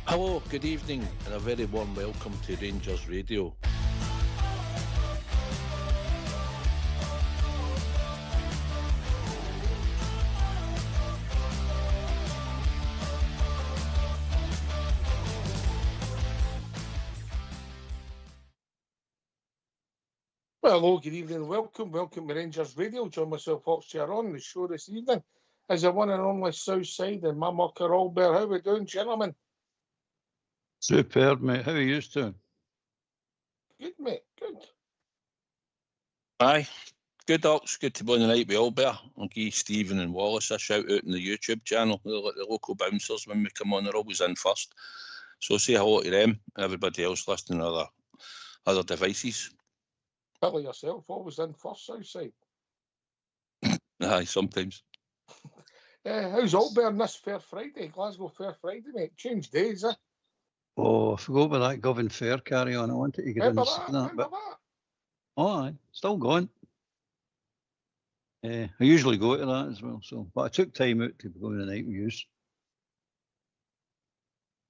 Hello, good evening, and a very warm welcome to Rangers Radio. Well, hello, good evening, welcome to Rangers Radio. Join myself, Foxchair, on the show this evening as the one and only Southside and my mucker Albert. How we doing, gentlemen? Superb, mate. How are you doing? Good, mate, good. Aye, good Ox, good to be on the night with Albert. I'll give Stephen and Wallace a shout out in the YouTube channel. They're like the local bouncers when we come on, they're always in first. So say hello to them and everybody else listening to other devices. Hello yourself, always in first, Southside. Aye, sometimes. How's Albert on this Fair Friday, Glasgow Fair Friday, mate? Changed days, eh? Oh, I forgot about that Govan Fair carry on. I wanted to get in and see that. But oh, aye, still going. I usually go to that as well. So, but I took time out to go to the night with you.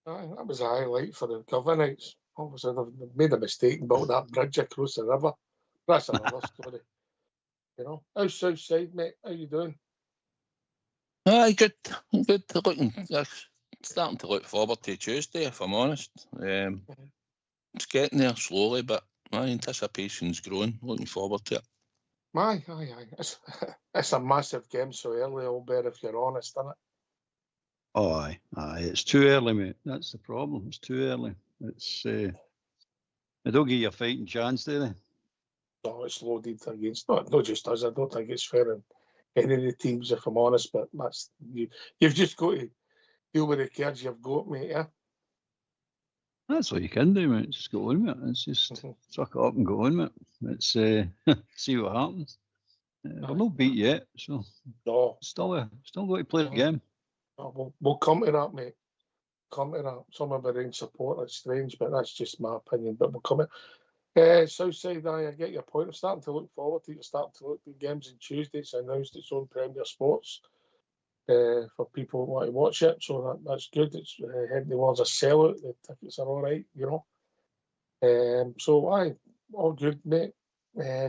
Aye, that was a highlight for the Governites. Obviously, they've made a mistake and built that bridge across the river. That's another story. You know, how's Southside, mate? How you doing? Aye, good. Starting to look forward to Tuesday, if I'm honest. It's getting there slowly, but my anticipation's growing. Looking forward to it. Aye. It's a massive game so early, Albert, if you're honest, isn't it? Oh, aye. It's too early, mate. That's the problem. It's too early. It's they don't give you a fighting chance, do they? No, it's loaded against not just us. I don't think it's fair in any of the teams, if I'm honest. But that's you've just got to deal with the cards you've got, mate. Yeah. That's all you can do, mate. Just go on with it. It's just suck it up and go on with it. It's see what happens. We're not beat yet, so no, still got to play the game. No, we'll come to that, mate. Come to that. Some of the Rangers support, it's strange, but that's just my opinion. But we'll come in. Southside, I get your point. I'm starting to look forward to it. Starting to look at games on Tuesday. It's announced its own Premier Sports for people who want to watch it. So that's good. It's heading towards a sellout. The tickets are all right, you know. So, all good, mate.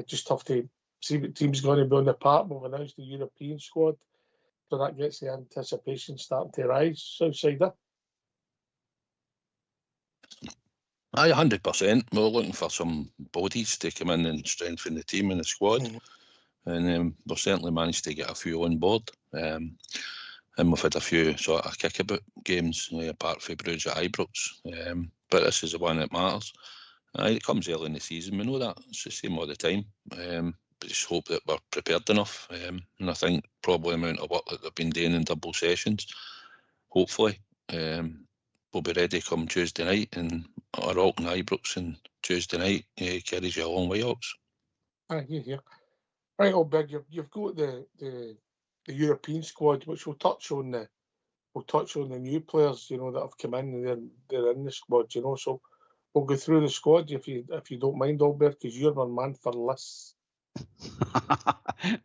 Just tough to see what team's going to be on the park. We've announced the European squad. So that gets the anticipation starting to rise. Southside. Aye, 100%. We're looking for some bodies to come in and strengthen the team and the squad. And we've certainly managed to get a few on board. And we've had a few sort of kickabout games, apart from Bruges at Ibrox. But this is the one that matters. It comes early in the season, we know that. It's the same all the time. But just hope that we're prepared enough. And I think probably the amount of work that they've been doing in double sessions, hopefully, we'll be ready come Tuesday night. And our Alton Ibrox and Tuesday night carries you a long way, Ox. Aye, yeah. Right, Big, you've got the European squad, which we'll touch on the new players, you know, that have come in and they're in the squad, you know. So we'll go through the squad if you don't mind, Albert, because you're one man for lists.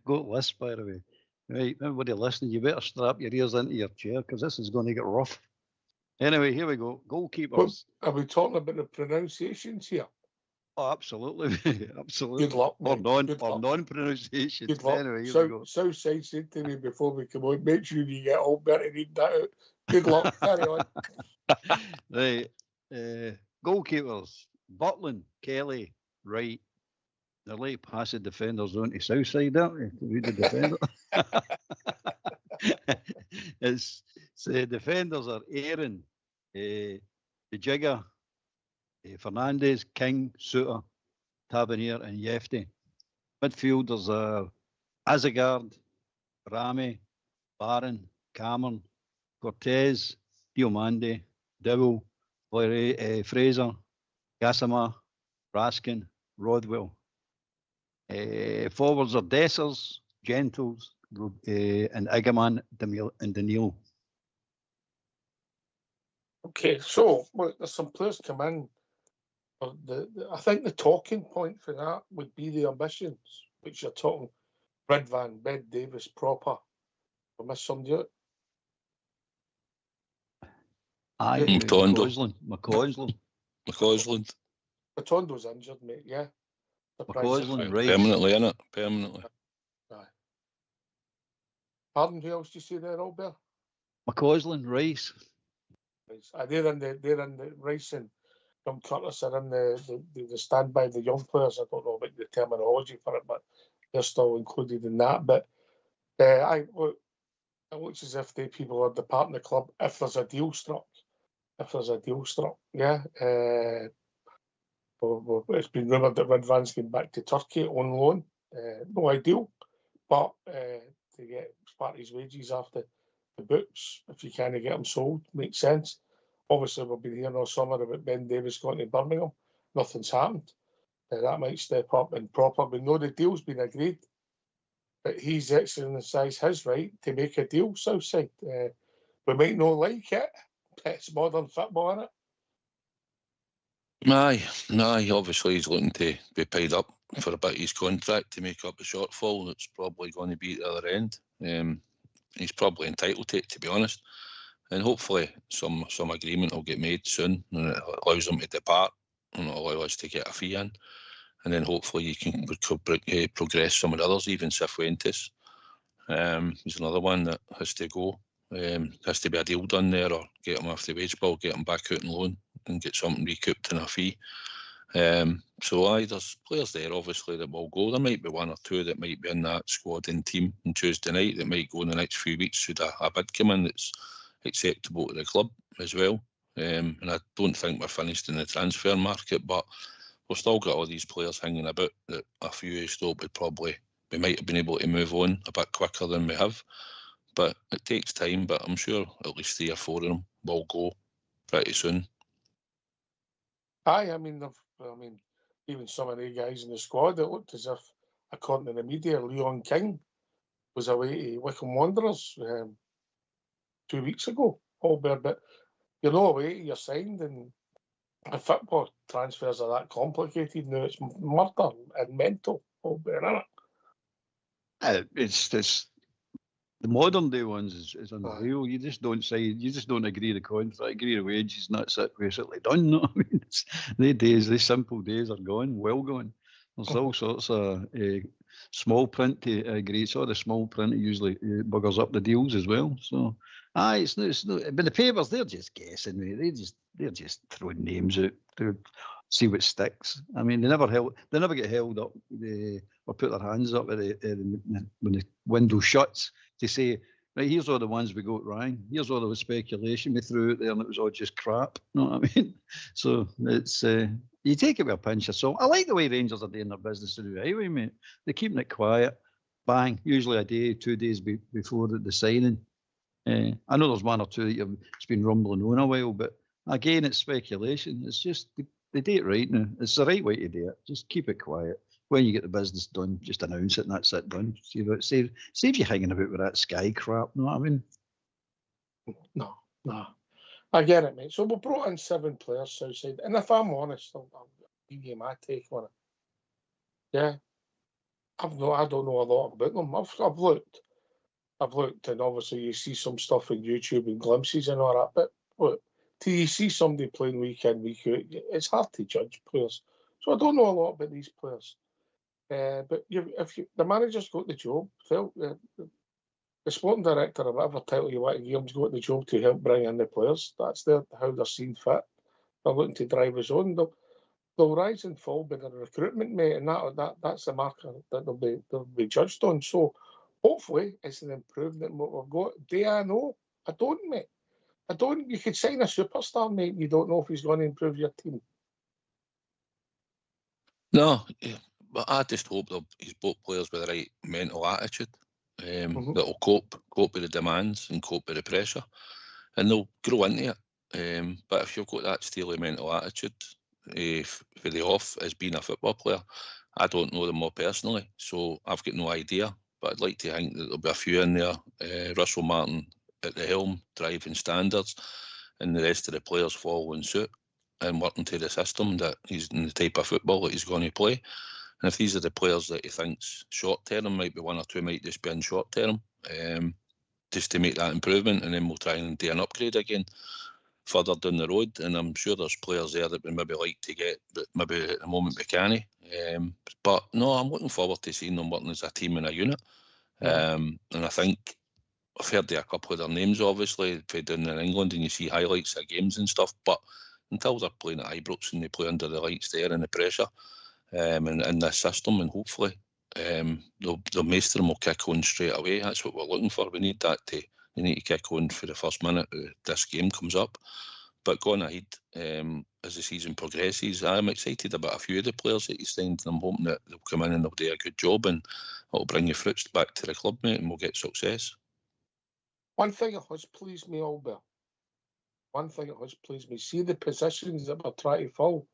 Got lists, by the way. Right, everybody listening, you better strap your ears into your chair because this is going to get rough. Anyway, here we go. Goalkeepers. Are we talking about the pronunciations here? Oh, absolutely, absolutely. Good luck, or mate. non-pronunciation. Good luck. Anyway, Southside said to me before we come on, make sure you get Albert to read that out. Good luck. Carry on. Right. Goalkeepers. Butland, Kelly, Wright. They're like passing defenders on to Southside, aren't they? To read the defender. It's the defenders are Aaron, the Jigger, Fernandez, King, Suter, Tavernier, and Yefty. Midfielders are Azegard, Rami, Barron, Cameron, Cortez, Diomande, Dowell, Fraser, Gassama, Raskin, Rodwell. Forwards are Dessers, Gentles, and Igaman and Daniil. Okay, so there's some players come in. I think the talking point for that would be the ambitions, which you're talking Bridvan, Bed Davis, Proper. I miss somebody out. Aye, McCausland. McCausland. Matondo's injured, mate, yeah. McCausland, Rice. Permanently, innit? Permanently. Aye. Pardon, who else do you see there, Albert? McCausland, Rice. They're in the Rice and Tom Curtis are in the standby, the young players. I don't know about the terminology for it, but they're still included in that. But it looks as if the people are departing the club if there's a deal struck. Yeah. It's been rumoured that Ridvan's going back to Turkey on loan. No ideal, but to get part of his wages after the books, if you kind of get them sold, makes sense. Obviously, we've been hearing all summer about Ben Davies going to Birmingham. Nothing's happened. That might step up and proper. We know the deal's been agreed, but he's exercised his right to make a deal, Southside. We might not like it. It's modern football, isn't it? Aye, obviously he's looking to be paid up for a bit of his contract to make up the shortfall that's probably going to be at the other end. He's probably entitled to it, to be honest. And hopefully some agreement will get made soon and it allows him to depart and it'll allow us to get a fee in. And then hopefully you can progress some of the others, even Cifuentes. He's another one that has to go. Has to be a deal done there or get him off the wage bill, get him back out on loan and get something recouped in a fee. So there's players there obviously that will go. There might be one or two that might be in that squad and team on Tuesday night that might go in the next few weeks should a bid come in that's acceptable to the club as well. And I don't think we're finished in the transfer market, but we've still got all these players hanging about that a few years ago we might have been able to move on a bit quicker than we have. But it takes time, but I'm sure at least 3 or 4 of them will go pretty soon. Aye, I mean, even some of the guys in the squad, it looked as if, according to the media, Leon King was away to Wycombe Wanderers 2 weeks ago. But you're not away, you're signed, and football transfers are that complicated now. It's murder and mental. Isn't it? It's the modern day ones is unreal. You just don't agree the contract, agree the wages, and that's it basically done. No, I mean, the simple days are gone, well gone. There's all sorts of small print to agree. So the small print usually buggers up the deals as well. So it's no. But the papers, they're just guessing, mate. They're just throwing names out to see what sticks. I mean, they never get held up or put their hands up when the window shuts to say, right, here's all the ones we got wrong. Here's all the speculation we threw out there, and it was all just crap. You know what I mean? So it's you take it with a pinch of salt. I like the way Rangers are doing their business anyway, mate. They're keeping it quiet. Bang, usually a day, 2 days before the signing. I know there's one or two that it's been rumbling on a while, but again, it's speculation. It's just they do it right now. It's the right way to do it. Just keep it quiet. When you get the business done, just announce it and that's it done. Save you hanging about with that Sky crap. You know what I mean? No. I get it, mate. So we brought in 7 players, Southside. And if I'm honest, I'll give you my take on it. Yeah. I don't know a lot about them. I've looked, and obviously you see some stuff on YouTube and glimpses and all that. But till you see somebody playing week in, week out, it's hard to judge players. So I don't know a lot about these players. But if the manager's got the job, the sporting director or whatever title you want to give him's got the job to help bring in the players. That's how they're seen fit. They're looking to drive us on. They'll rise and fall by the recruitment, mate, and that's the marker that they'll be judged on. So hopefully it's an improvement in what we've got. Do I know? I don't, mate. I don't. You could sign a superstar, mate. You don't know if he's going to improve your team. No, but I just hope he's both players with the right mental attitude that will cope with the demands and cope with the pressure, and they'll grow into it. But if you've got that steely mental attitude for the off as being a football player, I don't know them more personally, so I've got no idea. But I'd like to think that there'll be a few in there. Russell Martin at the helm, driving standards, and the rest of the players following suit and working to the system that he's in the type of football that he's going to play. And if these are the players that he thinks short term, might be 1 or 2 might just be in short term, just to make that improvement, and then we'll try and do an upgrade again. further down the road, and I'm sure there's players there that we maybe like to get, but maybe at the moment we can't. But no, I'm looking forward to seeing them working as a team and a unit. And I think I've heard a couple of their names, obviously, down in England, and you see highlights of games and stuff, but until they're playing at Ibrox and they play under the lights there and the pressure and in this system, and hopefully the most of them will kick on straight away. That's what we're looking for. We need that they need to kick on for the first minute this game comes up. But going ahead, as the season progresses, I'm excited about a few of the players that he's signed, and I'm hoping that they'll come in and they'll do a good job, and it'll bring the fruits back to the club, mate, and we'll get success. One thing that has pleased me, Albert, see the positions that we're trying to fill.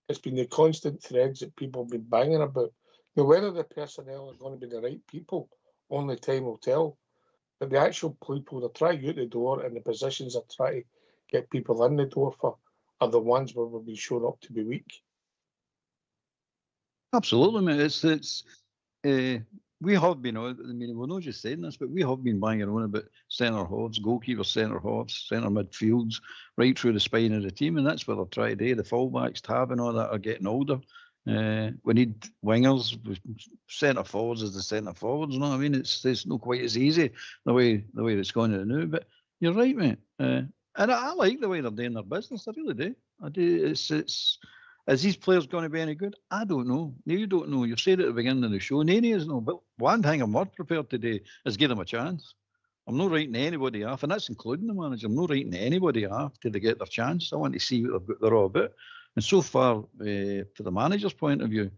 It's been the constant threads that people have been banging about. Now, whether the personnel are going to be the right people, only time will tell. But the actual people that try to get the door and the positions that try to get people in the door for are the ones where we've been shown up to be weak. Absolutely, mate. We have been, I mean, we're not just saying this, but we have been banging on about centre halves, goalkeepers, centre halves, centre midfields, right through the spine of the team, and that's what they're trying to do. The fullbacks, Tab and all that are getting older. We need wingers, centre forwards as the centre forwards. You know what I mean? It's not quite as easy the way it's going now. But you're right, mate. And I like the way they're doing their business. I really do. I do. Is these players going to be any good? I don't know. You don't know. You said at the beginning of the show, Naney is no. But one thing I'm not prepared to do is give them a chance. I'm not writing anybody off, and that's including the manager. I'm not writing anybody off till they get their chance. I want to see what they're all about. And so far, for the manager's point of view,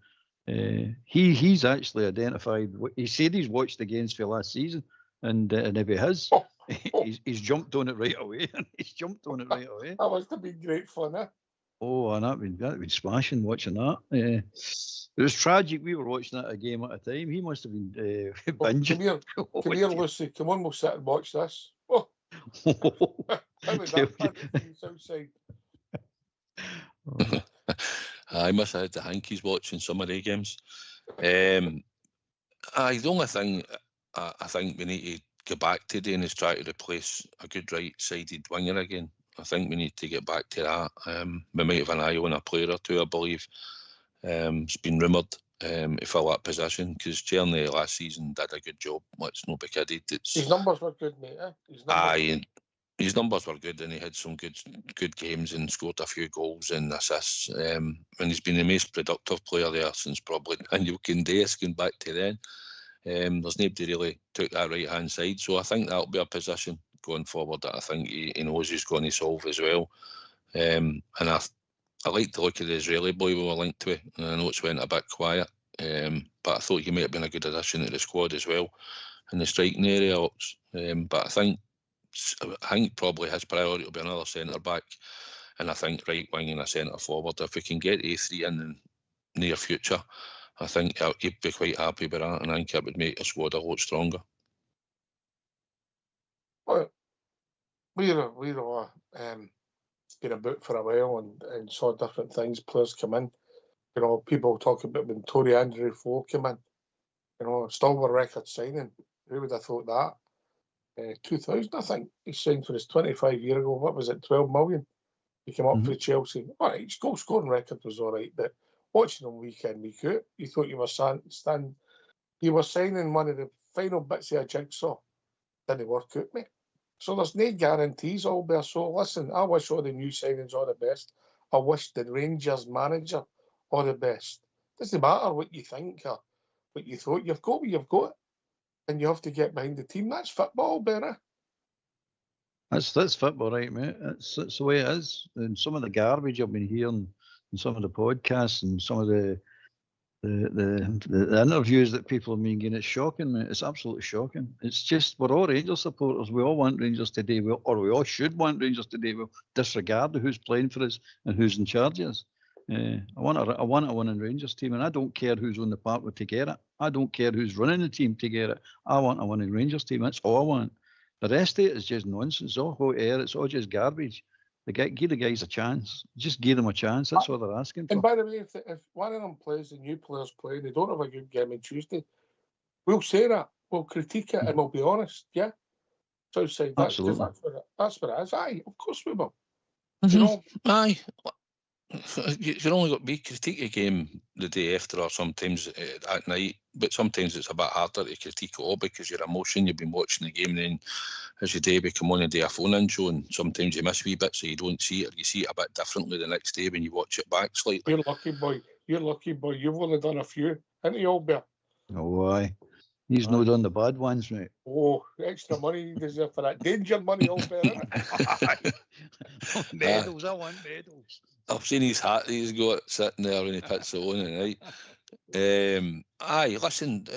he's actually identified. He said he's watched the games for last season, and if he has, he's jumped on it right away. That must have been great fun, eh? Oh, and that'd been smashing watching that. It was tragic. We were watching that a game at a time. He must have been binging. Come here, Lucy. Come on, we'll sit and watch this. Oh. How was that outside? I must have had the hankies watching some of the games. The only thing I think we need to get back to doing is try to replace a good right-sided winger again. I think we need to get back to that. We might have an eye on a player or two, I believe. It's been rumoured to fill that position because Tierney last season did a good job. Let's not be kidded. His numbers were good, mate. His numbers were good, and he had some good games and scored a few goals and assists. And he's been the most productive player there since probably Daniel Koundé going back to then. There's nobody really took that right-hand side, so I think that'll be a position going forward that I think he knows he's going to solve as well. And I like the look of the Israeli boy we were linked to. And I know it's went a bit quiet, but I thought he might have been a good addition to the squad as well in the striking area. But I think probably his priority will be another centre back, and I think right wing and a centre forward. If we can get A3 in the near future, I think he'd be quite happy with that, and I think it would make the squad a lot stronger. Well, we're all been about for a while and saw different things. Players come in, you know. People talk about when Tory Andrew Flo came in, you know, stalwart record signing. Who would have thought that? 2000, I think he signed for his 25 year ago. What was it? 12 million. He came up for Chelsea. All right, his goal scoring record was all right, but watching him week in, week out, you thought you were signing one of the final bits of a jigsaw. Didn't work out, mate. So there's no guarantees, Albert. So listen, I wish all the new signings all the best. I wish the Rangers manager all the best. Doesn't matter what you think or what you thought. You've got what you've got, and you have to get behind the team. That's football, Albert. That's football, right, mate? That's the way it is. And some of the garbage I've been hearing in some of the podcasts and some of the interviews that people have been getting, it's shocking, mate. It's absolutely shocking. It's just, we're all Rangers supporters. We all want Rangers today, we all should want Rangers today. We'll disregard who's playing for us and who's in charge of us. I want a winning Rangers team, and I don't care who's on the park to get it. I don't care who's running the team to get it. I want a winning Rangers team. That's all I want. The rest of it is just nonsense. It's all hot air. It's all just garbage. Give the guys a chance. Just give them a chance. That's all they're asking for. And by the way, if one of them plays, the new players play, they don't have a good game on Tuesday, we'll say that. We'll critique it and we'll be honest. Yeah. So say that's absolutely. That's what it is. Aye, of course we will. You know? Aye. You only got to critique a game the day after or sometimes at night, but sometimes it's a bit harder to critique it all because your emotion, you've been watching the game, then as your day become on, a day a phone-in show, and sometimes you miss wee bits so you don't see it, or you see it a bit differently the next day when you watch it back slightly. You're lucky, boy. You're lucky, boy. You've only done a few, haven't you, Albert? Oh, aye. He's not done the bad ones, mate. Oh, extra money you deserve for that. Danger money, Albert, isn't it? Medals, I want medals. I've seen his hat that he's got sitting there when he puts it on at night. Aye, listen,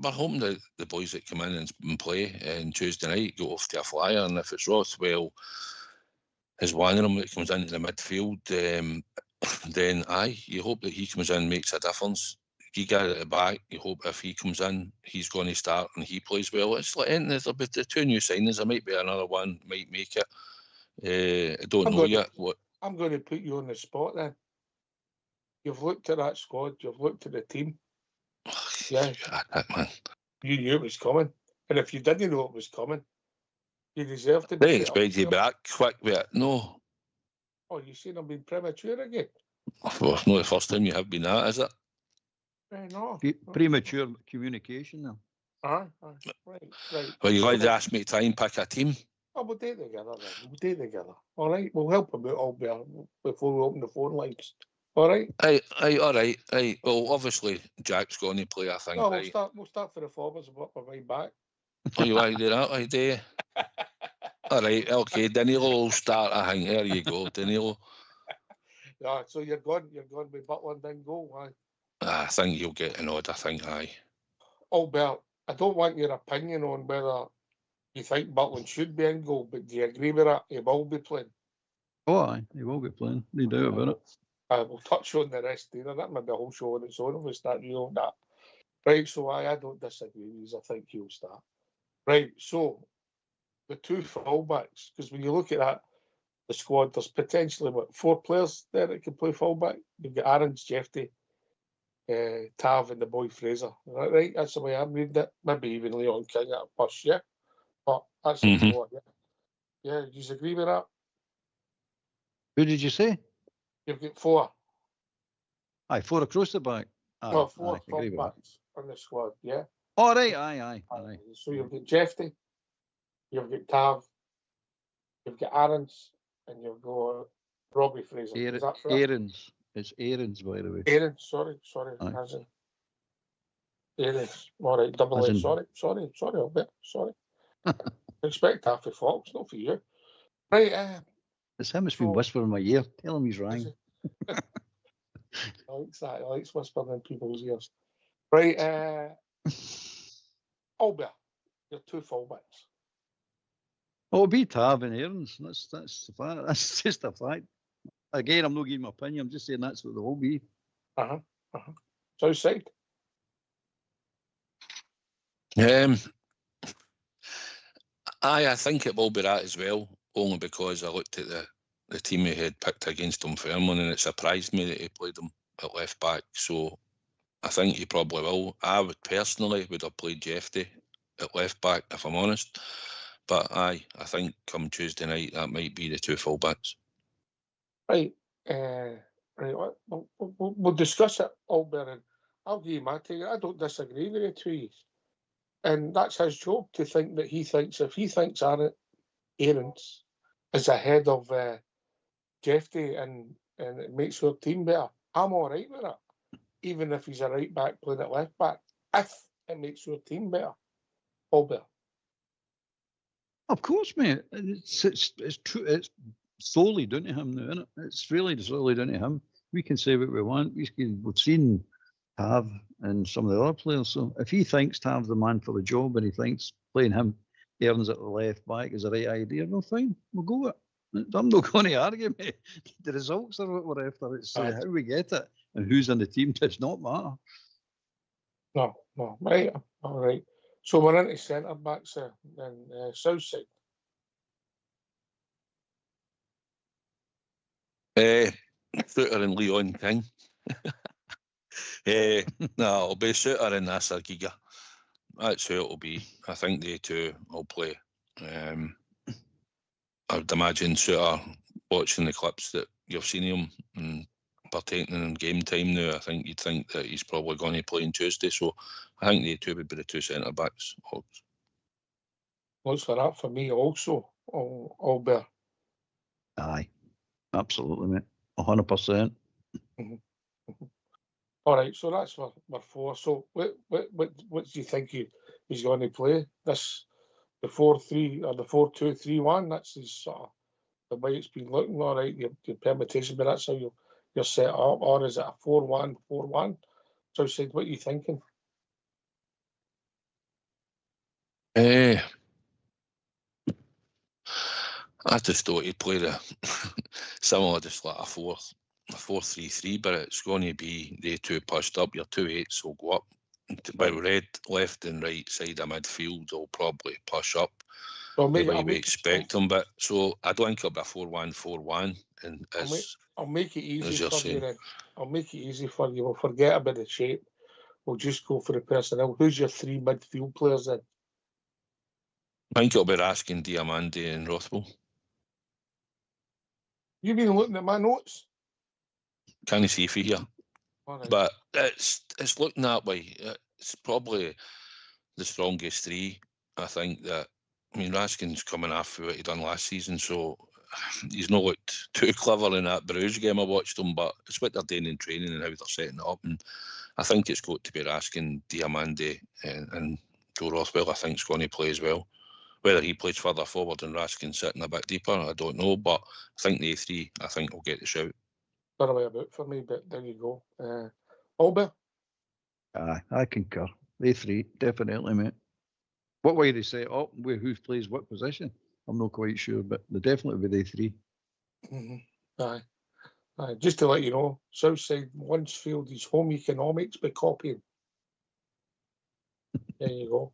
we're hoping that the boys that come in and play on Tuesday night go off to a flyer, and if it's Rothwell is one of them that comes into the midfield, then aye, you hope that he comes in, makes a difference. Giga at the back, you hope if he comes in, he's going to start and he plays well. It's like there'll be the two new signings. There might be another one, might make it. I don't know yet. I'm going to put you on the spot then. You've looked at that squad, you've looked at the team. Yeah, man. You knew it was coming. And if you didn't know it was coming, you deserved to be. They expect you back quick with it. No. Oh, you seen I'm being premature again? Well, it's not the first time you have been that, is it? No. Premature communication now. Right. Well, you like to ask me to try and pick a team? Oh, we'll do it together then. We'll do it together. All right. We'll help him out, Albert, before we open the phone lines. All right. All right. Well, obviously Jack's going to play. I think. No, we'll start for the forwards and work our way back. Oh, you like to do that? I do. All right. Okay. Danilo will start. I think. There you go, Danilo. Yeah. So you're going with Butler and then goal. Aye. I think you'll get an odd. I think. Aye. Albert, I don't want your opinion on whether you think Butland should be in goal, but do you agree with that? He will be playing. Oh, aye, he will be playing. No doubt about it. We'll touch on the rest later. That might be a whole show on its own if we start on that. Right, so I don't disagree with you. I think he'll start. Right, so the two fullbacks, because when you look at that, the squad, there's potentially, 4 players there that can play fullback. You've got Aarons, Jeffy, Tav and the boy Fraser. Right? That's the way I'm reading it. Maybe even Leon King at a push, yeah? But that's the squad, yeah. Yeah, do you agree with that? Who did you say? You've got 4. Aye, 4 across the back. Aye, 4 aye, fullbacks on the squad, yeah? All right, aye. So you've got Jeffy, you've got Tav, you've got Aarons, and you've got Robbie Fraser. Is that correct? Aarons. It's Aarons, by the way. Aarons, sorry. Aarons. All right, double A. Sorry, Albert. Sorry. Expect half a Fox, not for you. Right. It's him that's been whispering in my ear. Tell him he's wrong. I like that. I like whispering in people's ears. Right. Albert, your 2 fullbacks. Oh, it'll be Tav and Aarons. That's the fact. That's just a fact. Again, I'm not giving my opinion. I'm just saying that's what they will be. South side. I think it will be that as well, only because I looked at the team he had picked against Dunfermline and it surprised me that he played him at left back. So I think he probably will. I would personally have played Jeffy at left back, if I'm honest. But I think come Tuesday night, that might be the 2 fullbacks. Right. We'll discuss it, Albert, and I'll give you my take. I don't disagree with the 2. And that's his job to think that if he thinks Aarons is ahead of Jeffy and it makes our team better, I'm all right with that. Even if he's a right back playing at left back, if it makes your team better, Albert. Of course, mate. It's true. It's solely down to him now, isn't it? It's really solely down to him. We can say what we want. We've seen Tav and some of the other players. So if he thinks Tav's the man for the job and he thinks playing him, Aarons at the left back is the right idea, well, fine, we'll go with it. I'm not going to argue, mate. The results are what we're after. It's how we get it and who's on the team does not matter. No. Right. All right. So we're into centre backs and south side. Suter and Leon King. No, it'll be Suter and Nasser Giga. That's who it'll be. I think they 2 will play. I would imagine Suter watching the clips that you've seen him and partaking in game time now, I think you'd think that he's probably going to play on Tuesday. So I think they two would be the two centre backs. Looks for that for me also. Albert. Aye, absolutely, mate. 100%. All right, so that's for 4. So what do you think he's going to play? This the 4-3 or the 4-2-3-1? That's his sort of the way it's been looking. All right, your permutation, but that's how you're set up. Or is it a 4-1-4-1? So said, what are you thinking? I just thought he'd play the similar, just like a 4-3-3, but it's going to be they two pushed up. Your 2 8s will go up. By left and right side of midfield, will probably push up. So the way we expect them, but so I don't think it'll be a 4-1-4-1. And I'll make it easy for saying. you then. I'll make it easy for you. We'll forget about the shape. We'll just go for the personnel. Who's your 3 midfield players then? I think it'll be Raskin, Diamande and Rothwell. You've been looking at my notes? Can't you see for here? Right. But it's looking that way. It's probably the strongest 3. I think that, I mean, Raskin's coming after what he done last season, so he's not looked too clever in that Bruges game I watched him, but it's what they're doing in training and how they're setting it up, and I think it's got to be Raskin, Diamande and Joe Rothwell I think is going to play as well. Whether he plays further forward and Raskin sitting a bit deeper, I don't know, but I think the A3, I think, will get the shout. Not a way about for me, but there you go. Albert? Aye, I concur. They 3, definitely, mate. What way they set up, who plays what position, I'm not quite sure, but they definitely be they 3. Mm-hmm. Aye. Just to let you know, Southside once failed his home economics by copying. There you go.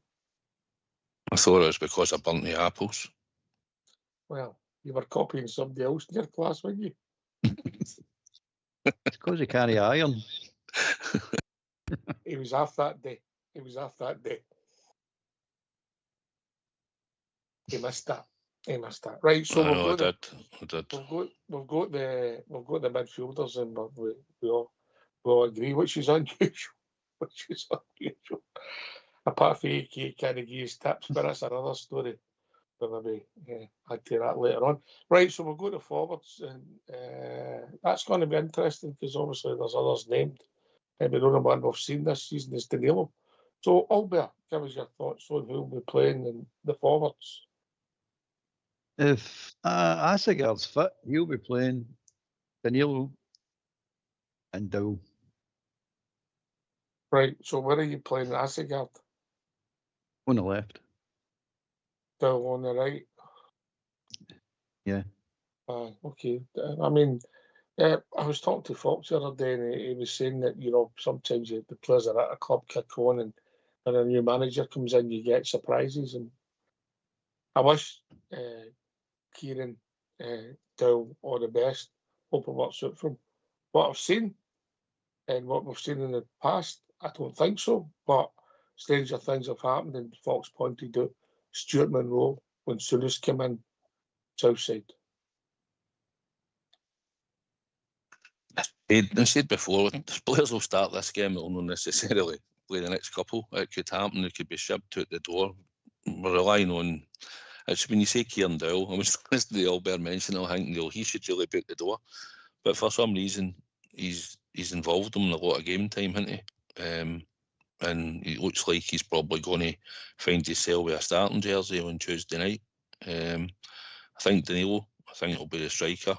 I thought it was because I burnt the apples. Well, you were copying somebody else in your class, weren't you? It's because you carry iron. He was off that day. He missed that. Right, so I did. We've got the midfielders, and we all agree, which is unusual. Apart from AK kind of give his tips, but that's another story. But maybe I'll do that later on. Right, so we'll go to forwards, and that's going to be interesting because obviously there's others named. Maybe the only one we've seen this season is Danilo. So, Albert, give us your thoughts on who will be playing in the forwards. If Asegard's fit, he'll be playing Danilo and Dow. Right, so where are you playing Asegard? On the left. Dow on the right? Yeah. Okay. I mean, I was talking to Fox the other day, and he was saying that, sometimes the players are at a club kick on, and when a new manager comes in, you get surprises. And I wish Kieran Dow all the best. Hope it works out for him. What I've seen and what we've seen in the past, I don't think so. But stranger things have happened, and Fox pointed out Stuart Monroe when Souness came in, Southside. I said before, players will start this game, they'll not necessarily play the next couple. It could happen, they could be shipped out the door. We're relying on, it's when you say Kieran Dowell, I was listening to Albert mention, I think he should really be out the door. But for some reason, he's involved him in a lot of game time, hasn't he? And it looks like he's probably going to find himself with a starting jersey on Tuesday night. I think Danilo, he'll be the striker.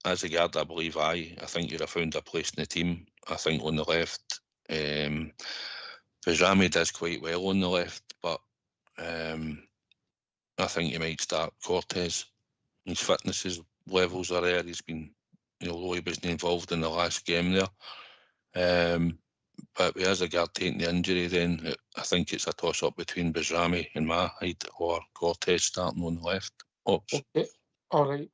As a guard, I believe I think you'd have found a place in the team. I think on the left, Bijrami does quite well on the left, but I think you might start Cortez. His fitness levels are there. He's been, although he wasn't involved in the last game there. But as a guard taking the injury, then I think it's a toss-up between Bijrami and Mahid or Cortez starting on the left. Okay, all right.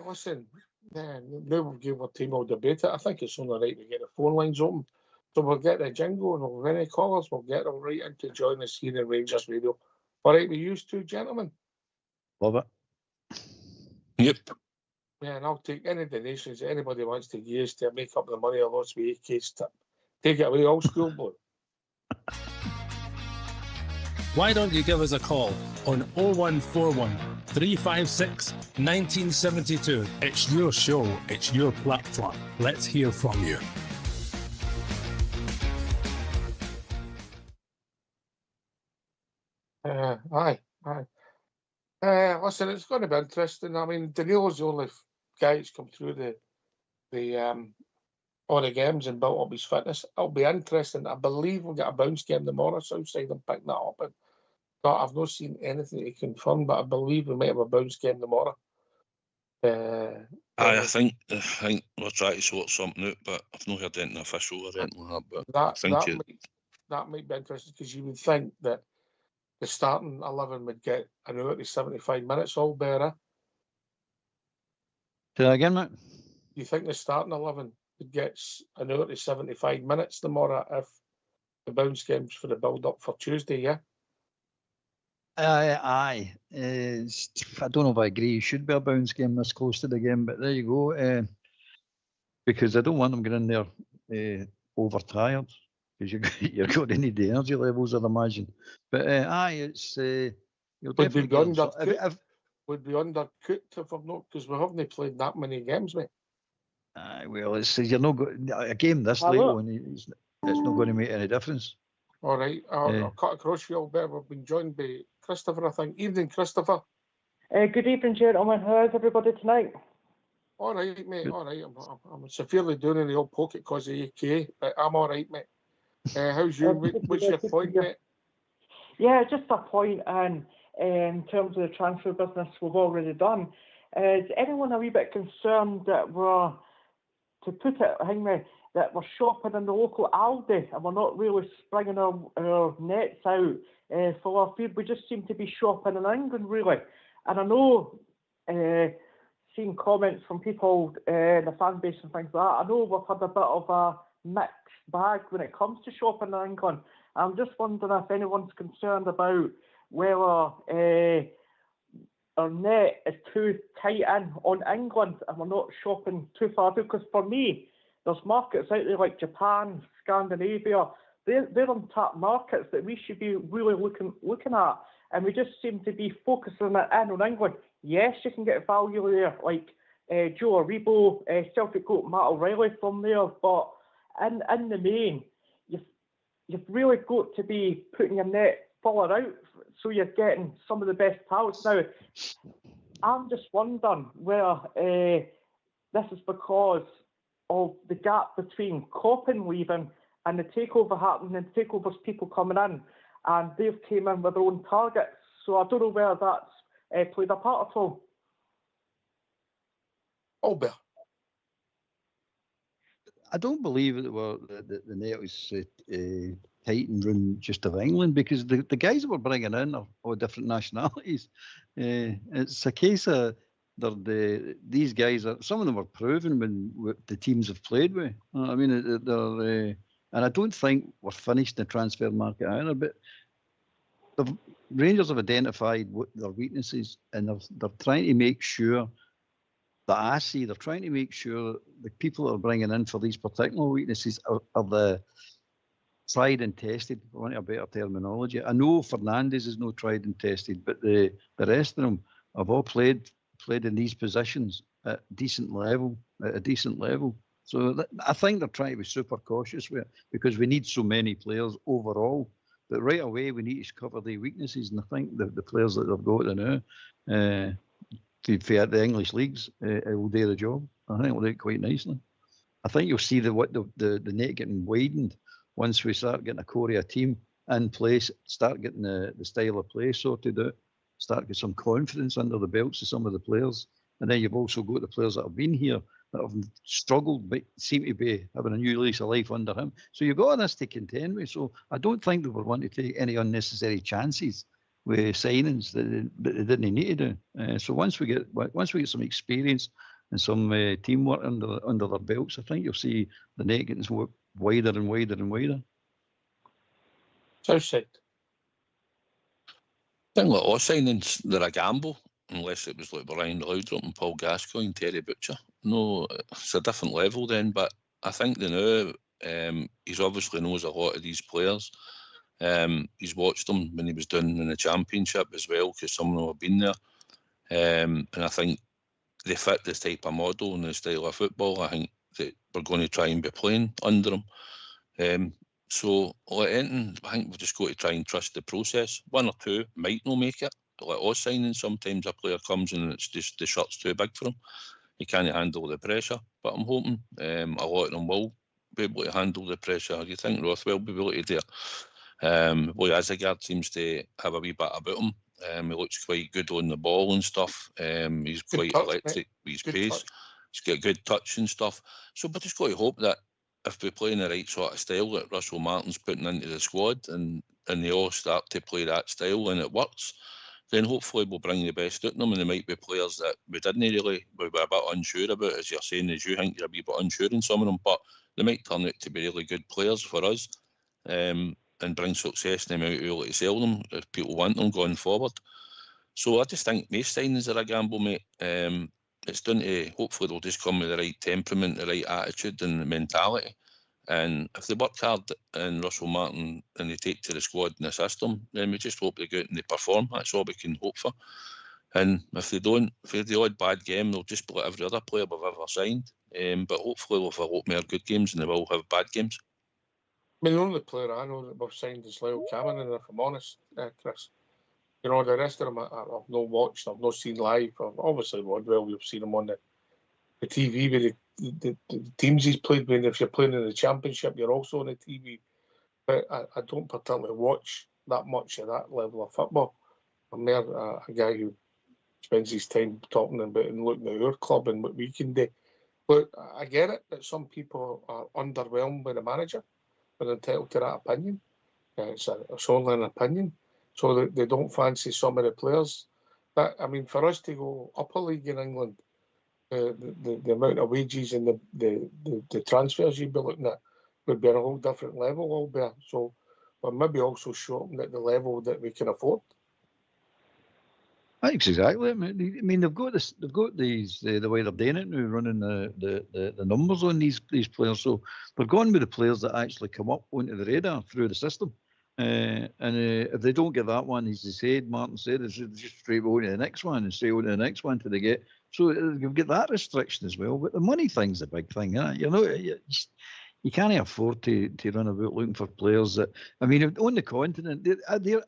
Listen, now we've given our team all debate it. I think it's only right to get the phone lines open. So we'll get the jingle, and we'll any callers, we'll get them right in to join us here in Rangers Radio. All right, we used to, gentlemen. Love it. Yep. Yeah, and I'll take any donations that anybody wants to use to make up the money I lost with AK's tip. Take it away, old school boy. Why don't you give us a call on 0141 356 1972? It's your show, it's your platform. Let's hear from you. Aye. Listen, it's going to be interesting. I mean, Danilo's the only guy that's come through all the games and built up his fitness. It'll be interesting. I believe we'll get a bounce game tomorrow, Southside. I'm picking that up. But I've not seen anything to confirm, but I believe we might have a bounce game tomorrow. I think we're trying to sort something out, but I've not heard anything official or anything like that. But that might be interesting, because you would think that the starting 11 would get an hour to 75 minutes all better. Say that again, mate? You think the starting 11 would get an hour to 75 minutes tomorrow if the bounce game's for the build-up for Tuesday, yeah? Aye. I don't know if I agree. It should be a bounce game this close to the game, but there you go. Because I don't want them getting in there overtired, because you're going to need the energy levels, I'd imagine. But it's you'll definitely would be undercut if I'm not, because we haven't played that many games, mate. Well, you're not going a game this late on. It's not going to make any difference. All right, I'll cut across you all better. We've been joined by Christopher, I think. Evening, Christopher. Good evening, gentlemen. How's everybody tonight? All right, mate. Good. All right. I'm severely down in the old pocket because of AK, but I'm all right, mate. How's you? What's your point, mate? Yeah, just a point, and in terms of the transfer business we've already done. Is anyone a wee bit concerned that we're, to put it, Henry, that we're shopping in the local Aldi and we're not really springing our nets out for our feed? We just seem to be shopping in England, really. And I know, seeing comments from people in the fan base and things like that, I know we've had a bit of a mixed bag when it comes to shopping in England. I'm just wondering if anyone's concerned about whether our net is too tight in on England and we're not shopping too far. Because for me, there's markets out there like Japan, Scandinavia. They're untapped markets that we should be really looking at, and we just seem to be focusing it in on England. Yes, you can get value there, like Joe Aribo, Celtic got Matt O'Reilly from there, but in the main, you've really got to be putting your net fuller out so you're getting some of the best talents. Now, I'm just wondering whether this is because of the gap between Coppin leaving and the takeover happening, and takeovers people coming in, and they've came in with their own targets. So I don't know whether that's played a part at all. Albert. I don't believe that the net was tightened round just of England, because the guys that we're bringing in are all different nationalities. It's a case of these guys are, some of them are proven when the teams have played with. I mean, they're and I don't think we're finished in the transfer market either. But the Rangers have identified what their weaknesses, and they're trying to make sure that they're trying to make sure the people that are bringing in for these particular weaknesses are the tried and tested, for want of a better terminology. I know Fernandes is no tried and tested, but the rest of them have all played in these positions at a decent level. So I think they're trying to be super cautious with it, because we need so many players overall. But right away, we need to cover the weaknesses, and I think the players that they've got now, the English leagues, will do the job. I think they'll do it quite nicely. I think you'll see the net getting widened once we start getting a Korea team in place, start getting the style of play sorted out, start getting some confidence under the belts of some of the players. And then you've also got the players that have been here that have struggled but seem to be having a new lease of life under him. So you've got this to contend with. So I don't think they would want to take any unnecessary chances with signings that they didn't need to do. So once we get some experience and some teamwork under their belts, I think you'll see the net getting wider and wider and wider. Southside. I think like all signings, they're a gamble. unless it was like Brian Laudrup and Paul Gascoigne, Terry Butcher. No, it's a different level then. But I think now he's obviously knows a lot of these players. He's watched them when he was doing in the Championship as well, because some of them have been there. And I think they fit this type of model and the style of football. I think that we're going to try and be playing under them. So, like anything, I think we've just got to try and trust the process. One or two might not make it. Like us signing, sometimes a player comes and it's just the shirt's too big for him. He can't handle the pressure. But I'm hoping a lot of them will be able to handle the pressure. You think Rothwell will be able to do it? Boy, Azagard seems to have a wee bit about him. He looks quite good on the ball and stuff. He's quite electric with his pace. He's got good touch and stuff. So we've just got to hope that if we play in the right sort of style that Russell Martin's putting into the squad and they all start to play that style and it works, then hopefully we'll bring the best out of them. And there might be players that we were a bit unsure about, as you're saying, as you think you're a wee bit unsure in some of them, but they might turn out to be really good players for us and bring success to them out able to sell them if people want them going forward. So I just think most signings are a gamble, mate. It's down to, hopefully they'll just come with the right temperament, the right attitude and the mentality. And if they work hard and Russell Martin and they take to the squad and the system, then we just hope they go out and they perform. That's all we can hope for. And if they don't, if they're the odd bad game, they'll just be like every other player we've ever signed. But hopefully we'll have a lot more good games and they will have bad games. I mean, the only player I know that we've signed is Lyle Cameron, and if I'm honest, Chris, you know, the rest of them I've not watched, I've not seen live. Obviously, Rodwell, we've seen him on the TV with the teams he's played with. If you're playing in the Championship, you're also on the TV. But I don't particularly watch that much of that level of football. I'm more a guy who spends his time talking about and looking at our club and what we can do. But I get it that some people are underwhelmed by the manager. They're entitled to that opinion. It's only an opinion. So they don't fancy some of the players. But, I mean, for us to go up a league in England, the amount of wages and the transfers you'd be looking at would be at a whole different level, albeit. So we're maybe also shooting at the level that we can afford. That's exactly it. I mean, they've got this. They've got these the way they're doing it now, running the numbers on these players. So they're going with the players that actually come up onto the radar through the system. And if they don't get that one, as they said, Martin said, it's just straight on to the next one and straight on to the next one till they get. So you've got that restriction as well. But the money thing's the big thing, isn't it? You know, you can't afford to run about looking for players that. I mean, on the continent,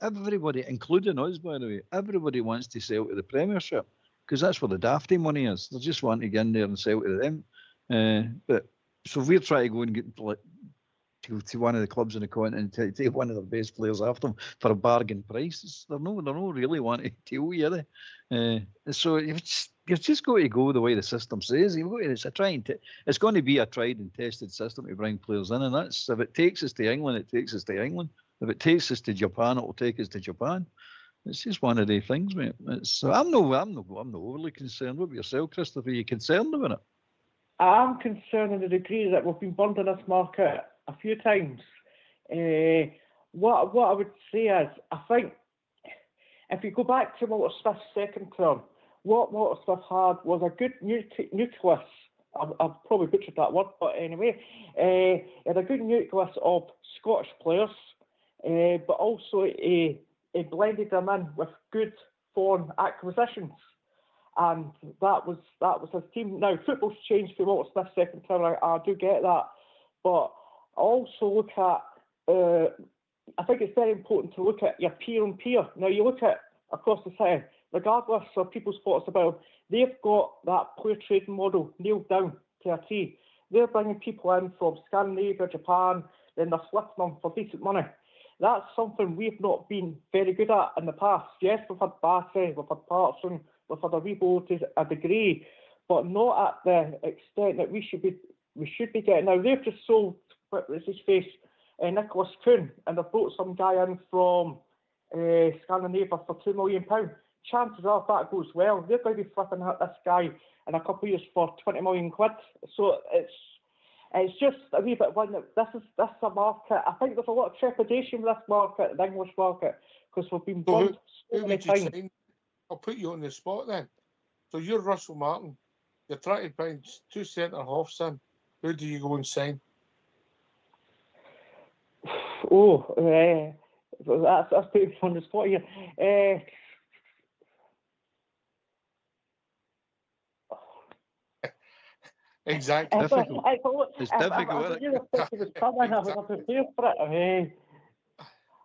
everybody, including us, by the way, everybody wants to sell to the Premiership because that's where the dafty money is. They just want to get in there and sell to them. But so we're trying to go and get to one of the clubs in the continent and take one of their best players after them for a bargain price. They're not really wanting to deal with it. So you've just got to go the way the system says. It's going to be a tried and tested system to bring players in, and that's if it takes us to England, it takes us to England. If it takes us to Japan, it will take us to Japan. It's just one of the things, mate. I'm not overly concerned. What about yourself, Christopher? Are you concerned about it? I'm concerned in the degree that we've been burned in this market a few times. What I would say is, I think if you go back to Walter Smith's second term, what Walter Smith had was a good nucleus. I've probably butchered that word, but anyway, he had a good nucleus of Scottish players, but also he blended them in with good foreign acquisitions. And that was his team. Now, football's changed from Walter Smith's second term, I do get that. But also look at, I think it's very important to look at your peer and peer. Now, you look at across the city, regardless of people's thoughts about, they've got that player trading model nailed down to a T. They're bringing people in from Scandinavia, Japan, then they're flipping them for decent money. That's something we've not been very good at in the past. Yes, we've had Battery, we've had Parson, we've had a Rebo to a degree, but not at the extent that we should be getting. Now, they've just sold, what's his face, Nicholas Kuhn, and they've brought some guy in from Scandinavia for £2 million. Chances are, if that goes well, they're going to be flipping out this guy in a couple of years for 20 million quid. So it's just a wee bit one that this is a market. I think there's a lot of trepidation with this market, the English market, because we've been burned so many times. I'll put you on the spot then. So you're Russell Martin. You're trying to find 2 centre-halves in. Who do you go and sign? That's putting me on the spot here. Exactly. Difficult. It's difficult. I knew it was coming. I would have prepared for it.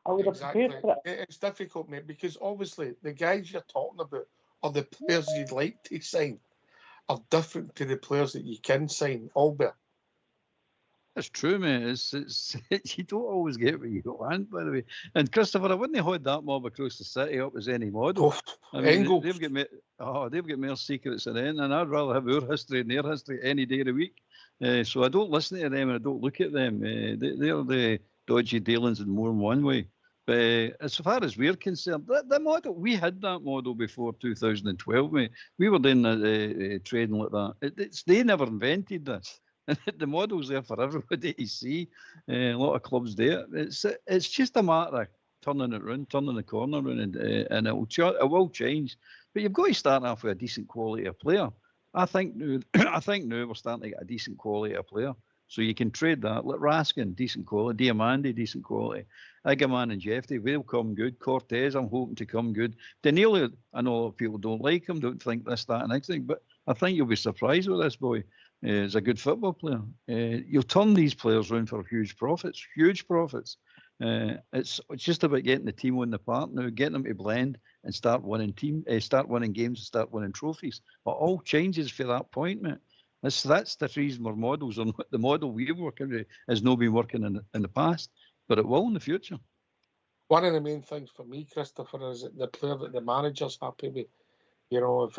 I would have prepared for it. It's difficult, mate, because obviously the guys you're talking about or the players you'd like to sign are different to the players that you can sign, Albert. That's true, mate. It's you don't always get what you want, by the way. And Christopher, I wouldn't have had that mob across the city up as any model. I mean, they've got more secrets than anything, and I'd rather have our history and their history any day of the week. So I don't listen to them and I don't look at them. They're the dodgy dealings in more than one way. But as far as we're concerned, the model, we had that model before 2012, mate. We were doing trading like that. They never invented this. The model's there for everybody to see. A lot of clubs there. It's just a matter of turning it round, turning the corner round, and it will change. But you've got to start off with a decent quality of player. I think now we're starting to get a decent quality of player. So you can trade that. Like Raskin, decent quality. Diamandi, decent quality. Igaman and Jeffrey, they'll come good. Cortez, I'm hoping to come good. Danilo, I know a lot of people don't like him, don't think this, that, and next thing, but I think you'll be surprised with this boy. He's a good football player. You'll turn these players around for huge profits. Huge profits. It's just about getting the team on the park now, getting them to blend and start winning games, and start winning trophies. It all changes for that point, mate. That's the reason we're models on the model we're working with has not been working in the past, but it will in the future. One of the main things for me, Christopher, is that the player that the manager's happy with. You know, if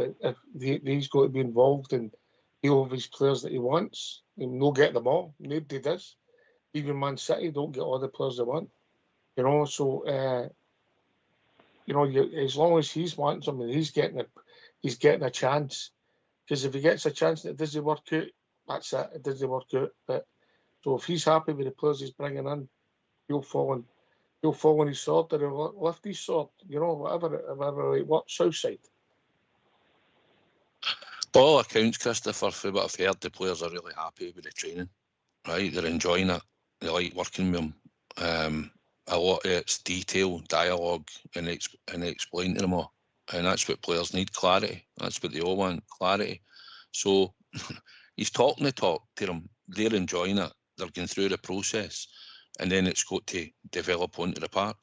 he's got to be involved in deal with his players that he wants, he'll not get them all. Nobody does. Even Man City don't get all the players they want. You know, so as long as he's wanting something, he's getting a chance. Because if he gets a chance and it doesn't work out, that's it. It doesn't work out. But so if he's happy with the players he's bringing in, he'll fall on his sword or he'll lift his sword. You know, whatever it works outside. By all accounts, Christopher, for what I've heard, the players are really happy with the training. Right, they're enjoying it. They like working with them. A lot of it's detail, dialogue, and explain to them all. And that's what players need, clarity. That's what they all want, clarity. So he's talking the talk to them. They're enjoying it. They're going through the process. And then it's got to develop onto the park.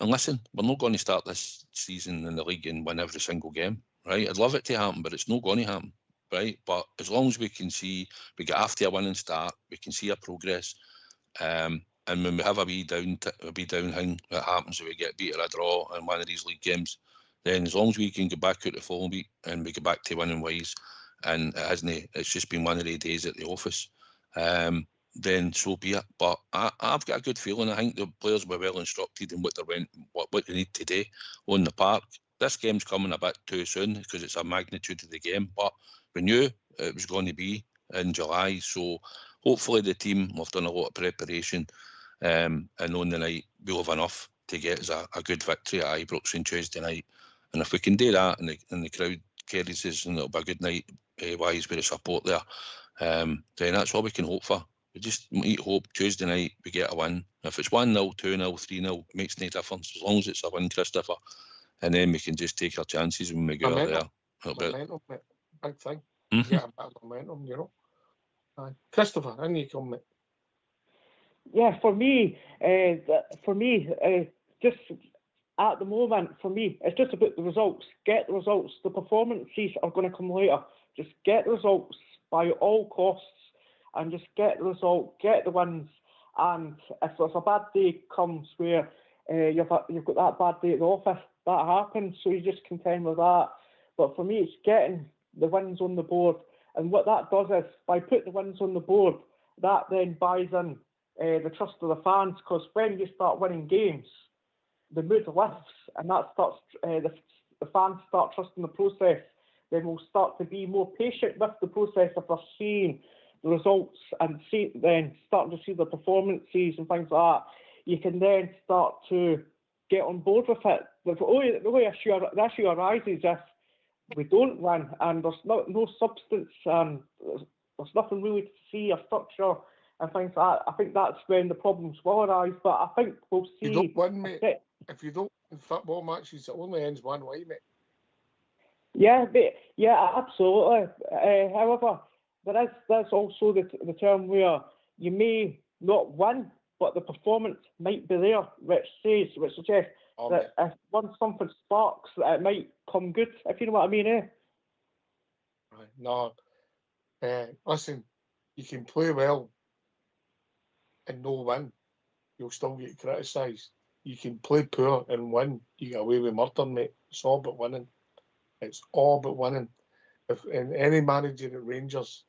And listen, we're not going to start this season in the league and win every single game, right? I'd love it to happen, but it's not going to happen, right? But as long as we can see, we get after a winning start, we can see a progress. And when we have a wee down thing that happens if we get beat or a draw in one of these league games, then as long as we can get back out the following week and we get back to winning ways, and it's just been one of the days at the office, then so be it. But I've got a good feeling. I think the players were well instructed in what they need to do on the park. This game's coming a bit too soon because it's a magnitude of the game, but we knew it was going to be in July. So hopefully the team have done a lot of preparation, and on the night we'll have enough to get us a good victory at Ibrox on Tuesday night. And if we can do that and the crowd carries us and it'll be a good night wise with the support there, then that's all we can hope for. We just need hope Tuesday night we get a win. If it's 1-0, 2-0, 3-0, it makes no difference as long as it's a win, Christopher. And then we can just take our chances when we go out there. Momentum, mate. Big thing. Mm-hmm. Get a bit of momentum, you know. Christopher, in you come, mate. Yeah, for me, just at the moment, for me, it's just about the results. Get the results. The performances are going to come later. Just get the results by all costs and just get the result, get the wins. And if there's a bad day comes where you've got that bad day at the office, that happens, so you just contend with that. But for me, it's getting the wins on the board. And what that does is, by putting the wins on the board, that then buys in the trust of the fans, because when you start winning games, the mood lifts, and that starts the fans start trusting the process. Then we'll start to be more patient with the process if they're seeing the results and then starting to see the performances and things like that. You can then start to get on board with it. The only issue arises if we don't win and there's no substance and there's nothing really to see, a structure and things like that. I think that's when the problems will arise. But I think we'll see. You don't win, mate. If you don't win football matches, it only ends one way, mate. Yeah, absolutely. However, there's also the term where you may not win, but the performance might be there, which suggests that if once something sparks, that it might come good, if you know what I mean, Right. No. Listen, you can play well and no win, you'll still get criticised. You can play poor and win, you get away with murder, mate. It's all about winning. It's all about winning. And any manager at Rangers,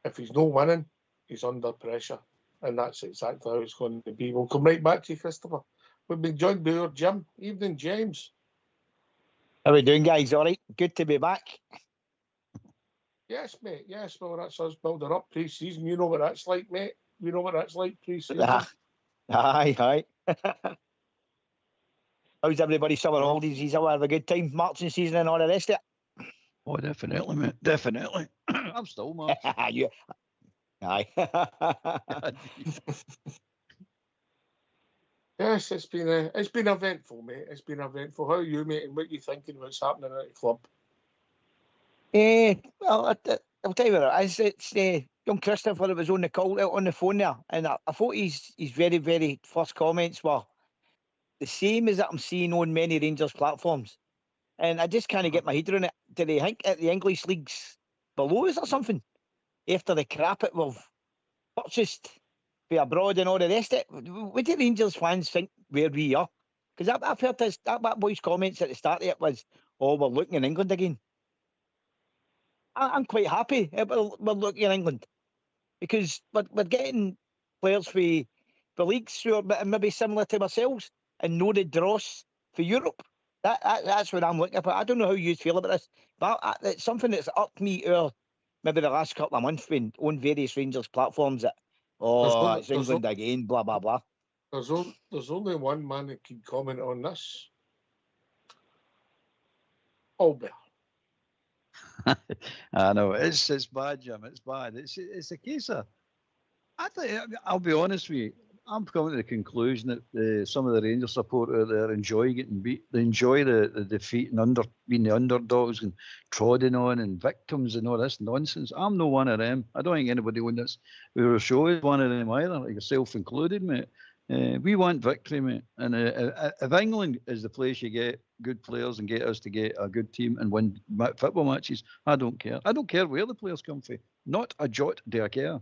if he's not winning, he's under pressure. And that's exactly how it's going to be. We'll come right back to you, Christopher. We've been joined by our Jim. Evening, James. How are we doing, guys? All right? Good to be back. Yes, mate. Yes, well, that's us building up pre-season. You know what that's like, mate. You know what that's like pre-season. Aye. How's everybody summer holidays? He's all have a good time, marching season and all the rest of it? Oh, definitely, mate. Definitely. I'm still marching. Yeah. Aye. Yes, it's been eventful, mate. It's been eventful. How are you, mate? And what are you thinking what's happening at the club? Well, I'll tell you what it is. It's young Christopher that was on the call out on the phone there, and I thought his very, very first comments were the same as that I'm seeing on many Rangers platforms. And I just can't get my head around it. Do they think at the English leagues below us or something? After the crap it we've purchased for abroad and all the rest of it, what do Rangers fans think where we are? Because I've heard that boy's comments at the start of it was, oh, we're looking in England again. I'm quite happy we're looking in England because we're getting players for leagues who are maybe similar to ourselves and know the dross for Europe. That's what I'm looking for. I don't know how you feel about this, but it's something that's upped me maybe the last couple of months when on various Rangers platforms that, it's England again, blah, blah, blah. There's only one man that can comment on this. Albert. I know it's bad, Jim. It's bad. It's a case of. I think I'll be honest with you. I'm coming to the conclusion that some of the Rangers supporters there enjoy getting beat. They enjoy the defeat and being the underdogs and trodden on and victims and all this nonsense. I'm no one of them. I don't think anybody on this show is one of them either, like yourself included, mate. We want victory, mate. And if England is the place you get good players and get us to get a good team and win football matches, I don't care. I don't care where the players come from. Not a jot do I care.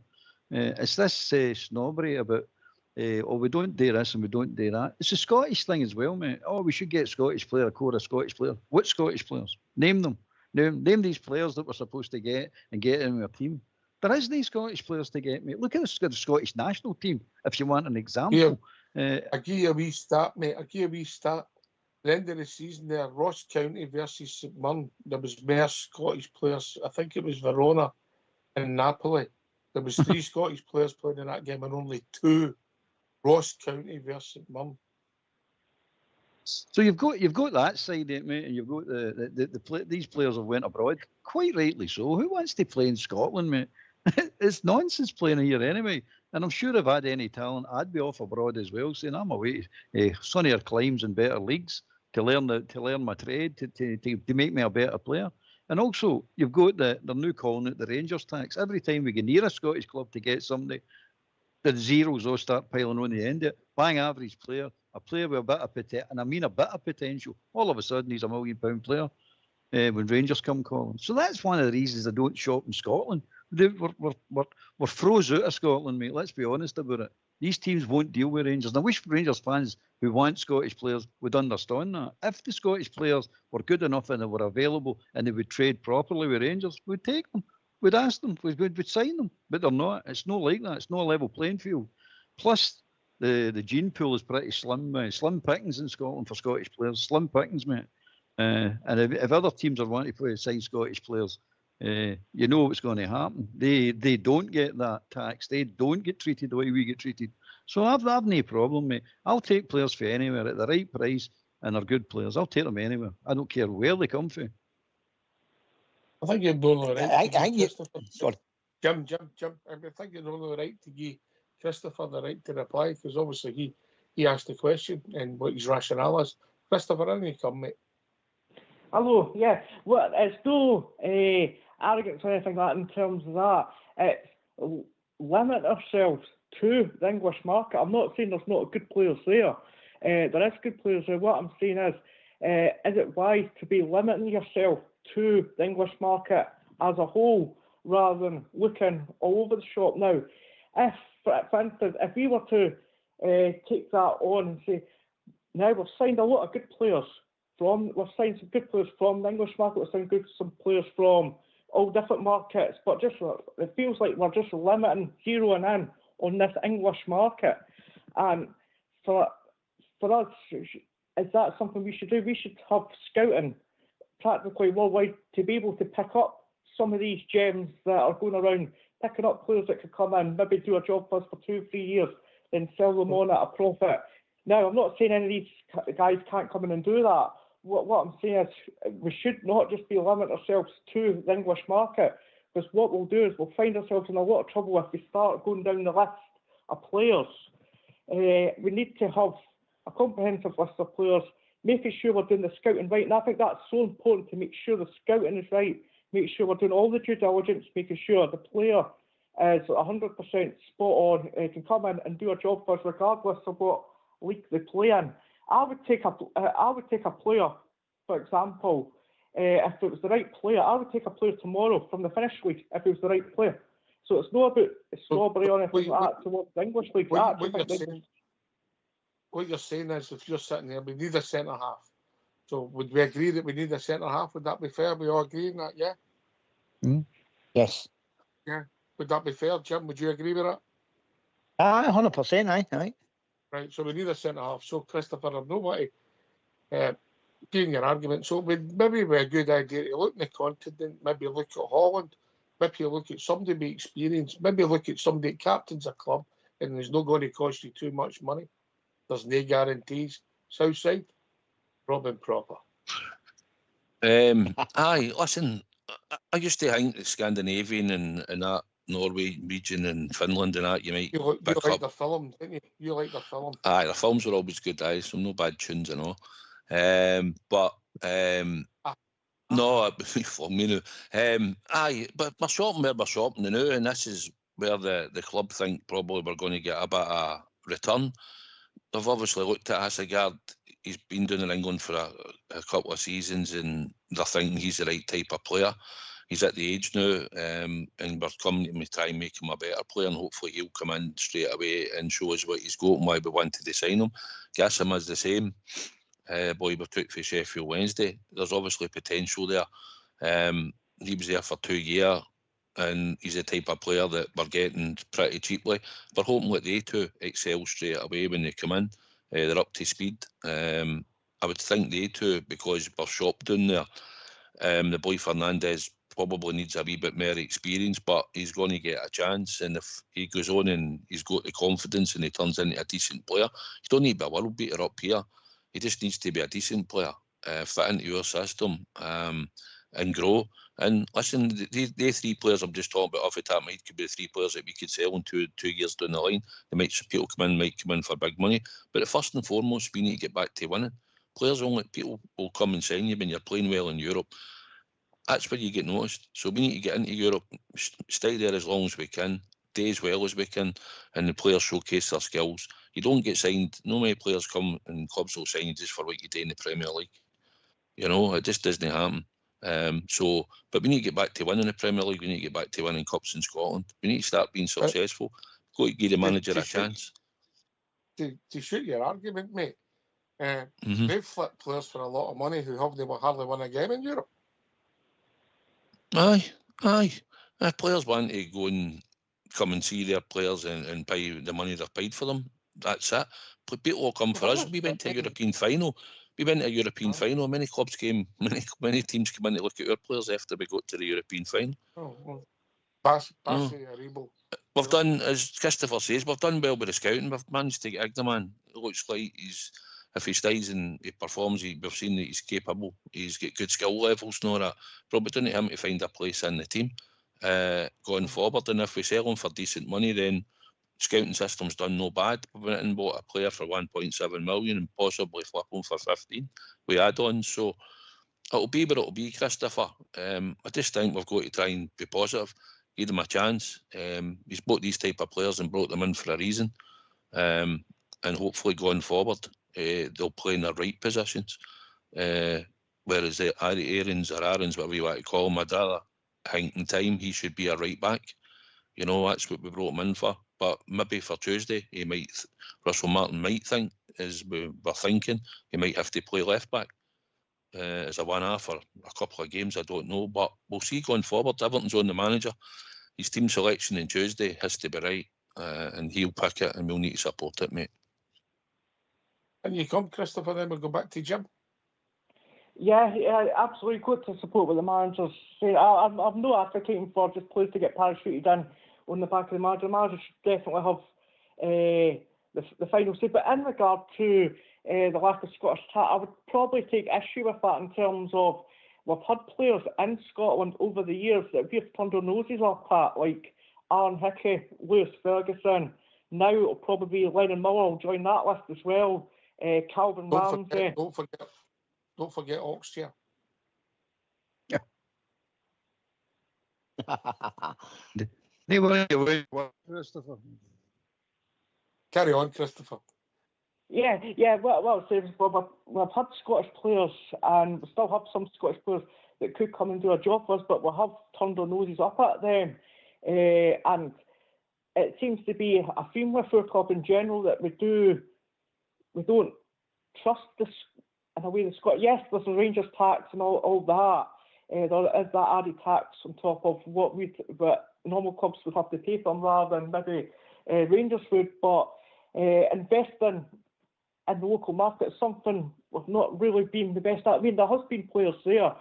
It's this snobbery about, we don't do this and we don't do that. It's a Scottish thing as well, mate. Oh, we should get Scottish player, a core of Scottish players. What Scottish players? Name them. Name these players that we're supposed to get and get in our team. There isn't any Scottish players to get, mate. Look at the Scottish national team, if you want an example. Yeah. I'll give you a wee stat, mate. At the end of the season there, Ross County versus St Mirren, there was more Scottish players. I think it was Verona and Napoli. There was 3 Scottish players playing in that game and only 2. Ross County versus St Mirren. So you've got that side of it, mate, and you've got these players have went abroad, quite rightly so. Who wants to play in Scotland, mate? It's nonsense playing here anyway. And I'm sure if I had any talent, I'd be off abroad as well, saying I'm away to sunnier climes and better leagues to learn my trade, to make me a better player. And also, you've got they're now calling it the Rangers tax. Every time we get near a Scottish club to get somebody, the zeros all start piling on the end of it. Bang average player, a player with a bit of potential, and I mean a bit of potential. All of a sudden, he's £1 million player when Rangers come calling. So that's one of the reasons I don't shop in Scotland. We're froze out of Scotland, mate. Let's be honest about it. These teams won't deal with Rangers. And I wish Rangers fans who want Scottish players would understand that. If the Scottish players were good enough and they were available and they would trade properly with Rangers, we'd take them. We'd ask them. We'd sign them. But they're not. It's not like that. It's not a level playing field. Plus, the gene pool is pretty slim. Slim pickings in Scotland for Scottish players. Slim pickings, mate. And if other teams are wanting to sign Scottish players, you know what's going to happen. They don't get that tax. They don't get treated the way we get treated. So I've no problem, mate. I'll take players for anywhere at the right price, and they're good players. I'll take them anywhere. I don't care where they come from. I think you're doing all right. I think you. Sorry. Jim. I think you're doing all right to give Christopher the right to reply, because obviously he asked the question and what his rationale is. Christopher, in you come, mate. Hello, yeah. Well, it's no arrogance or anything like that in terms of that. It's limit ourselves to the English market. I'm not saying there's not good players there. There is good players there. What I'm saying is it wise to be limiting yourself to the English market as a whole rather than looking all over the shop? Now, if, for instance, if we were to take that on and say, now we've signed a lot of good players we've signed some good players from the English market, we've signed some players from all different markets, but just it feels like we're just limiting, zeroing in on this English market. And for us, is that something we should do? We should have scouting practically worldwide to be able to pick up some of these gems that are going around, picking up players that could come in, maybe do a job for us for 2 or 3 years, then sell them on at a profit. Now, I'm not saying any of these guys can't come in and do that. What I'm saying is we should not just be limiting ourselves to the English market, because what we'll do is we'll find ourselves in a lot of trouble if we start going down the list of players. We need to have a comprehensive list of players, making sure we're doing the scouting right. And I think that's so important, to make sure the scouting is right, make sure we're doing all the due diligence, making sure the player is 100% spot on, can come in and do a job for us regardless of what league they play in. I would take a player, for example, if it was the right player. I would take a player tomorrow from the Finnish league if it was the right player. So it's not about snobbery or anything like that towards the English league. What you're saying is, if you're sitting there, we need a centre half. So would we agree that we need a centre half? Would that be fair? We all agree on that, yeah? Yes. Yeah. Would that be fair, Jim? Would you agree with that? 100%, aye. Right, so we need a centre half. So, Christopher, I don't want to be in your argument. So, maybe be a good idea to look in the continent, maybe look at Holland, maybe look at somebody with experience, maybe look at somebody that captains a club and there's not going to cost you too much money. There's no guarantees. Southside, Robin Proper. Aye, listen, I used to think that Scandinavian and that Norway region and Finland and that, you might you pick like up. the film, didn't you? You like the film. Aye, the films were always good, aye, so no bad tunes and all. No, for me now. Aye, but we're shopping where we're shopping now, and this is where the club think probably we're going to get a bit of return. They've obviously looked at Hasegard. He's been doing in England for a couple of seasons, and they're thinking he's the right type of player. He's at the age now, and we're coming to try and make him a better player, and hopefully he'll come in straight away and show us what he's got and why we wanted to sign him. Gassim is the same. Boy, we took for Sheffield Wednesday. There's obviously potential there. He was there for 2 years, and he's the type of player that we're getting pretty cheaply. We're hoping that they two excel straight away when they come in. They're up to speed. I would think they two, because we're shopped down there. The boy Fernandez probably needs a wee bit more experience, but he's going to get a chance. And if he goes on and he's got the confidence and he turns into a decent player, he don't need to be a world beater up here. He just needs to be a decent player, fit into our system, and grow. And listen, the 3 players I'm just talking about off the top of my head could be the 3 players that we could sell in 2 years down the line. People might come in for big money. But first and foremost, we need to get back to winning. People will come and sign you when you're playing well in Europe. That's where you get noticed. So we need to get into Europe, stay there as long as we can, do as well as we can, and the players showcase their skills. You don't get signed. No many players come and clubs will sign you just for what you do in the Premier League. You know, it just doesn't happen. But we need to get back to winning the Premier League. We need to get back to winning cups in Scotland. We need to start being successful. Got to give the manager a chance. To shoot your argument, mate, they've flipped players for a lot of money who hardly won a game in Europe. Aye. Players want to go and come and see their players and pay the money they're paid for them. That's it. People will come for us. We went to a European final. Many clubs came, many teams came in to look at our players after we got to the European final. Bassi Aribo. We've done, as Christopher says, we've done well with the scouting. We've managed to get Igdaman. It looks like if he stays and he performs, we've seen that he's capable. He's got good skill levels and all that. Probably down to him to find a place in the team going forward. And if we sell him for decent money, then scouting system's done no bad. We went and bought a player for 1.7 million and possibly flip him for 15 with add-ons. So it'll be what it'll be, Christopher. I just think we've got to try and be positive. Give him a chance. He's bought these type of players and brought them in for a reason. And hopefully going forward, they'll play in their right positions. Whereas the Aaron's, whatever you want to call him, I'd rather think in time he should be a right back. You know, that's what we brought him in for. But maybe for Tuesday, Russell Martin might think, as we're thinking, he might have to play left back as a one-half for a couple of games. I don't know, but we'll see going forward. Everything's on the manager. His team selection on Tuesday has to be right, and he'll pick it, and we'll need to support it, mate. And you come, Christopher, then we'll go back to Jim. Yeah, absolutely good to support what the manager's saying. I'm not advocating for just players to get parachuted in on the back of the manager. The manager should definitely have the final say. But in regard to the lack of Scottish tat, I would probably take issue with that in terms of we've had players in Scotland over the years that we've turned our noses up at, like Aaron Hickey, Lewis Ferguson. Now it'll probably be Lennon Miller will join that list as well. Calvin Ramsey. Don't forget Oxchair. Christopher. Carry on, Christopher. Yeah. Well, we've had Scottish players, and we still have some Scottish players that could come and do a job for us, but we have turned our noses up at them, and it seems to be a theme with our club in general that we don't trust this. In a way, the Scot. Yes, there's a Rangers tax and all that. There is that added tax on top of what normal clubs would have to pay for them rather than maybe Rangers would. But investing in the local market is something we've not really been the best at. I mean, there has been players there.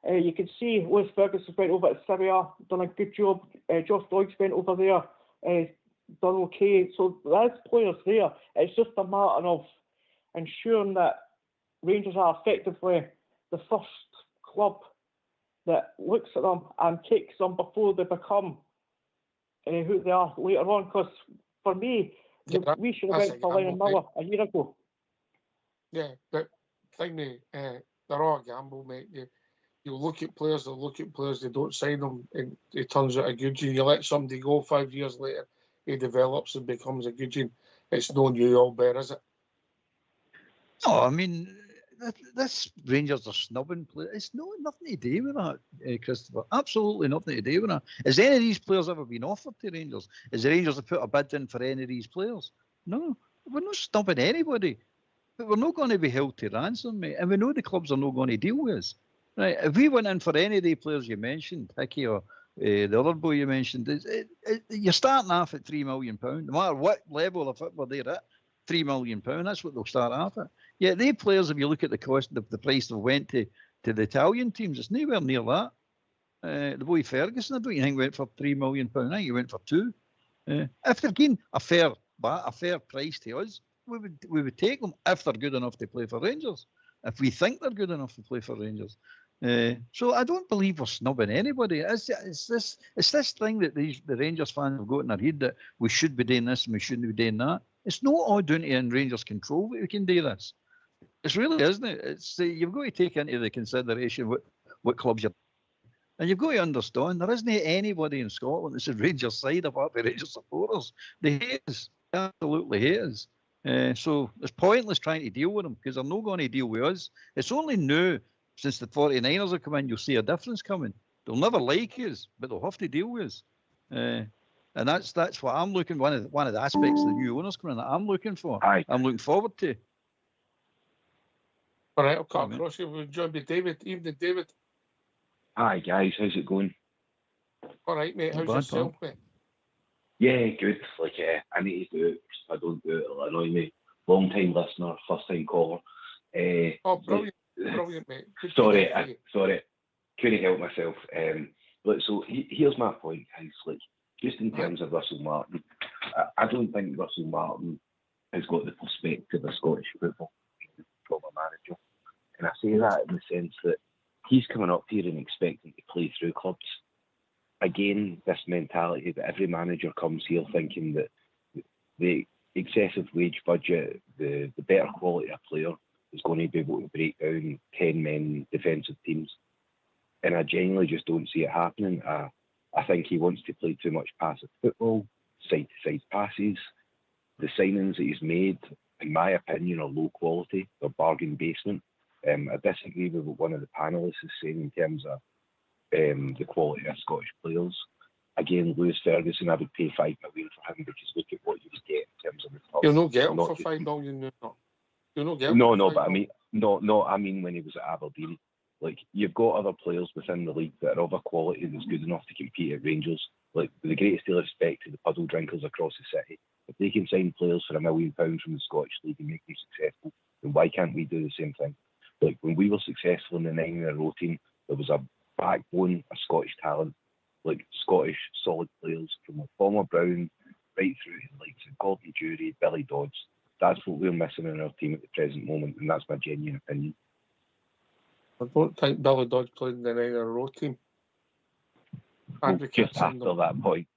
You can see Lewis Ferguson went over to Syria, done a good job. Josh Doig's went over there, done okay. So there's players there. It's just a matter of ensuring that Rangers are effectively the first club that looks at them and takes them before they become who they are later on. Because for me, we should have went for Lennon Miller a year ago. Yeah, but thing they're all a gamble, mate. You look at players, they don't sign them, and it turns out a good gene. You let somebody go 5 years later, he develops and becomes a good gene. It's no new all bear, is it? No, I mean, this Rangers are snubbing players. It's nothing to do with that, Christopher. Absolutely nothing to do with that. Has any of these players ever been offered to Rangers? Has the Rangers put a bid in for any of these players? No, we're not snubbing anybody. But we're not going to be held to ransom, mate. And we know the clubs are not going to deal with us. Right? If we went in for any of the players you mentioned, Hickey or the other boy you mentioned, you're starting off at £3 million. No matter what level of football they're at, £3 million. That's what they'll start off at. Yeah, they players, if you look at the cost of the price they went to the Italian teams, it's nowhere near that. The boy Ferguson, I don't think went for £3 million. I think he went for £2 million. If they're getting a fair price to us, we would take them if they're good enough to play for Rangers. If we think they're good enough to play for Rangers. So I don't believe we're snubbing anybody. It's this thing that the Rangers fans have got in their head that we should be doing this and we shouldn't be doing that. It's not all down to in Rangers' control that we can do this. It's really, isn't it? It's you've got to take into the consideration what clubs you're. And you've got to understand there isn't anybody in Scotland that's a Rangers side apart from Rangers supporters. They hate us. They absolutely hate us. So it's pointless trying to deal with them because they're not going to deal with us. It's only now, since the 49ers have come in, you'll see a difference coming. They'll never like us, but they'll have to deal with us. And that's what I'm looking. One of the aspects of the new owners coming in that I'm looking for. Aye. I'm looking forward to. All right, I'll cut across you. We'll join with David. Evening, David. Hi guys, how's it going? All right, mate. How's yourself, mate? Yeah, good. Like I need to do it. If I don't do it, it'll annoy me. Long time listener, first time caller. Brilliant, brilliant, mate. Sorry, couldn't help myself. Look, so here's my point, guys. Like, just in terms of Russell Martin, I don't think Russell Martin has got the perspective of Scottish football from a manager. And I say that in the sense that he's coming up here and expecting to play through clubs. Again, this mentality that every manager comes here thinking that the excessive wage budget, the better quality of player is going to be able to break down 10-men defensive teams. And I genuinely just don't see it happening. I think he wants to play too much passive football, side-to-side passes. The signings that he's made, in my opinion, are low quality. They're bargain basement. I disagree with what one of the panellists is saying in terms of the quality of Scottish players. Again, Lewis Ferguson, I would pay $5 million for him because look at what you would get in terms of return. You'll not get him for $5 million. You'll not get him. No, but I mean when he was at Aberdeen. Like, you've got other players within the league that are of a quality that's good enough to compete at Rangers. Like, with the greatest deal of respect to the puddle drinkers across the city, if they can sign players for £1 million from the Scottish League and make them successful, then why can't we do the same thing? Like, when we were successful in the 9 in a row team, there was a backbone of Scottish talent, like Scottish solid players from former Brown right through to the likes of Gordon Jury, Billy Dodds. That's what we're missing in our team at the present moment, and that's my genuine opinion. I don't think Billy Dodds played in the 9 in a row team. Just after that point.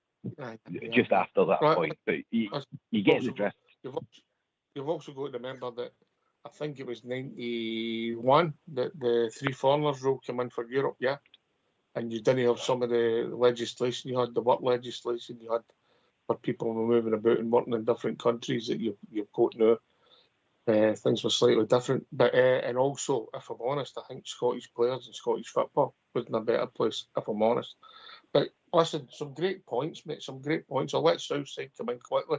Just after that point. But you get the drift. You've also got to remember that I think it was 91 that the 3 foreigners rule came in for Europe, yeah? And you didn't have some of the legislation. You had the work legislation you had for people moving about and working in different countries that you've got now. Things were slightly different. But and also, if I'm honest, I think Scottish players and Scottish football was in a better place, if I'm honest. But listen, some great points, mate, some great points. I'll let Southside come in quickly.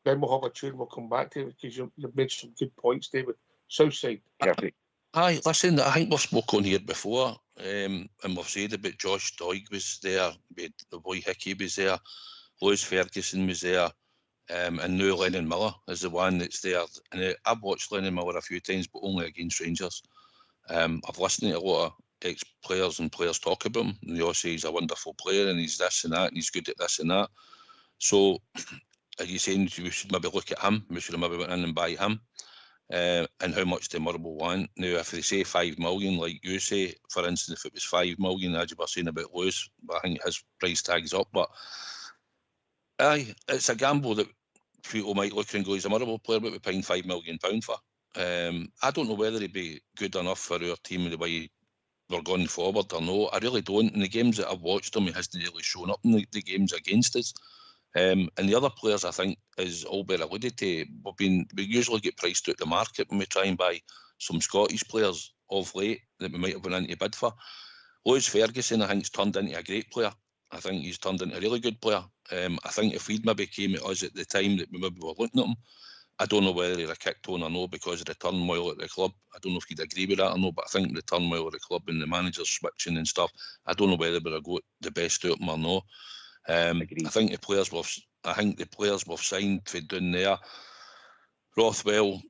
Then we'll have a tune, we'll come back to it because you've made some good points, David. Southside. Perfect. Aye, listen, I think we've spoken here before, and we've said about Josh Doig was there, the boy Hickey was there, Lewis Ferguson was there, and now Lennon Miller is the one that's there. And I've watched Lennon Miller a few times, but only against Rangers. I've listened to a lot of ex-players and players talk about him, and they all say he's a wonderful player and he's this and that and he's good at this and that. So, are you saying we should maybe look at him? We should have maybe went in and buy him? And how much the Motherwell want. Now, if they say 5 million, like you say, for instance, if it was 5 million, as you were saying about Lewis, I think his price tag's up. But aye, it's a gamble that people might look and go, he's a Motherwell player, but we're paying £5 million for. I don't know whether he'd be good enough for our team the way we're going forward or no. I really don't. In the games that I've watched him, he hasn't really shown up in the games against us. And the other players, I think, as Albert alluded to, we usually get priced out the market when we try and buy some Scottish players of late that we might have went into bid for. Lewis Ferguson, I think, has turned into a great player. I think he's turned into a really good player. I think if he'd maybe came at us at the time that we maybe were looking at him, I don't know whether he'd have kicked on or no because of the turmoil at the club. I don't know if he'd agree with that or no, but I think the turmoil at the club and the managers switching and stuff, I don't know whether we'd have got the best out of him or no. I think the players we've signed for down there, Rothwell,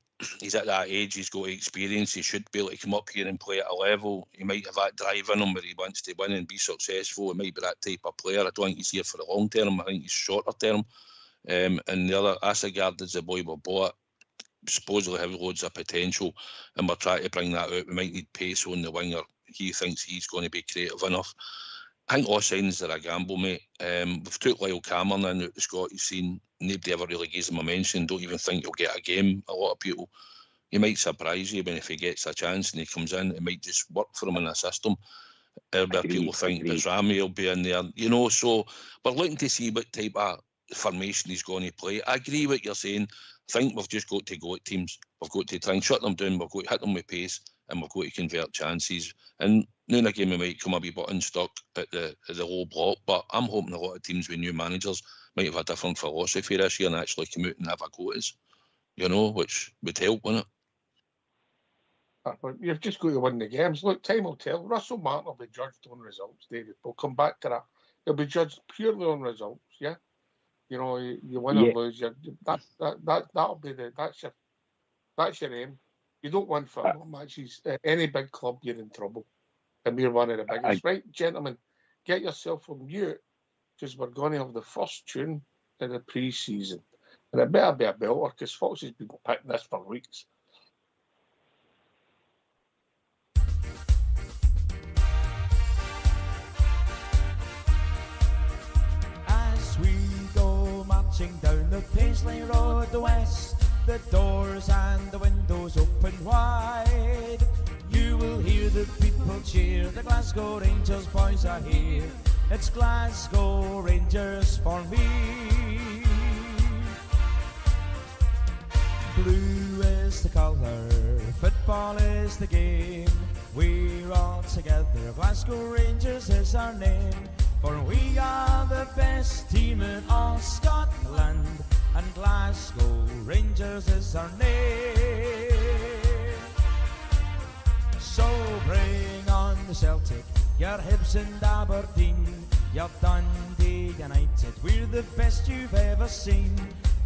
he's at that age, he's got experience, he should be able to come up here and play at a level. He might have that drive in him where he wants to win and be successful. He might be that type of player. I don't think he's here for the long term, I think he's shorter term. And the other, Assegard is the boy we bought, supposedly have loads of potential, and we're trying to bring that out. We might need pace on the winger. He thinks he's going to be creative enough. I think all signs are a gamble, mate. We've took Lyle Cameron in out the Scottish scene. Nobody ever really gives him a mention. Don't even think he'll get a game. A lot of people. He might surprise you, but if he gets a chance and he comes in, it might just work for him in a system. Where people think that Rami will be in there, so we're looking to see what type of formation he's going to play. I agree with what you're saying. I think we've just got to go at teams. We've got to try and shut them down. We've got to hit them with pace, and we've got to convert chances. And now and again, we might come a wee bit unstuck at the low block, but I'm hoping a lot of teams with new managers might have a different philosophy this year and actually come out and have a go at us, which would help, wouldn't it? You've just got to win the games. Look, time will tell. Russell Martin will be judged on results, David. We'll come back to that. He'll be judged purely on results, yeah? You win or lose. That'll be that's your aim. You don't win football matches. Any big club, you're in trouble. And we're one of the biggest. Right, gentlemen, get yourself on mute. because we're going to have the first tune in the pre-season. And it better be a belter, because Fox has been picking this for weeks. As we go marching down the Paisley Road west, the doors and the windows open wide, you will hear the people cheer, the Glasgow Rangers boys are here. It's Glasgow Rangers for me. Blue is the colour, football is the game. We're all together, Glasgow Rangers is our name. For we are the best team in all Scotland, and Glasgow Rangers is our name. So bring on the Celtic, your Hibs and Aberdeen, your Dundee United, we're the best you've ever seen.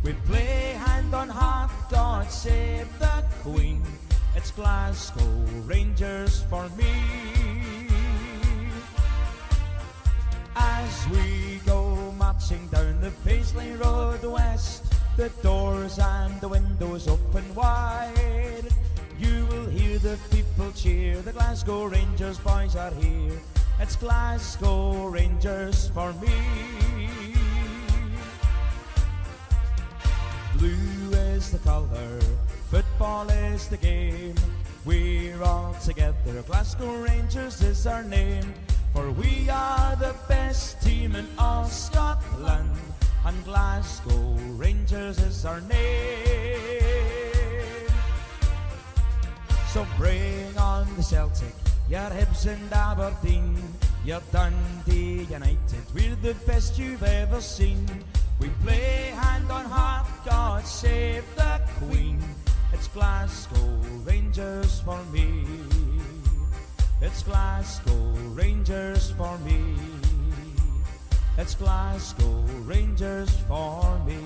We play hand on heart, God save the Queen. It's Glasgow Rangers for me. As we go marching down the Paisley Road west, the doors and the windows open wide, you will hear the people cheer, the Glasgow Rangers boys are here. It's Glasgow Rangers for me. Blue is the colour, football is the game. We're all together, Glasgow Rangers is our name. For we are the best team in all Scotland, and Glasgow Rangers is our name. So bring on the Celtic, your Hibs and Aberdeen, your Dundee United, we're the best you've ever seen. We play hand on heart, God save the Queen. It's Glasgow Rangers for me. It's Glasgow Rangers for me. It's Glasgow Rangers for me.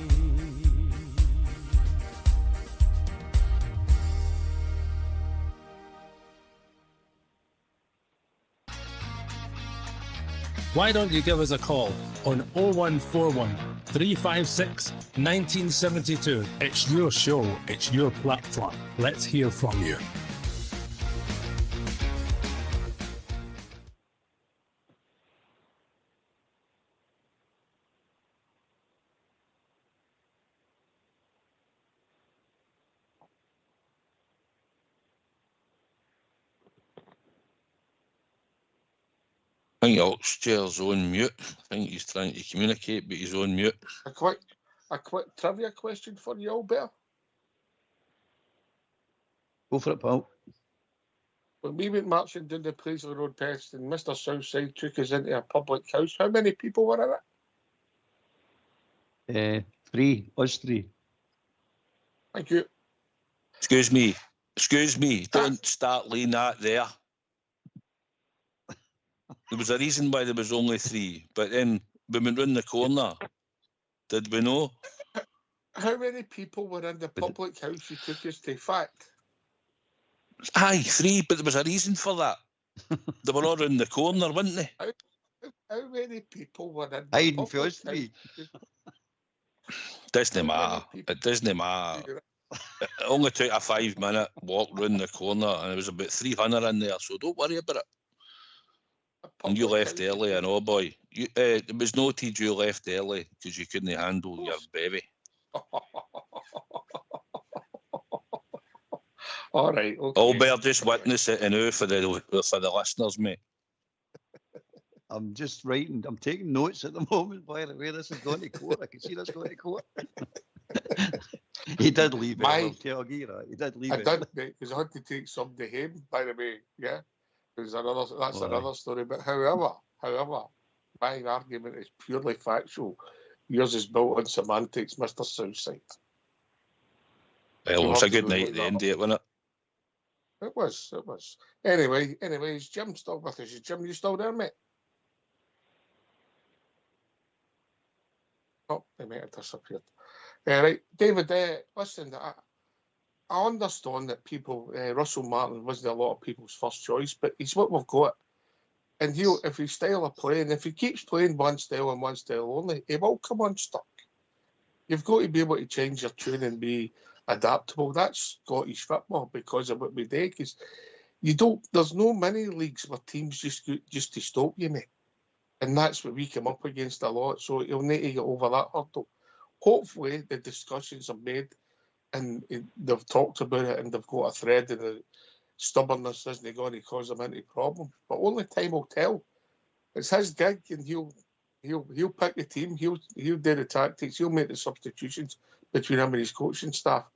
Why don't you give us a call on 0141 356 1972? It's your show, it's your platform. Let's hear from you. I think Oxchair's on mute. I think he's trying to communicate, but he's on mute. A quick trivia question for you, Albert. Go for it, pal. When we went marching down the Paisley Road test and Mr. Southside took us into a public house, how many people were in it? 3, us 3. Thank you. Excuse me, don't start laying that there. There was a reason why there was only 3, but then when we went round the corner, did we know? How many people were in the public house you took us to? Fact. Aye, 3, but there was a reason for that. They were all round the corner, weren't they? How many people were in the Hiding public for us house? 3. Doesn't matter. It doesn't matter. It only took a 5-minute walk round the corner, and there was about 300 in there, so don't worry about it. And you left early, I know, boy. It was noted you left early because you couldn't handle your baby. All right. Okay. Albert, just witness it now for the listeners, mate. I'm just writing. I'm taking notes at the moment. By the way, this is going to court. I can see this going to court. He did leave it. I'll tell you that. He did leave it. I did, mate, because I had to take somebody home. By the way, yeah. That's another story. But however, my argument is purely factual. Yours is built on semantics, Mr. Southside. Well, it was a good night at the end of it, wasn't it? It was. Anyways, Jim's still with us. Is Jim, you still there, mate? Oh, they might have disappeared. Right, David, listen, I understand that people, Russell Martin wasn't a lot of people's first choice, but he's what we've got. And if his style of playing, if he keeps playing one style and one style only, he will come unstuck. You've got to be able to change your tune and be adaptable. That's Scottish football because of what we do. Because there's no many leagues where teams just to stop you, mate. And that's what we come up against a lot. So you'll need to get over that hurdle. Hopefully the discussions are made and they've talked about it and they've got a thread and the stubbornness isn't going to cause them any problems. But only time will tell. It's his gig and he'll pick the team, he'll do the tactics, he'll make the substitutions between him and his coaching staff.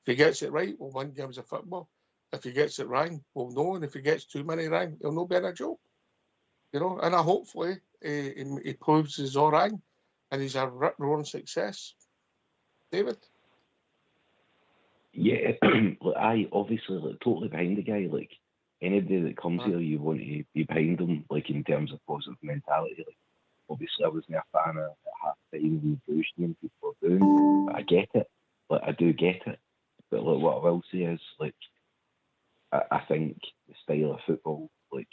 If he gets it right, we'll win games of football. If he gets it wrong, we'll know. And if he gets too many wrong, he'll not be in a job. You know, and hopefully he proves he's all right and he's a rip-roaring success. David? Yeah, I obviously totally behind the guy. Like anybody that comes here, you want to be behind them, like in terms of positive mentality. Like obviously, I wasn't a fan of at half time and the boosting people are doing, but I get it. Like I do get it. But like what I will say is, like I think the style of football, like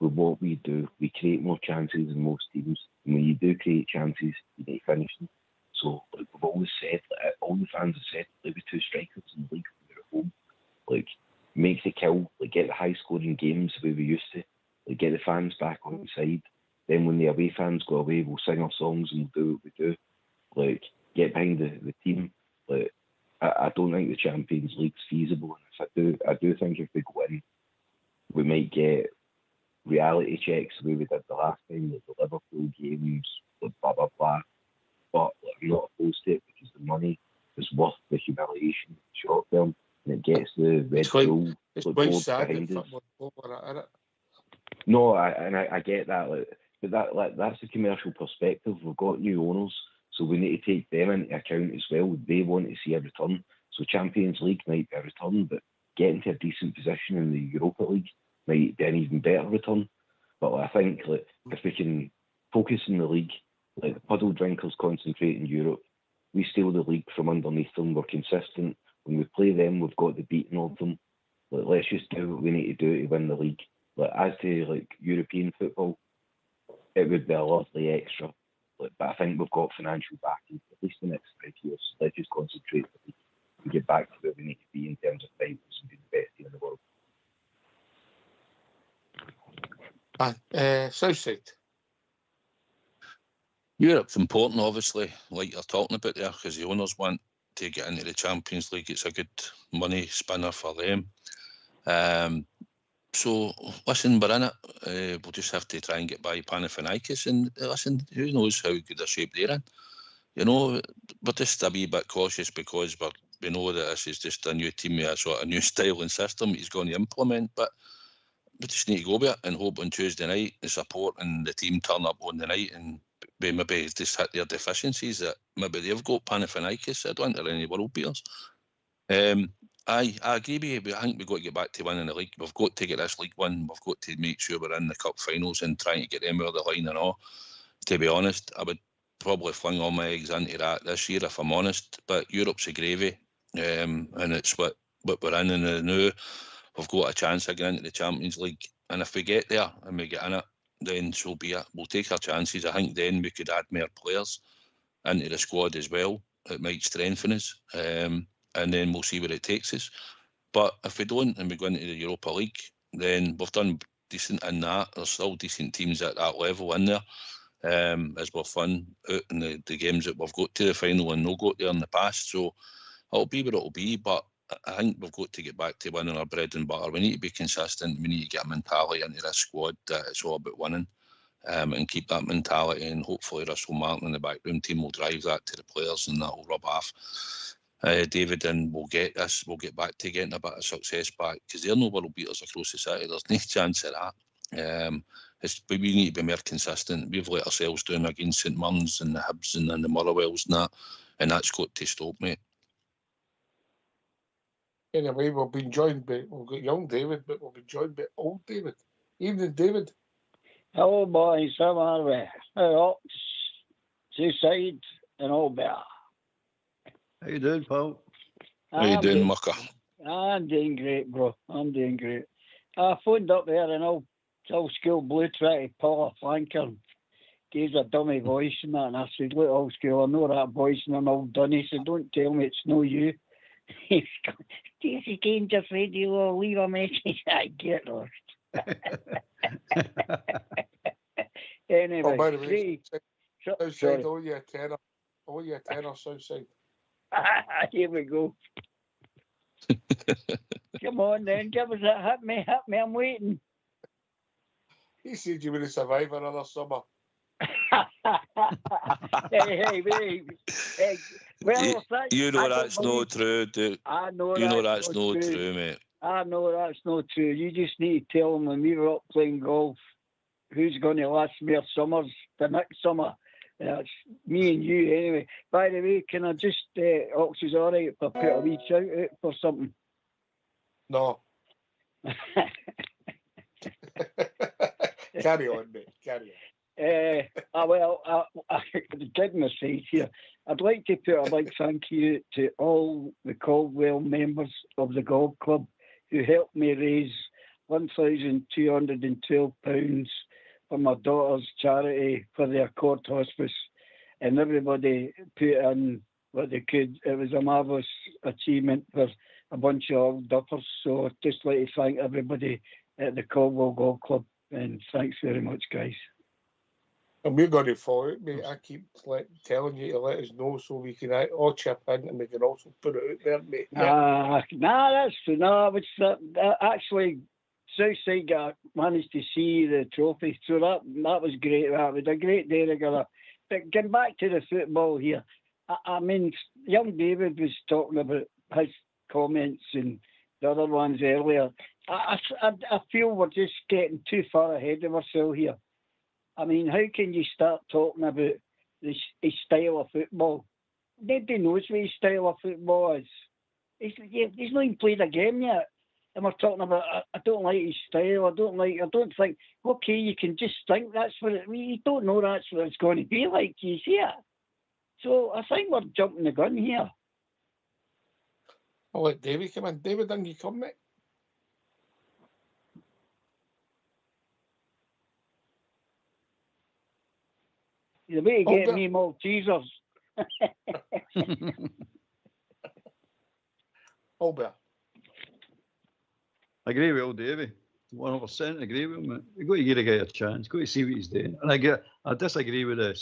with what we do, we create more chances than most teams. And when you do create chances, you need to finish them. So like we've always said, like, all the fans have said, play with two strikers in the league when you're at home. Like make the kill, like get the high scoring games the way we used to. Like get the fans back on the side. Then when the away fans go away, we'll sing our songs and we'll do what we do. Like get behind the team. Like I don't think the Champions League's feasible. And if I do think if we go in, we might get reality checks the way we did the last time, like the Liverpool games, like blah blah blah. But like, I'm not opposed to it because the money is worth the humiliation short term, and it gets the red bull. It's quite sad that football over it. No, I get that, like, but that's the commercial perspective. We've got new owners, so we need to take them into account as well. They want to see a return. So Champions League might be a return, but getting to a decent position in the Europa League might be an even better return. But I think like if we can focus in the league, like the puddle drinkers concentrate in Europe, we steal the league from underneath them. We're consistent. When we play them, we've got the beating of them. Like let's just do what we need to do to win the league. Like as to like European football, it would be a lovely extra. Like, but I think we've got financial backing for at least the next 5 years. So let's just concentrate on the league and get back to where we need to be in terms of titles and be the best team in the world. Southside. Europe's important, obviously, like you're talking about there, because the owners want to get into the Champions League. It's a good money spinner for them. So, listen, we're in it. We'll just have to try and get by Panathinaikos. And listen, who knows how good a shape they're in. You know, we're just a wee bit cautious because we know that this is just a new team with a sort of new style and system he's going to implement. But we just need to go with it and hope on Tuesday night the support and the team turn up on the night and we maybe just hit their deficiencies that maybe they've got Panathinaikos. I don't enter any world beaters. I agree with you. I think we've got to get back to winning the league. We've got to get this league won. We've got to make sure we're in the cup finals and trying to get them over the line and all. To be honest, I would probably fling all my eggs into that this year if I'm honest. But Europe's a gravy, and it's what we're in and now. We've got a chance of getting into the Champions League. And if we get there and we get in it, then so be it. We'll take our chances. I think then we could add more players into the squad as well. It might strengthen us. And then we'll see where it takes us. But if we don't and we go into the Europa League, then we've done decent in that. There's still decent teams at that level in there, as we've won out in the games that we've got to the final and no got there in the past. So it'll be what it'll be, but I think we've got to get back to winning our bread and butter. We need to be consistent. We need to get a mentality into this squad that it's all about winning, and keep that mentality. And hopefully Russell Martin and the backroom team will drive that to the players and that will rub off. David, and we'll get back to getting a bit of success back because they're no world beaters across the city. There's no chance of that. We need to be more consistent. We've let ourselves down against St Mirren's and the Hibs and the Motherwells and that's got to stop, mate. Anyway, we've been joined by, we've got young David, but we'll be joined by old David. Evening, David. Hello, boys. How are we? Ox, Seaside, and Albert. How you doing, Paul? How you doing, Mucker? I'm doing great, bro. I'm doing great. I phoned up there and I'll Old school blue try to pull a flanker and gives a dummy voice and that. And I said, look, old school, I know that voice and I'm all done. He said, don't tell me it's no you. He's going, this is Rangers Radio, leave a message. I get lost. Anyway, Oh, by the way, Southside, sorry. oh yeah, tenor, Southside. Here we go. Come on then, give us that. Hit me, I'm waiting. He said you were a survivor another summer. hey. Well, You know that's not true, dude. I know you know that's that's not true, mate. I know that's not true. You just need to tell them when we were up playing golf, who's going to last more summers the next summer. That's me and you anyway. By the way, can I just, Ox is all right if I put a wee shout out for something? No. Carry on, mate. Carry on. Kidding aside here, I'd like to put a big thank you to all the Caldwell members of the golf club who helped me raise £1,212 for my daughter's charity for their court hospice, and everybody put in what they could. It was a marvellous achievement for a bunch of old duffers. So I'd just like to thank everybody at the Caldwell Golf Club, and thanks very much, guys. And we're going to follow it, mate. I keep telling you to let us know so we can all chip in and we can also put it out there, mate. That's true. No, it's actually Southside managed to see the trophy, so that was great. That was a great day together. But getting back to the football here, I mean, young David was talking about his comments and the other ones earlier. I feel we're just getting too far ahead of ourselves here. I mean, how can you start talking about his style of football? Nobody knows what his style of football is. He's not even played a game yet. And we're talking about, I don't like his style, I don't think, okay, you can just think that's what you don't know that's what it's going to be like, you see it. So I think we're jumping the gun here. I'll let David come in. David, then you come, mate. The way to get me Maltesers. Albert. I agree with old Davey. 100% agree with him. You've got to give a guy a chance. Got to see what he's doing. And I disagree with the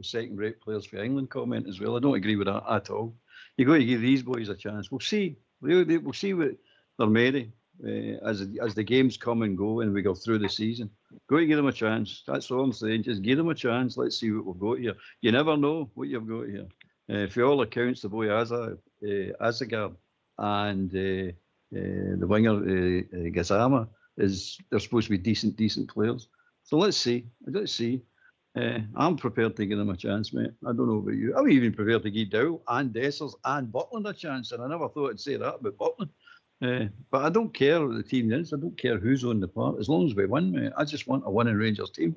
second-rate players for England comment as well. I don't agree with that at all. You've got to give these boys a chance. We'll see. We'll see what they're made as the games come and go and we go through the season. Got to give them a chance. That's all I'm saying. Just give them a chance. Let's see what we've got here. You never know what you've got here. For all accounts, the boy Azagard and the winger Gazama they're supposed to be decent players. So let's see. I'm prepared to give them a chance, mate. I don't know about you. I'm even prepared to give Dow and Dessers and Butland a chance, and I never thought I'd say that about Butland. But I don't care what the team is. I don't care who's on the part. As long as we win, mate. I just want a winning Rangers team.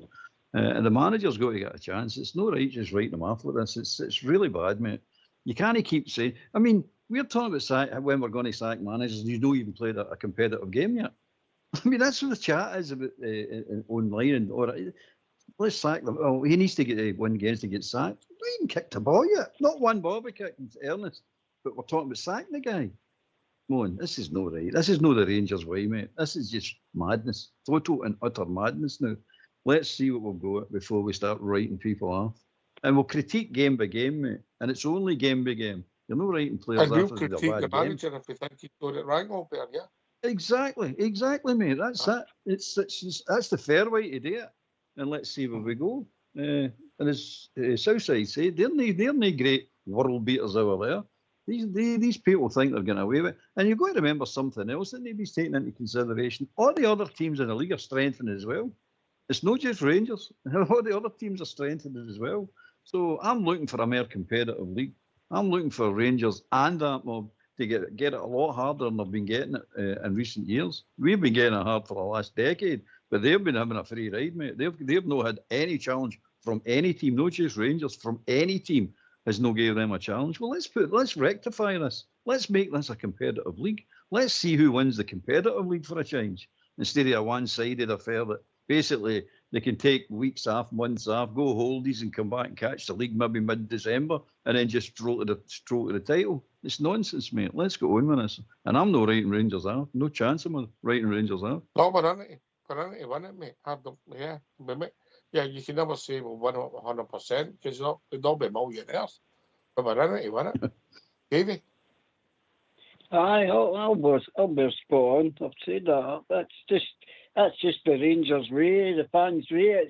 And the manager's got to get a chance. It's not right just writing them off like this. It's really bad, mate. You can't keep saying. I mean, we're talking about when we're going to sack managers. You don't even play a competitive game yet. I mean, that's what the chat is about online. Let's sack them. Oh, he needs to get one games to get sacked. We haven't kicked a ball yet. Not one ball we kicked, in earnest. But we're talking about sacking the guy. Come on, this is not right. This is not the Rangers way, mate. This is just madness. Total and utter madness now. Let's see what we've got before we start writing people off. And we'll critique game by game, mate. And it's only game by game. You're not writing players and we'll after critique the the manager if we think he's got it wrong, Albert, yeah? Exactly, mate. That's it. That's the fair way to do it. And let's see where we go. And as Southside said, they're no great world beaters over there. These people think they're getting away with it. And you've got to remember something else that nobody's taking into consideration. All the other teams in the league are strengthening as well. It's not just Rangers. All the other teams are strengthening as well. So I'm looking for a more competitive league. I'm looking for Rangers and that mob to get it a lot harder than they've been getting it in recent years. We've been getting it hard for the last decade, but they've been having a free ride, mate. They've not had any challenge from any team, not just Rangers, from any team has no gave them a challenge. Well, let's rectify this. Let's make this a competitive league. Let's see who wins the competitive league for a change. instead of a one-sided affair that basically they can take weeks off, months off, go holidays and come back and catch the league maybe mid-December and then just stroll to the title. It's nonsense, mate. Let's go on with this. And I'm not writing Rangers out. No chance of writing Rangers out. No, we're in it. We're in it to win it, mate. Yeah, you can never say we'll win it 100% because they'll be millionaires. But we're in it to win it. Davey? Aye, I'll be spot on. I've said that. That's just the Rangers way, the fans' way.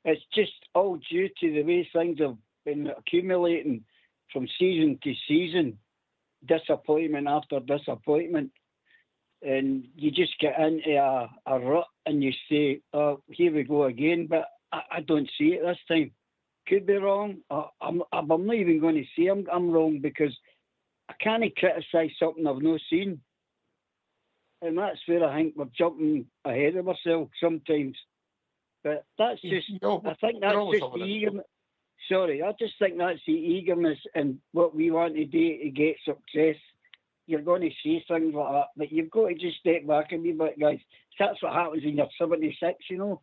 It's just all due to the way things have been accumulating from season to season, disappointment after disappointment, and you just get into a rut and you say, "Oh, here we go again." But I don't see it this time. Could be wrong. I'm not even going to say I'm wrong because I can't criticise something I've not seen. And that's where I think we're jumping ahead of ourselves sometimes. But that's just, I think that's just the eagerness. Sorry, I just think that's the eagerness and what we want to do to get success. You're going to see things like that, but you've got to just step back a wee bit, guys. That's what happens when you're 76, you know.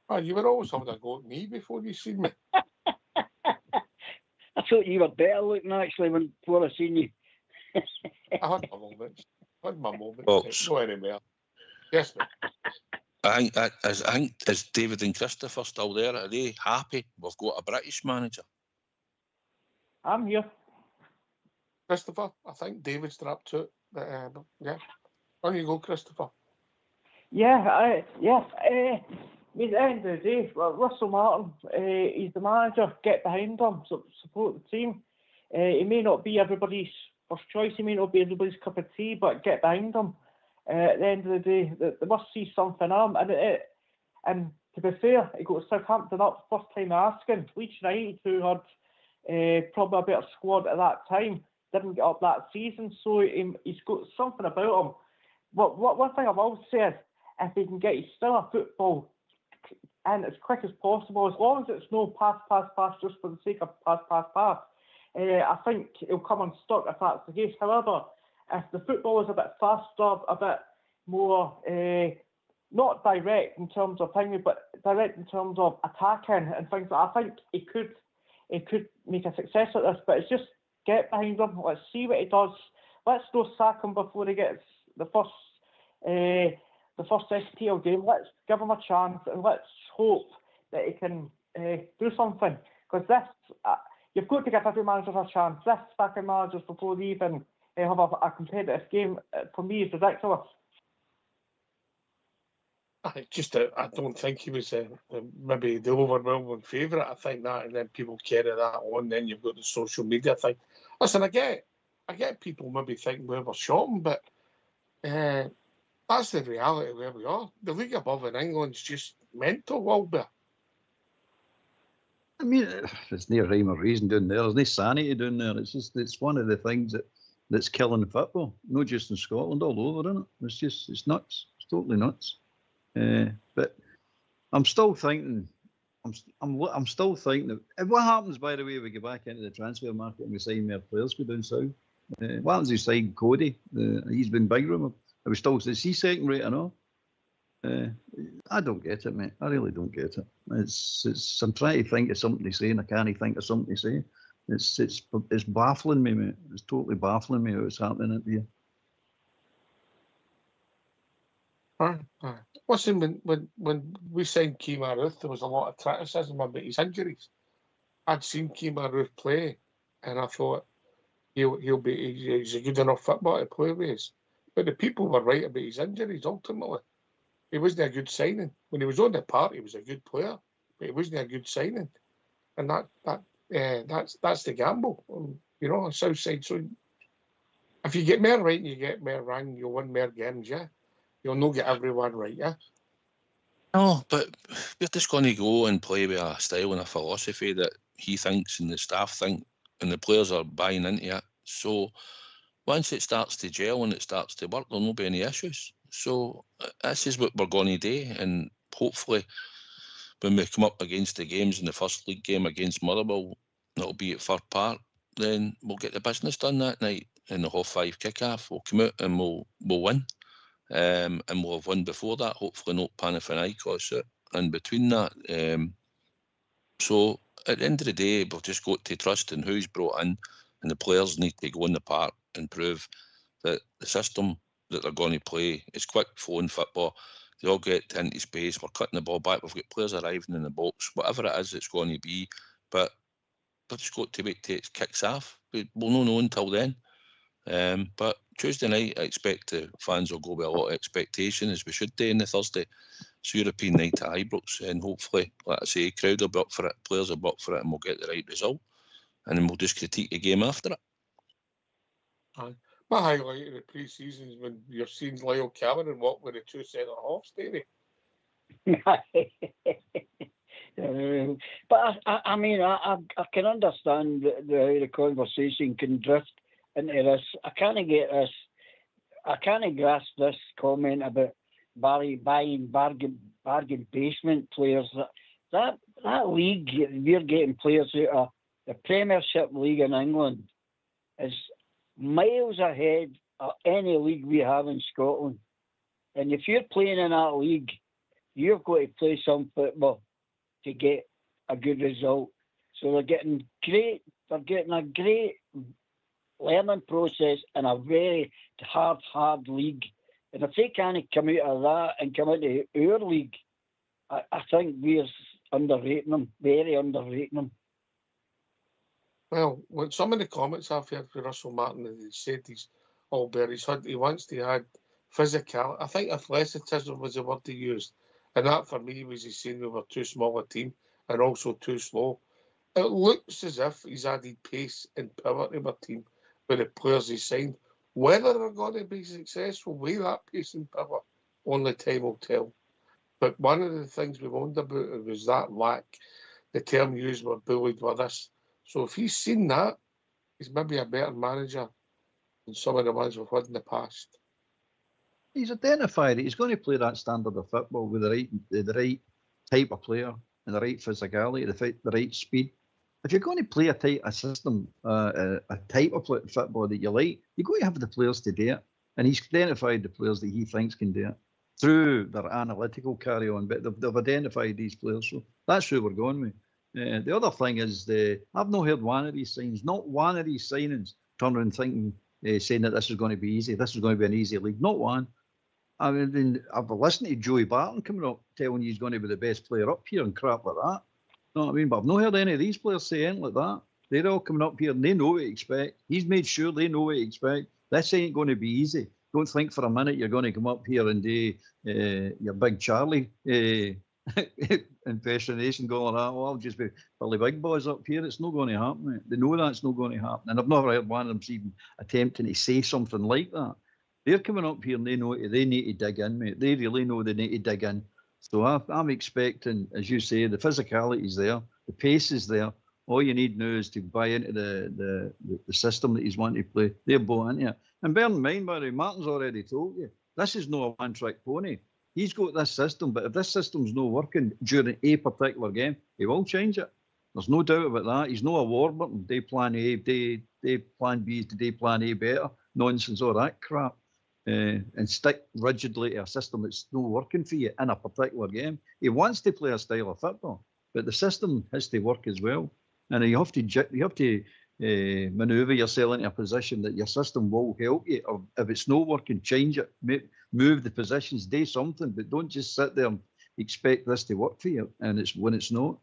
Oh, you were always having a go at me before you seen me. I thought you were better looking, actually, before I seen you. I had my moments. Folks. No anywhere. Yes, mate. I think is David and Christopher still there? Are they happy? We've got a British manager. I'm here. Christopher, I think David's strapped to it. Yeah. On you go, Christopher. Yeah, at the end of the day, Russell Martin, he's the manager. Get behind him, support the team. He may not be everybody's first choice, he may not be everybody's cup of tea, but get behind him. At the end of the day, they must see something in him. And to be fair, he got Southampton up first time asking. Leeds United, who had probably a better squad at that time, didn't get up that season, so he's got something about him. But one thing I will say is, if he can get his style of football and as quick as possible, as long as it's no pass just for the sake of pass, I think he'll come unstuck if that's the case. However, if the football is a bit faster, a bit more, not direct in terms of pinging, but direct in terms of attacking and things like that, I think he could make a success at this, but it's just get behind him, let's see what he does. Let's not sack him before he gets the first SPL game. Let's give him a chance and let's hope that he can do something. Because this, you've got to give every manager a chance. This second managers before they even have a competitive game, for me, is ridiculous. I don't think he was maybe the overwhelming favourite. I think that, and then people carry that on. Then you've got the social media thing. Listen, I get people maybe thinking we were shocking, but that's the reality where we are. The league above in England's just mental, Wilbur. I mean, there's no rhyme or reason down there. There's no sanity down there. It's one of the things that's killing football. Not just in Scotland, all over, isn't it? It's nuts. It's totally nuts. But I'm still thinking. I'm still thinking that what happens, by the way, if we get back into the transfer market and we sign more players go down south. What happens if we sign Cody? He's been big rumoured. Is he second rate or not? I don't get it, mate. I really don't get it. I'm trying to think of something to say, and I can't think of something to say. It's baffling me, mate. It's totally baffling me what's happening at the Listen, when we signed Kemar Ruth, there was a lot of criticism about his injuries. I'd seen Kemar Ruth play, and I thought he's a good enough footballer to play with us. But the people were right about his injuries. Ultimately, he wasn't a good signing. When he was on the park, he was a good player, but he wasn't a good signing, and that's the gamble, on South Side. So if you get more right and you get more wrong, you'll win more games, yeah. You'll not get everyone right, yeah? No, but we're just going to go and play with a style and a philosophy that he thinks and the staff think, and the players are buying into it. So once it starts to gel and it starts to work, there'll not be any issues. So this is what we're going to do, and hopefully when we come up against the games in the first league game against Motherwell, it'll be at Fir Park, then we'll get the business done that night in the half-5 kick-off. We'll come out and we'll win. and we'll have won before that, hopefully not Panathinaikos in between that. So at the end of the day, we've just got to trust in who's brought in, and the players need to go in the park and prove that the system that they're going to play is quick flowing football. They all get into space, we're cutting the ball back, we've got players arriving in the box, whatever it is it's going to be, but we've just got to wait till it kicks off. We'll not know until then. But Tuesday night, I expect the fans will go with a lot of expectation, as we should do on the Thursday. It's European night at Ibrox, and hopefully, like I say, crowd will be up for it, players will be up for it, and we'll get the right result. And then we'll just critique the game after it. Aye. My highlight of the pre-season is when you're seeing Lyle Cameron walk with the two centre-halves, Davey. But I mean, I can understand the conversation can drift into this. I can't grasp this comment about Barry buying bargain basement players. That league, we're getting players out of the Premiership League in England is miles ahead of any league we have in Scotland. And if you're playing in that league, you've got to play some football to get a good result. So they're getting a great learning process in a very hard league. And if they can't come out of that and come into our league, I think we're underrating them, very underrating them. Well, when some of the comments I've heard for Russell Martin, he said he's all bare his head. He wants to add physical. I think athleticism was the word he used. And that for me was he's saying we were too small a team and also too slow. It looks as if he's added pace and power to our team with the players he signed. Whether they're going to be successful with that pace and power, only time will tell. But one of the things we wondered about was that lack. The term used were bullied with us. So if he's seen that, he's maybe a better manager than some of the ones we've had in the past. He's identified it. He's going to play that standard of football with the right type of player and the right physicality, the right speed. If you're going to play a system, a type of football that you like, you've got to have the players to do it. And he's identified the players that he thinks can do it through their analytical carry on. But they've identified these players, so that's who we're going with. The other thing is, I've not heard one of these signings, not one of these signings, turn around thinking, saying that this is going to be easy, this is going to be an easy league. Not one. I mean, I've listened to Joey Barton coming up telling he's going to be the best player up here and crap like that. You know what I mean? But I've not heard any of these players say anything like that. They're all coming up here and they know what to expect. He's made sure they know what to expect. This ain't going to be easy. Don't think for a minute you're going to come up here and do your big Charlie impersonation going, I'll just be Billy Big Boys up here. It's not going to happen, mate. They know that's not going to happen. And I've never heard one of them even attempting to say something like that. They're coming up here and they know they need to dig in, mate. They really know they need to dig in. So I'm expecting, as you say, the physicality is there, the pace is there. All you need now is to buy into the system that he's wanting to play. They're bought into it. And bear in mind, by the way, Martin's already told you, this is not a one-trick pony. He's got this system, but if this system's not working during a particular game, he will change it. There's no doubt about that. He's not a Warburton, day plan A, day plan B is to day plan A better, nonsense, all that crap. And stick rigidly to a system that's not working for you in a particular game. He wants to play a style of football, but the system has to work as well. And you have to manoeuvre yourself into a position that your system will help you. Or if it's not working, change it, move the positions, do something, but don't just sit there and expect this to work for you. And it's when it's not.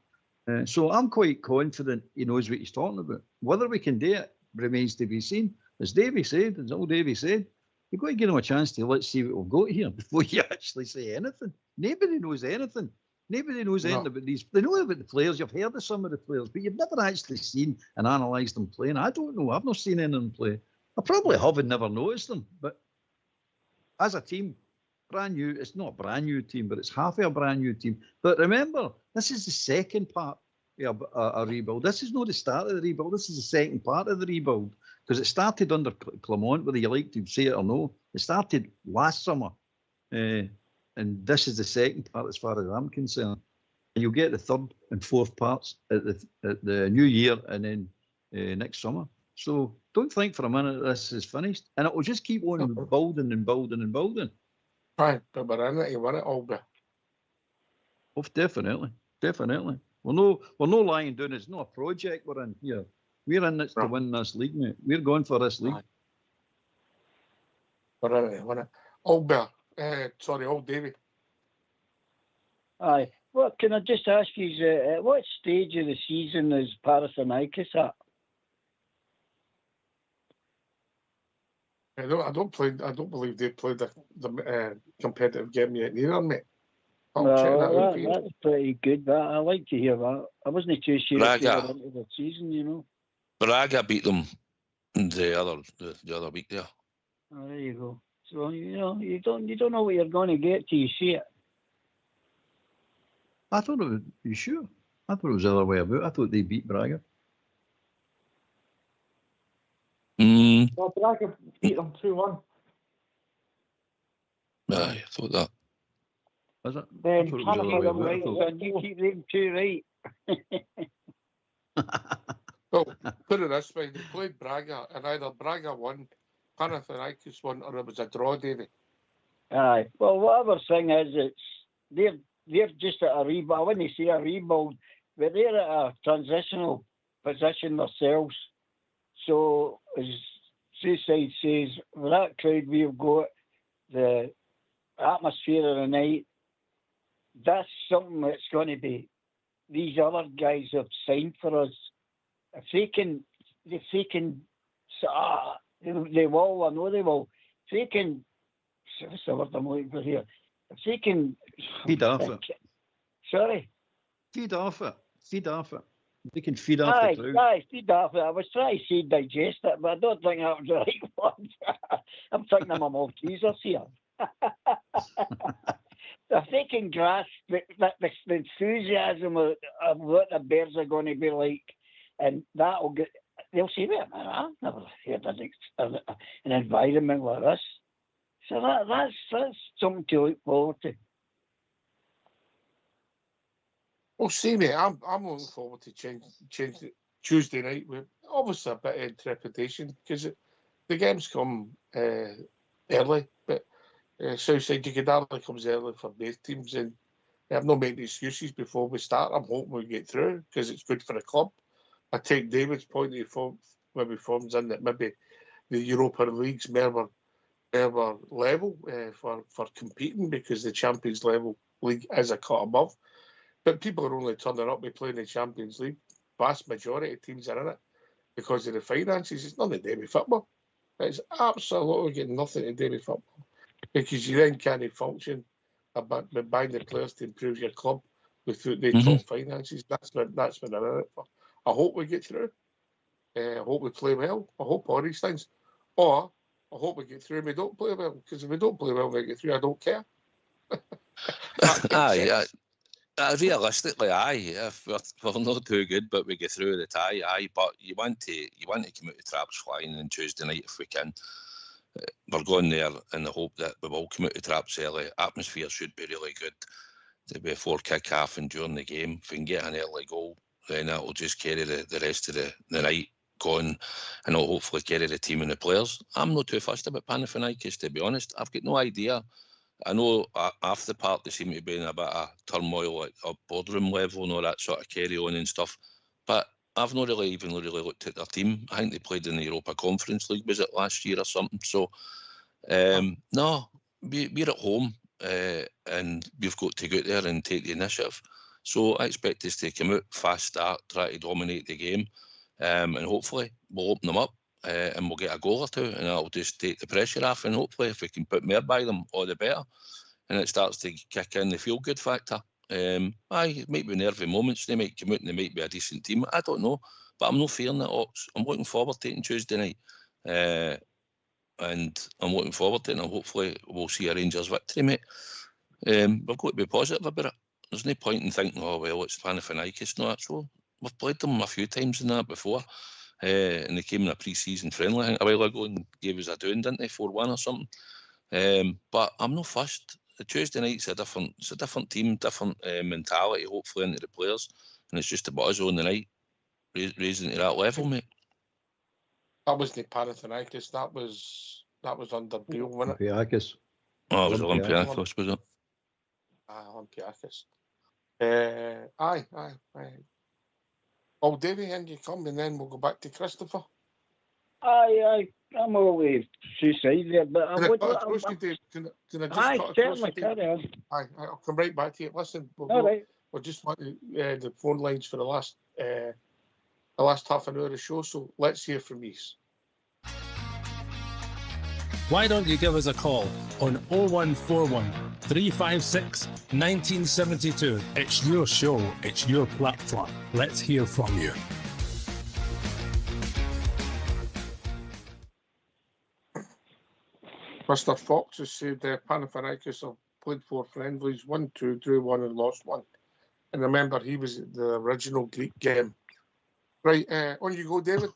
So I'm quite confident he knows what he's talking about. Whether we can do it remains to be seen. As Davey said, as old Davey said, you've got to give him a chance to let's see what we've got here before you actually say anything. Nobody knows anything. Nobody knows anything about these. They know about the players. You've heard of some of the players, but you've never actually seen and analysed them playing. I don't know. I've not seen any of them play. I probably have and never noticed them. But as a team, brand new, it's not a brand new team, but it's half of a brand new team. But remember, this is the second part of a rebuild. This is not the start of the rebuild. This is the second part of the rebuild. Because it started under Clement, whether you like to say it or no. It started last summer. And this is the second part as far as I'm concerned. And you'll get the third and fourth parts at the new year and then next summer. So don't think for a minute this is finished. And it will just keep on building and building and building. Aye, but we're in it. You win it all, but Oh, definitely. We're no lying down. It's not a project we're in here. We're in it to win this league, mate. We're going for this league. Aye. We're in it to win it. Old Davy. Aye. Well, can I just ask you, at what stage of the season is Panathinaikos at? I don't believe they played the competitive game yet neither, mate. That's pretty good. I like to hear that. I wasn't too sure if they Braga. were into the season, you know. Braga beat them the other week there. Oh, there you go. So you don't know what you're going to get till you see it. I thought it was. You sure? I thought it was the other way about. I thought they beat Braga. Well, Braga beat them 2-1. I thought that. Was it? Then I thought it was the other way about. Right, son, you keep them two right. Well, put it this way: they played Braga, and either Braga won, Panathinaikos won, or it was a draw, Davy. Aye. Well, whatever thing is, they're just at a rebuild. I wouldn't say a rebuild, but they're at a transitional position themselves. So, as Suicide says, with that crowd we've got, the atmosphere of the night, that's something that's going to be. These other guys have signed for us. If they can, they will. I know they will. If they can, what's the word I'm looking for here? If they can feed off it. Sorry. Feed off it. They can feed off the crowd. Aye, feed off it. I was trying to say digest it, but I don't think that was the right one. I'm thinking of my Maltesers here. If they can grasp the enthusiasm of what the Bears are going to be like, and that'll get, they'll say, wait a minute, I've never heard an environment like this. So that's something to look forward to. Well, see, mate, I'm looking forward to change Tuesday night with obviously a bit of trepidation because the games come early, but Southside Jiggadali comes early for both teams, and I'm not making excuses before we start. I'm hoping we get through because it's good for the club. I take David's point of maybe forms in that maybe the Europa League's more level for competing because the Champions level league is a cut above. But people are only turning up to play in the Champions League. Vast majority of teams are in it because of the finances. It's nothing to do with football. It's absolutely got nothing to do with football because you then can't function by buying the players to improve your club without the top finances. That's what they're in it for. I hope we get through. I hope we play well. I hope all these things. Or I hope we get through and we don't play well. Because if we don't play well and we get through, I don't care. Realistically, if we're not too good, but we get through the tie, but you want to come out of traps flying on Tuesday night if we can. We're going there in the hope that we will come out of traps early. Atmosphere should be really good. Before kick-off and during the game. If we can get an early goal, then that will just carry the rest of the night going, and it'll hopefully carry the team and the players. I'm not too fussed about Panathinaikos, to be honest. I've got no idea. I know after the part they seem to be in a bit of turmoil at boardroom level and all that sort of carry on and stuff, but I've not really looked at their team. I think they played in the Europa Conference League, was it last year or something? So no, we're at home and we've got to go out there and take the initiative. So I expect us to come out, fast start, try to dominate the game, and hopefully we'll open them up and we'll get a goal or two, and that'll just take the pressure off. And hopefully, if we can put more by them, all the better. And it starts to kick in the feel-good factor. It might be nervy moments. They might come out and they might be a decent team. I don't know, but I'm not fearing it. I'm looking forward to it on Tuesday night, and I'm looking forward to it. And hopefully, we'll see a Rangers victory, mate. We've got to be positive about it. There's no point in thinking, oh well, it's Panathinaikos. No, actually, we've played them a few times in that before. And they came in a pre-season friendly, I think, a while ago and gave us a doing, didn't they, 4-1 or something. But I'm not fussed. The Tuesday night's a different team, different mentality, hopefully, into the players. And it's just about us on the night, raising to that level, mate. That wasn't Panathinaikos. That was under Beale, wasn't it? Olympiacos. Oh, it was Olympiacos, was it? Olympiacos. Aye. Oh, Davey, and you come, and then we'll go back to Christopher. Aye, I'm always suicide there, but I would. Can I just Aye, cut across certainly, you, Dave? carry on. Aye, I'll come right back to you. Listen, All right. we'll just want the phone lines for the last half an hour of the show, so let's hear from you. Why don't you give us a call on 0141 356 1972? It's your show, it's your platform. Let's hear from you. Mr. Fox has said Panathinaikos have played 4 friendlies, 1-2, drew 1 and lost 1. And remember, he was at the original Greek game. Right, on you go, David.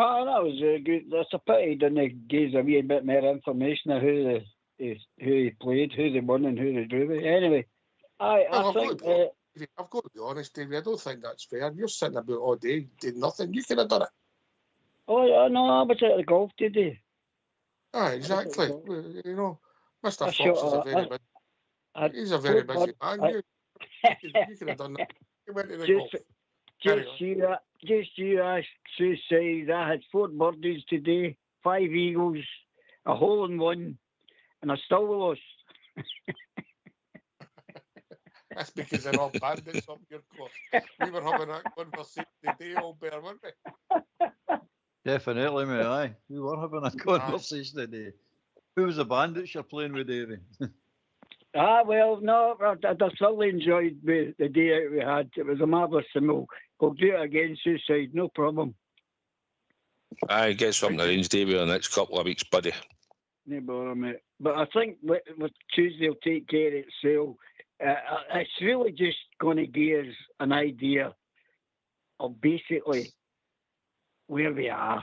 Oh, that was good. That's a pity he didn't give us a wee bit more information of who he played, who they won and who they drew with. Anyway, I've got to be honest, David, I don't think that's fair. You're sitting about all day, did nothing. You could have done it. Oh, yeah, no, I was at the golf today. Ah, exactly. You know, Mr. Fox is a very busy. He's a very busy man. You could have done that. You went to the golf. Just you asked Suicide. I had 4 birdies today, 5 eagles, a hole in one, and I still lost. That's because they're all bandits up your course. We were having that conversation today, old bear, weren't we? Definitely, mate. Aye, we were having a conversation today. Who was the bandits you're playing with, Davey? Well, no, I thoroughly enjoyed the day out we had. It was a marvellous sim. We'll do it again, Suicide, no problem. Aye, get something arranged, Davey, in the next couple of weeks, buddy. No bother, mate. But I think with Tuesday will take care of itself. It's really just going to give us an idea of basically where we are.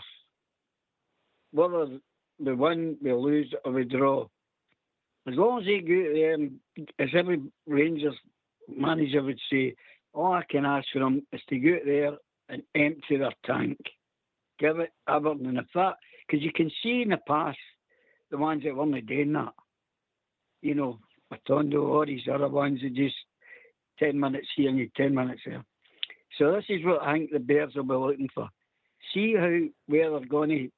Whether we win, we lose, or we draw. As long as they go there, as every Rangers manager would say, all I can ask for them is to go there and empty their tank. Give it everything. And if that, because you can see in the past, the ones that weren't doing that, you know, Matondo, all these other ones that just 10 minutes here and 10 minutes there. So this is what I think the Bears will be looking for. See where they're going to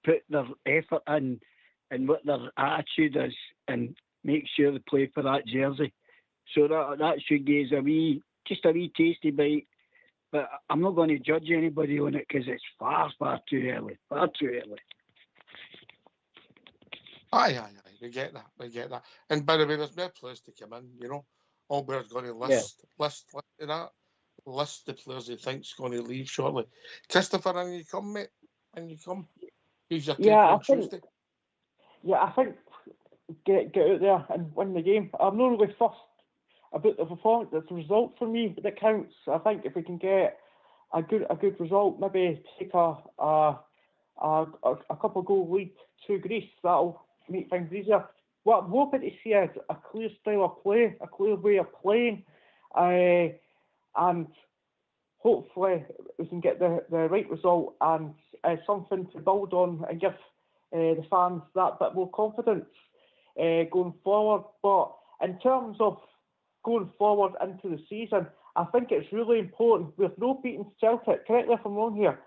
put their effort in and what their attitude is, and make sure they play for that jersey. So that should give us just a wee tasty bite. But I'm not going to judge anybody on it because it's far too early. Far too early. Aye. We get that. And by the way, there's more players to come in, you know. Albert's going to list the players he thinks going to leave shortly. Christopher, and you come, mate? And you come? Who's your take on Tuesday? I think get out there and win the game. I'm not really fussed about the performance. It's the result for me that counts. I think if we can get a good result, maybe take a couple goal lead to Greece, that'll make things easier. What I'm hoping to see is a clear style of play, a clear way of playing, and hopefully we can get the right result and something to build on and give the fans that bit more confidence going forward. But in terms of going forward into the season, I think it's really important. We've no beaten Celtic, correct me if I'm wrong here,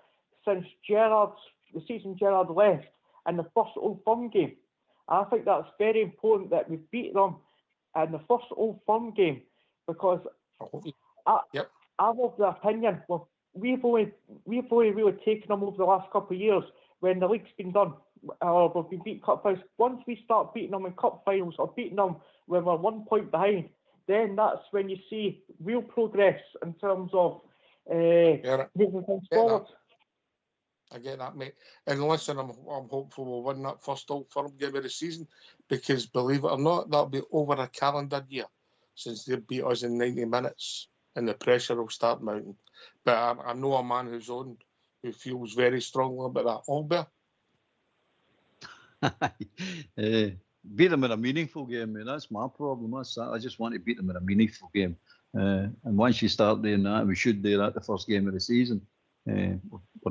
since the season Gerrard left in the first Old Firm game. I think that's very important that we've beaten them in the first Old Firm game, because I'm of the opinion, we've only really taken them over the last couple of years when the league's been done, or we've been beating cup finals. Once we start beating them in cup finals or beating them when we're 1 point behind, then that's when you see real progress in terms of moving things forward. I get that, mate. And listen, I'm hopeful we'll win that first Old Firm game of the season, because believe it or not, that'll be over a calendar year since they beat us in 90 minutes, and the pressure will start mounting. But I know a man who feels very strongly about that. Albert? Beat them in a meaningful game, man. That's my problem. That's that. I just want to beat them in a meaningful game. And once you start doing that, we should do that the first game of the season. We're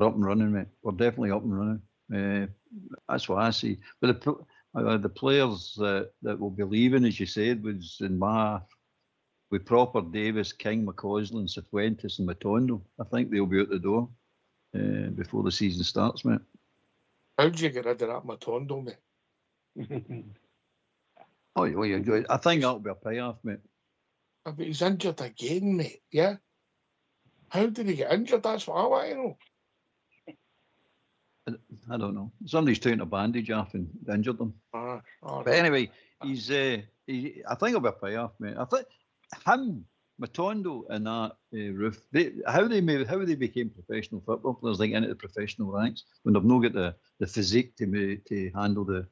up and running, mate. We're definitely up and running. That's what I see. But The players that will be leaving, as you said, was with Proper, Davis, King, McCausland, Cifuentes and Matondo. I think they'll be out the door before the season starts, mate. How do you get rid of that Matondo, mate? Oh, you enjoy it. I think that'll be a payoff, mate. But he's injured again, mate, yeah? How did he get injured? That's what I want to know. I don't know. Somebody's taken a bandage off and injured them. But anyway, he's. I think it'll be a payoff, mate. I think him, Matondo, and that Roof. How they became professional football players, like into the professional ranks, when they've not got the physique to handle the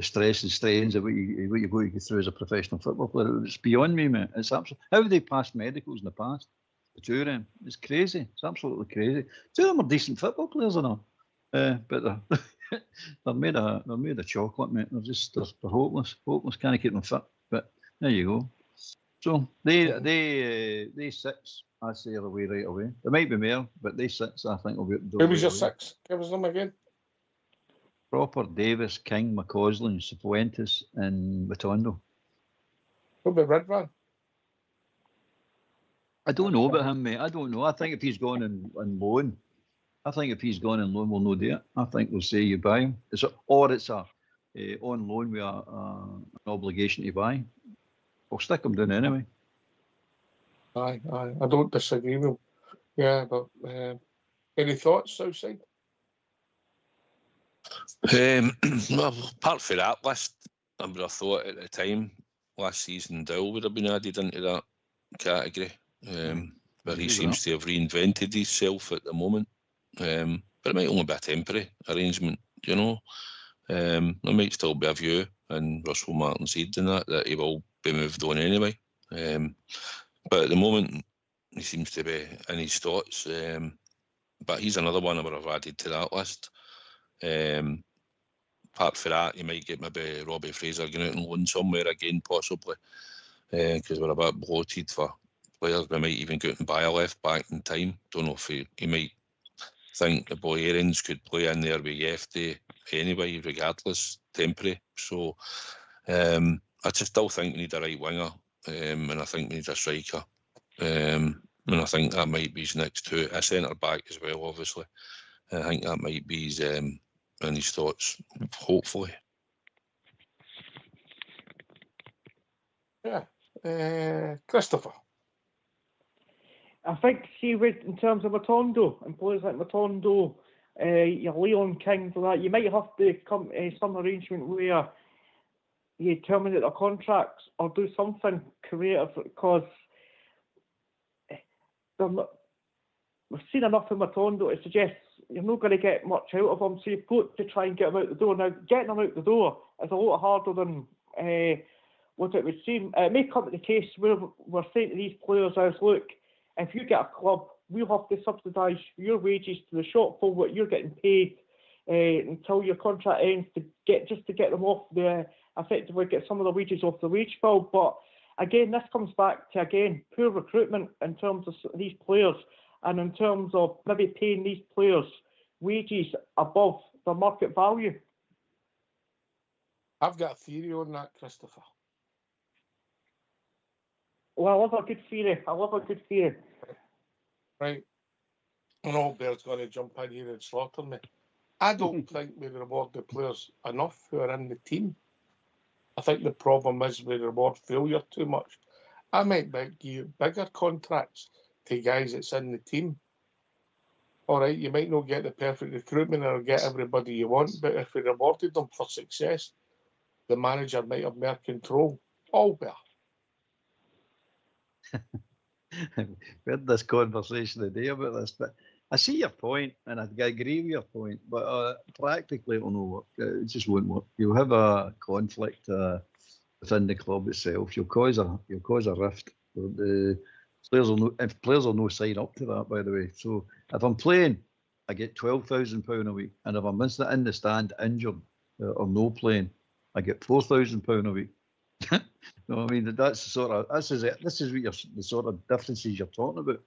stress and strains of what you go through as a professional football player. It's beyond me, mate. It's absolutely. How they passed medicals in the past? The two of them. It's crazy. It's absolutely crazy. Two of them are decent football players and all. But they're made of chocolate, mate. They're hopeless. Can't keep them fit. But there you go. So they 6, I say, are away right away. There might be more, but they 6, I think, will be. Who was your 6? Give us them again. Proper, Davis, King, McCausland, Cifuentes, and Matondo. What about Redvan? I don't know about him, mate. I don't know. I think if he's gone on loan, we'll no do it. I think we'll say you buy him. It's on loan with an obligation to buy. We'll stick him down anyway. Aye. I don't disagree with him. Yeah, but any thoughts, Southside? Well, apart from that list, I would have thought at the time last season Dow would have been added into that category. But he seems to have reinvented himself at the moment. But it might only be a temporary arrangement, you know. There might still be a view, and Russell Martin said in that he will be moved on anyway. But at the moment, he seems to be in his thoughts. But he's another one I would have added to that list. Apart from that, you might get maybe Robbie Fraser going out on loan somewhere again, possibly, because we're a bit bloated for players. We might even go out and buy a left back in time. Don't know if he might think the boy Aarons could play in there with Yefty anyway, regardless, temporary. So I just still think we need a right winger, and I think we need a striker. And I think that might be his next two. A centre back as well, obviously. I think that might be his in his thoughts, hopefully. Yeah. Christopher. I think, see, in terms of Matondo and players like Matondo, your Leon Kings and that, you might have to come to some arrangement where you terminate their contracts or do something creative, because we've seen enough of Matondo to suggest you're not going to get much out of him, so you've got to try and get him out the door. Now, getting him out the door is a lot harder than what it would seem. It may come to the case where we're saying to these players as, look, if you get a club, we'll have to subsidise your wages to the shortfall what you're getting paid until your contract ends to get them off the, effectively get some of the wages off the wage bill. But again, this comes back to, again, poor recruitment in terms of these players and in terms of maybe paying these players wages above their market value. I've got a theory on that, Christopher. Well, I love a good theory. Right. I know Bear's going to jump in here and slaughter me. I don't think we reward the players enough who are in the team. I think the problem is we reward failure too much. I might give bigger contracts to guys that's in the team. All right, you might not get the perfect recruitment or get everybody you want, but if we rewarded them for success, the manager might have more control. All better. We had this conversation today about this, but I see your point, and I agree with your point, but practically it'll not work. It just won't work. You'll have a conflict within the club itself. You'll cause a rift. The players will no sign up to that, by the way. So if I'm playing, I get £12,000 a week, and if I'm in the stand injured or no playing, I get £4,000 a week. No, I mean that's the sort of this is what the sort of differences you're talking about.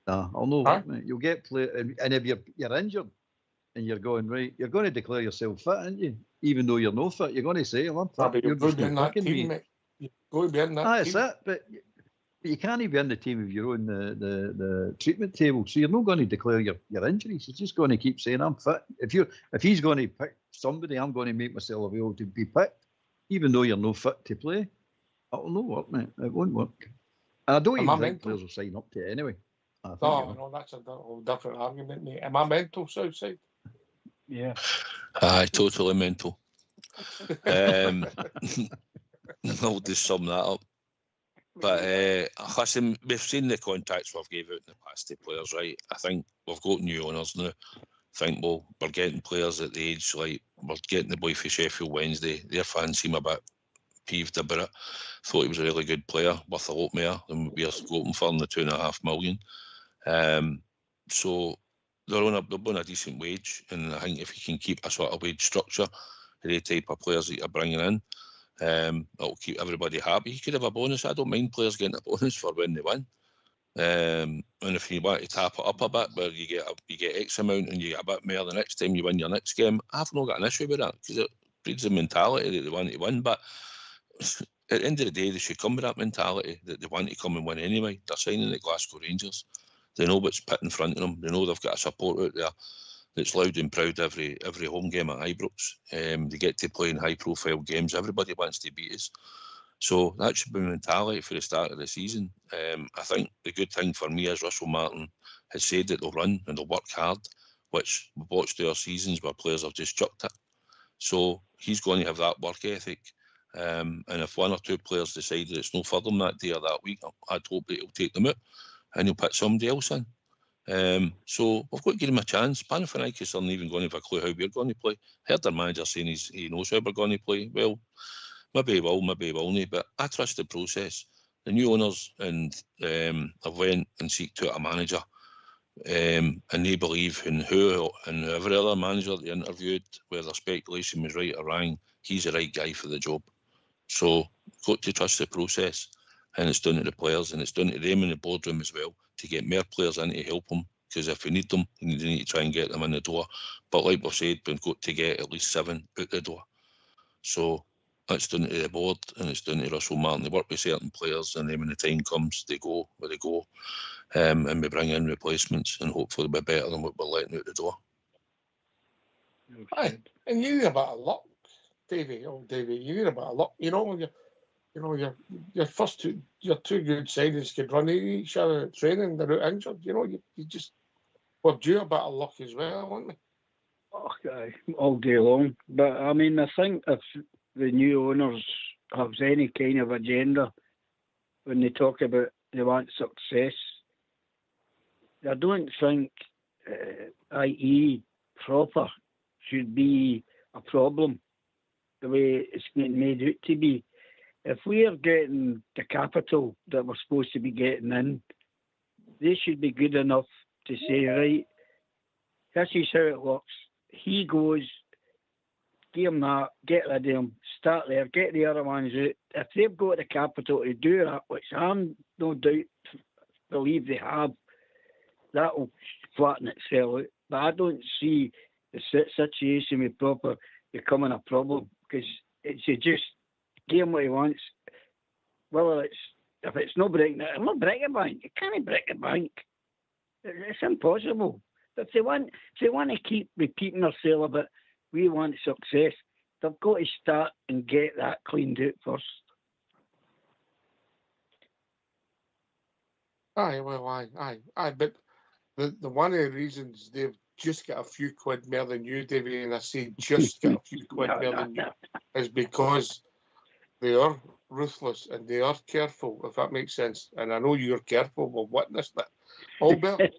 Nah, I'll know, mate. You'll get play, and if you're injured, and you're going, right, you're going to declare yourself fit, aren't you? Even though you're no fit, you're going to say, I'm fit. But You're you're going just to be in not that picking team, me. mate. You're going to be in that team. That's it. But you can't be in the team if you're on the treatment table. So you're not going to declare your injuries. You're just going to keep saying, I'm fit. If he's going to pick somebody, I'm going to make myself available to be picked, even though you're no fit to play. It'll not work, mate. It won't work. And I don't even think players will sign up to it anyway. No, that's a whole different argument, mate. Am I mental, Southside? Yeah. Aye, totally mental. I'll just sum that up. But listen, we've seen the contracts we've gave out in the past to players, right? I think we've got new owners now. I think we're getting players at the age, like, we're getting the boy for Sheffield Wednesday. Their fans seem a bit peeved about it. Thought he was a really good player, worth a lot more than we are hoping for in the $2.5 million. So they're on a decent wage, and I think if you can keep a sort of wage structure, the type of players that you're bringing in, it'll keep everybody happy. You could have a bonus. I don't mind players getting a bonus for when they win. And if you want to tap it up a bit, where you get X amount and you get a bit more the next time you win your next game, I've not got an issue with that, because it breeds the mentality that they want to win. But at the end of the day, they should come with that mentality that they want to come and win anyway. They're signing at Glasgow Rangers. They know what's put in front of them. They know they've got a support out there that's loud and proud every home game at Ibrox. They get to play in high-profile games. Everybody wants to beat us. So that should be the mentality for the start of the season. I think the good thing for me is Russell Martin has said that they'll run and they'll work hard, which we've watched their seasons where players have just chucked it. So he's going to have that work ethic. And if one or two players decided it's no further than that day or that week, I'd hope that he'll take them out and he'll put somebody else in. So we've got to give him a chance. Panathinaikos aren't even going to have a clue how we're going to play. Heard their manager saying he knows how we're going to play. Well, maybe he will, maybe he won't. But I trust the process. The new owners and have went and seeked out a manager, and they believe in whoever other manager they interviewed, whether speculation was right or wrong, he's the right guy for the job. So got to trust the process. And it's down to the players, and it's down to them in the boardroom as well to get more players in to help them. Because if we need them, we need to try and get them in the door. But like we've said, we've got to get at least 7 out the door. So that's down to the board, and it's down to Russell Martin. They work with certain players, and then when the time comes, they go where they go. And we bring in replacements, and hopefully they'll be better than what we're letting out the door. Aye, and you need a bit of luck, Davey. Oh, Davey, you need a bit of luck. Your first your two good signings could run into each other at training. They're out injured. You just were due a bit of luck as well, weren't we? Okay, all day long. But I mean, I think if the new owners have any kind of agenda when they talk about they want success, I don't think, i.e., proper should be a problem the way it's getting made out to be. If we are getting the capital that we're supposed to be getting in, they should be good enough to say, right, this is how it works. He goes, give him that, get rid of him, start there, get the other ones out. If they've got the capital to do that, which I'm no doubt believe they have, that will flatten itself out. But I don't see the situation with proper becoming a problem, because it's just give him what he wants. Whether if it's not breaking it, I'm not breaking a bank. You can't break a bank. It's impossible. If they want to keep repeating themselves about we want success, they've got to start and get that cleaned out first. Aye. But the one of the reasons they've just got a few quid more than you, Davey, and I say just got a few quid more than you, is because they are ruthless and they are careful, if that makes sense. And I know you're careful. We've witnessed that. Albert?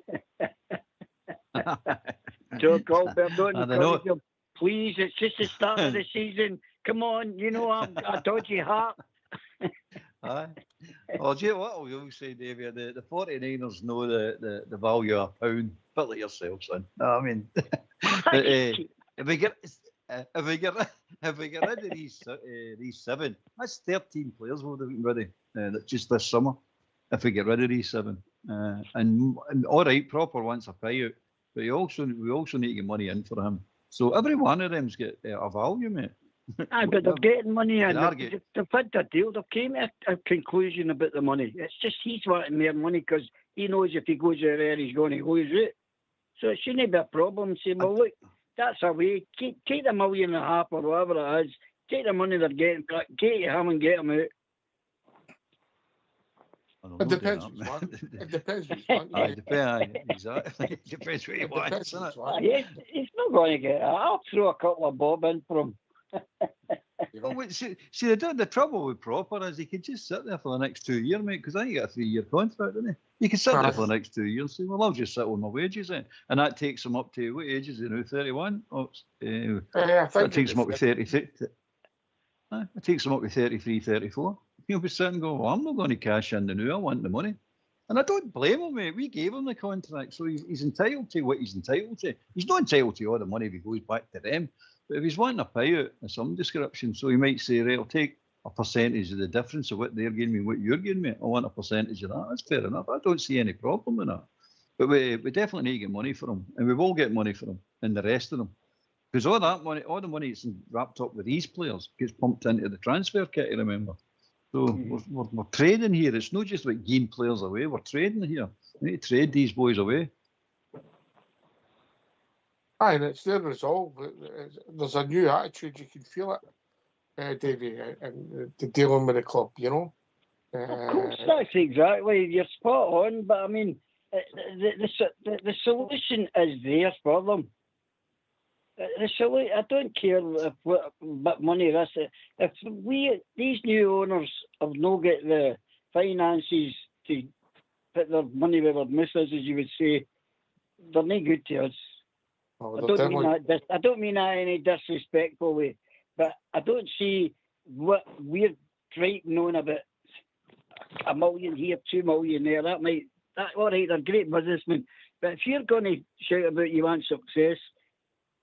Joe Albert, don't encourage him. Please, it's just the start of the season. Come on, I'm a dodgy heart. Aye. Well, do you know what I will say, David? The 49ers know the value of a pound. Bit like yourself, son. I mean, but, if we get rid of these 7, that's 13 players we'll have been ready just this summer. If we get rid of these 7, and all right, proper once a payout, but we also need to get money in for him. So every one of them's get a value, mate. Aye, but they're getting money in. They are They've had their deal. They've came to a conclusion about the money. It's just he's wanting more money because he knows if he goes there, he's going to lose it. So it shouldn't be a problem. Say, well, look, that's a way. Take the $1.5 million or whatever it is. Take the money they're getting, get him and get him out. It depends what you want. It depends what you want. Aye, exactly. It depends what you want, isn't it? He's not going to get it. I'll throw a couple of bob in for him. Well, wait, see, the trouble with Proper is he could just sit there for the next 2 years, mate, because I think he got a 3-year contract, didn't he? He could sit there for the next 2 years. Say, well, I'll just sit on my wages then. And that takes him up to, what age is he now, 31? That takes him up to 33. It takes him up to 33, 34. He'll be sitting and go, well, I'm not going to cash in the new, I want the money. And I don't blame him, mate. We gave him the contract, so he's entitled to what he's entitled to. He's not entitled to all the money if he goes back to them. But if he's wanting a payout of some description, so he might say, right, I'll take a percentage of the difference of what they're giving me and what you're giving me. I want a percentage of that. That's fair enough. I don't see any problem with that. But we definitely need to get money for him. And we will get money for him and the rest of them. Because all that money, all the money that's wrapped up with these players gets pumped into the transfer kit, remember. So we're trading here. It's not just about giving players away. We're trading here. We need to trade these boys away. Aye, and it's their resolve. There's a new attitude. You can feel it, Davey, and dealing with the club, you know. Of course, that's exactly. You're spot on. But I mean, the solution is there for them. I don't care what money this is. If these new owners have not got the finances to put their money where their mouth is, as you would say, they're not good to us. Oh, I don't mean that in any disrespectful way, but I don't see what we're frightened on about $1 million here, $2 million there. All right, they're great businessmen, but if you're going to shout about you want success,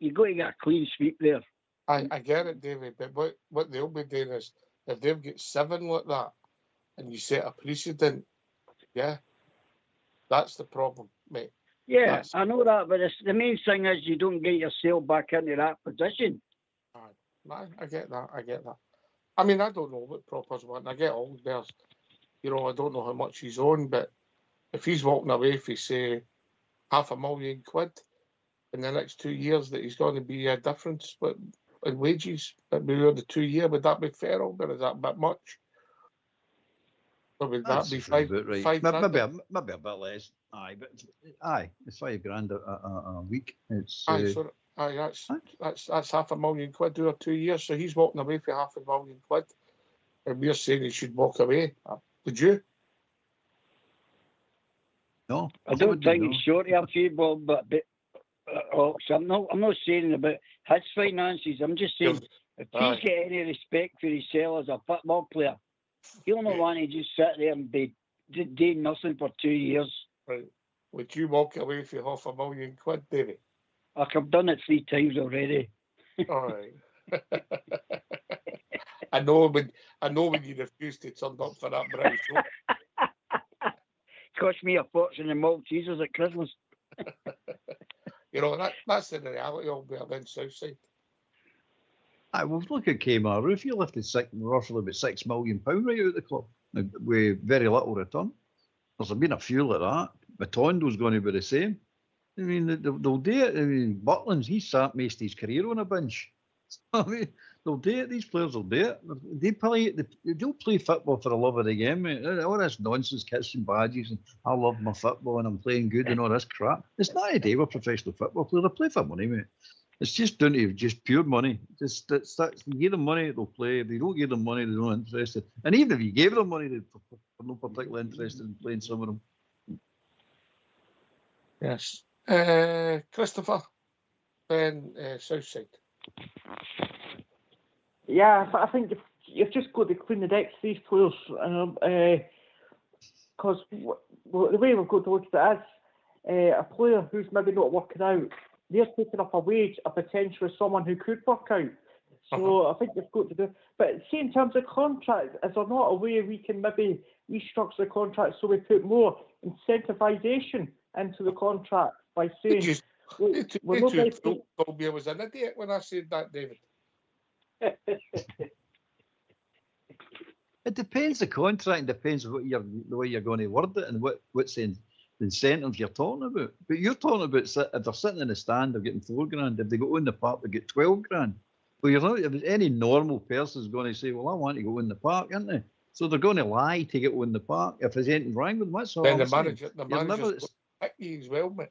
you've got to get a clean sweep there. I get it, David, but what they'll be doing is if they've got 7 like that and you set a precedent, that's the problem, mate. Yeah, I know that, but the main thing is you don't get yourself back into that position. I get that. I mean, I don't know what Proper's want. I get all theirs. You know, I don't know how much he's on, but if he's walking away for, say, £500,000 in the next 2 years, that he's going to be a difference in wages, maybe over the 2 year, would that be fair, or is that a bit much? Or would that be five? Maybe a bit less. It's £5,000 a week. It's that's £500,000 over 2 years. So he's walking away for £500,000, and we're saying he should walk away. Would you? No, I don't think he's short of a few, but I'm not saying about his finances. I'm just saying if he's got any respect for himself as a football player, he'll not want to just sit there and be doing nothing for 2 years. Right. Would you walk away for £500,000, Davey? I've done it 3 times already. All right. I know when you refused to turn up for that British show. Cost me a fortune in Maltesers at Christmas. You know, that's the reality of being in Southside. Well, look at Kmart. If you lifted roughly about £6 million right out of the club with very little return, there's been a few like that. Matondo's going to be the same. I mean, they'll do it. I mean, Butland's, he's sat most of his career on a bench. I mean, they'll do it. These players will do it. They'll play football for the love of the game, mate. All this nonsense, kits and badges, and I love my football and I'm playing good and all this crap. It's not a day with professional football players. They play for money, mate. It's just down to just pure money. You give them money, they'll play. If you don't give them money, they're not interested. And even if you gave them money, they're not particularly interested in playing some of them. Yes. Christopher, then Southside. Yeah, but I think you've just got to clean the decks for these players. Because the way we've got to look at it is, a player who's maybe not working out, they're taking up a wage, a potential of someone who could work out. So I think you've got to do. But see, in terms of contracts, is there not a way we can maybe restructure the contract so we put more incentivisation into the contract by saying You told me I was an idiot when I said that, David. It depends the contract, and depends what the way you're going to word it, and what's the incentive you're talking about. But you're talking about if they're sitting in the stand, they're getting $4,000. If they go in the park, they get $12,000. Well, you're not. If any normal person is going to say, "Well, I want to go in the park," aren't they? So they're going to lie to get in the park. If there's anything wrong with them, that's all. Then the manager's pick you as well, mate.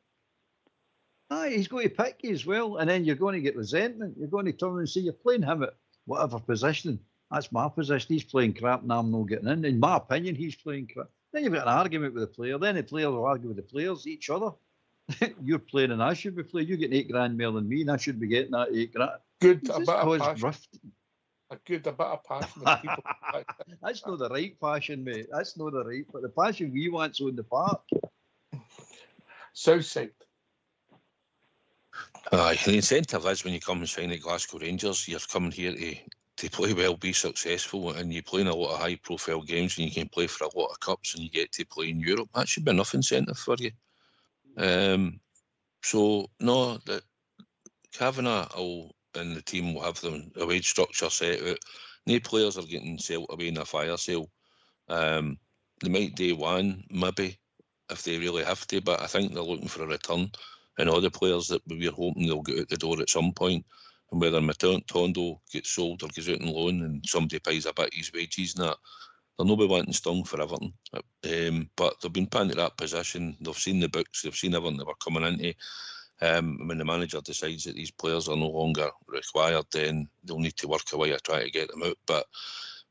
Aye, he's going to pick you as well, and then you're going to get resentment. You're going to turn and say you're playing him at whatever position. That's my position. He's playing crap, and I'm not getting in. In my opinion, he's playing crap. Then you've got an argument with the player. Then the player will argue with the players, each other. You're playing, and I should be playing. You're getting $8,000 more than me, and I should be getting that $8,000. Good, a bit of passion. A bit of passion. People. That's not the right passion, mate. That's not the right. But the passion we want's on the park. Southside. The incentive is when you come and sign at Glasgow Rangers, you're coming here to play well, be successful, and you play in a lot of high-profile games, and you can play for a lot of cups, and you get to play in Europe. That should be enough incentive for you. So no, that Kavanagh and the team will have a wage structure set out. No players are getting sold away in a fire sale. They might do one, maybe, if they really have to, but I think they're looking for a return. And all the players that we're hoping they'll get out the door at some point, and whether Tondo gets sold or goes out on loan and somebody pays a bit of his wages and that, they'll not be wanting Stung for Everton. But they've been put into that position. They've seen the books. They've seen everything they were coming into. When the manager decides that these players are no longer required, then they'll need to work away to try to get them out. But